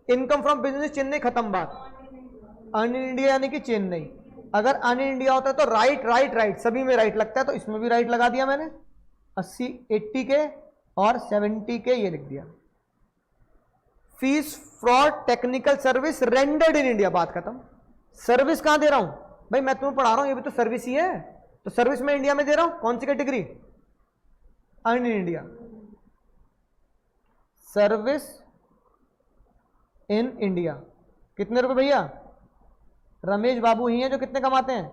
income from business Chennai, खत्म बात। अर्न इन इंडिया यानी कि चेन्नई। अगर अर्न इन इंडिया होता है तो राइट राइट राइट सभी में राइट लगता है, तो इसमें भी राइट लगा दिया मैंने। 80, 80 के और 70 के ये लिख दिया। Fees for technical service rendered in India, बात खत्म। सर्विस कहां दे रहा हूं भाई? मैं तुम्हें पढ़ा रहा हूं, ये भी तो सर्विस ही है। तो सर्विस में इंडिया में दे रहा हूं। कौन सी category? Earn in India. Service in India कितने रुपए भैया? रमेश बाबू ही हैं जो कितने कमाते हैं?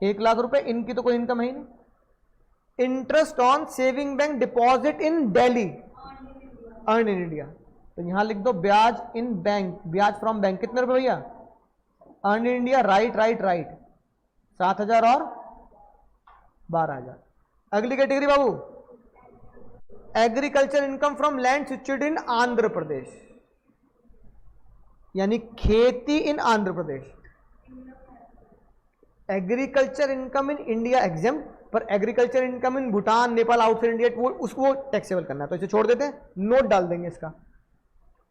1 लाख रुपए। इनकी तो कोई इनकम है ही नहीं। Interest on saving bank deposit in Delhi, earn in India. तो यहां लिख दो ब्याज इन बैंक, ब्याज फ्रॉम बैंक। कितने रुपए भैया? Earn in India, right right right. 7,000 और 12,000। अगली कैटेगरी बाबू, agriculture income from land situated in Andhra Pradesh, यानी खेती in Andhra Pradesh. Agriculture income in India exam, पर agriculture income in Bhutan Nepal outside India, वो उसको टैक्सेबल करना है, तो इसे छोड़ देते हैं, नोट डाल देंगे इसका।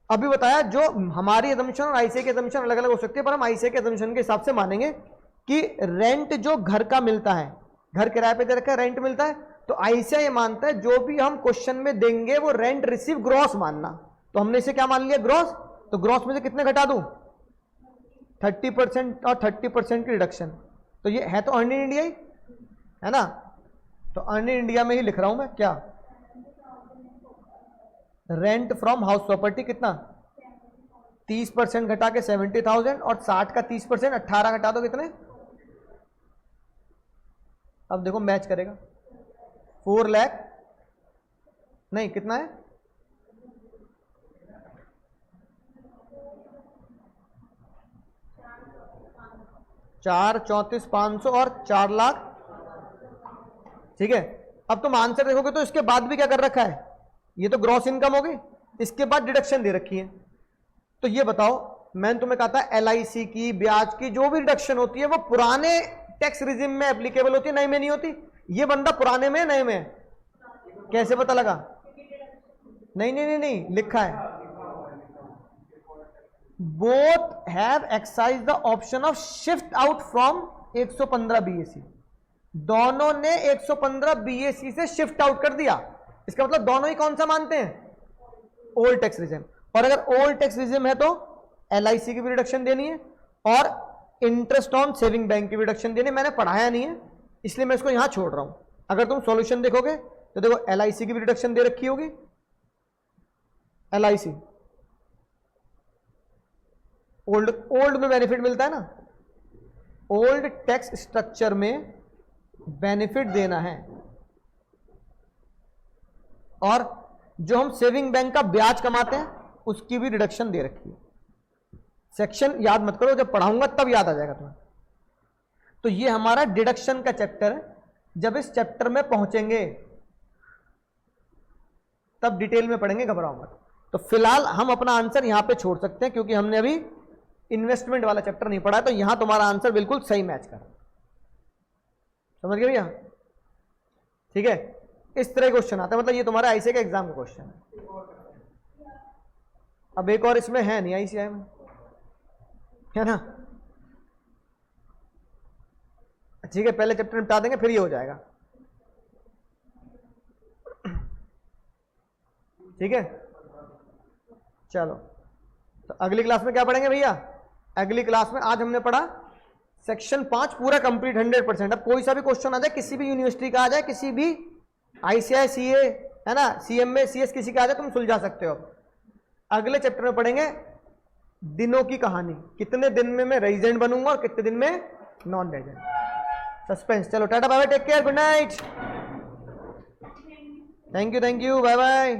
अभी बताया जो हमारी एजम्पशन और आईसीआई की एजम्पशन अलग अलग हो सकती है, पर हम आईसीआई के एजम्पशन के हिसाब से मानेंगे कि रेंट जो घर का मिलता है, घर किराए पे दे रखा है, रेंट मिलता है, तो आईसीआई ये मानता है जो भी हम क्वेश्चन में देंगे वो रेंट रिसीव ग्रॉस मानना। तो हमने इसे क्या मान लिया? ग्रॉस। तो ग्रॉस में से कितने घटा दूं? 30% और 30% की रिडक्शन। तो ये है तो अर्न इन इंडिया ही है ना, तो अर्न इन इंडिया में ही लिख रहा हूं मैं। क्या? रेंट फ्रॉम हाउस प्रॉपर्टी कितना? 30% घटा के 70,000, और 60 का 30% 18 घटा दो कितने? अब देखो मैच करेगा। 4 लाख नहीं, कितना है? 4,34,500 और 4,00,000। ठीक है, अब तुम आंसर देखोगे तो इसके बाद भी क्या कर रखा है, ये तो ग्रॉस इनकम हो गई, इसके बाद डिडक्शन दे रखी है। तो ये बताओ, मैंने तुम्हें कहा था LIC की, ब्याज की जो भी डिडक्शन होती है वो पुराने टैक्स रिजिम में एप्लीकेबल होती है, नए में नहीं होती। ये बंदा पुराने में नए में, कैसे पता लगा? नहीं नहीं नहीं नहीं, लिखा है both have excise the option of shift out from 115 BAC। दोनों ने 115 BAC से शिफ्ट आउट कर दिया। इसका मतलब दोनों ही कौन सा मानते हैं? Old tax regime. और अगर ओल्ड टैक्स रिजिम है तो LIC की भी रिडक्शन देनी है और इंटरेस्ट ऑन सेविंग बैंक की भी रिडक्शन देनी है। मैंने पढ़ाया नहीं है इसलिए मैं इसको यहां छोड़ रहा हूं। अगर तुम सॉल्यूशन देखोगे तो देखो LIC की भी रिडक्शन दे रखी होगी। LIC ओल्ड में बेनिफिट मिलता है ना, ओल्ड टैक्स स्ट्रक्चर में बेनिफिट देना है। और जो हम सेविंग बैंक का ब्याज कमाते हैं उसकी भी रिडक्शन दे रखी है। सेक्शन याद मत करो, जब पढ़ाऊंगा तब याद आ जाएगा तुम्हें। तो ये हमारा डिडक्शन का चैप्टर है। जब इस चैप्टर में पहुंचेंगे तब डिटेल में पढ़ेंगे, घबराओ मत। तो फिलहाल हम अपना आंसर यहां पे छोड़ सकते हैं क्योंकि हमने अभी इन्वेस्टमेंट वाला चैप्टर नहीं पढ़ा है। तो यहां तुम्हारा आंसर बिल्कुल सही मैच कर, समझ गए भैया? ठीक है, इस तरह क्वेश्चन आता है, मतलब ये तुम्हारा ICAI का एग्जाम का क्वेश्चन है। अब एक और इसमें है नहीं ICAI में, है ना? ठीक है, पहले चैप्टर निपटा देंगे फिर ये हो जाएगा। ठीक है, चलो तो अगली क्लास में क्या पढ़ेंगे भैया? अगली क्लास में आज हमने पढ़ा सेक्शन 5 पूरा कंप्लीट 100%। अब कोई सा भी क्वेश्चन आ जाए, किसी भी यूनिवर्सिटी का आ जाए, किसी भी ICAI CA है ना, CMA CS किसी का आ जाए, तुम सुलझा सकते हो। अगले चैप्टर में पढ़ेंगे दिनों की कहानी, कितने दिन में मैं रेजिडेंट बनूंगा और कितने दिन में नॉन रेजिडेंट। सस्पेंस। चलो टाटा bye bye, take care, good night, thank you bye bye.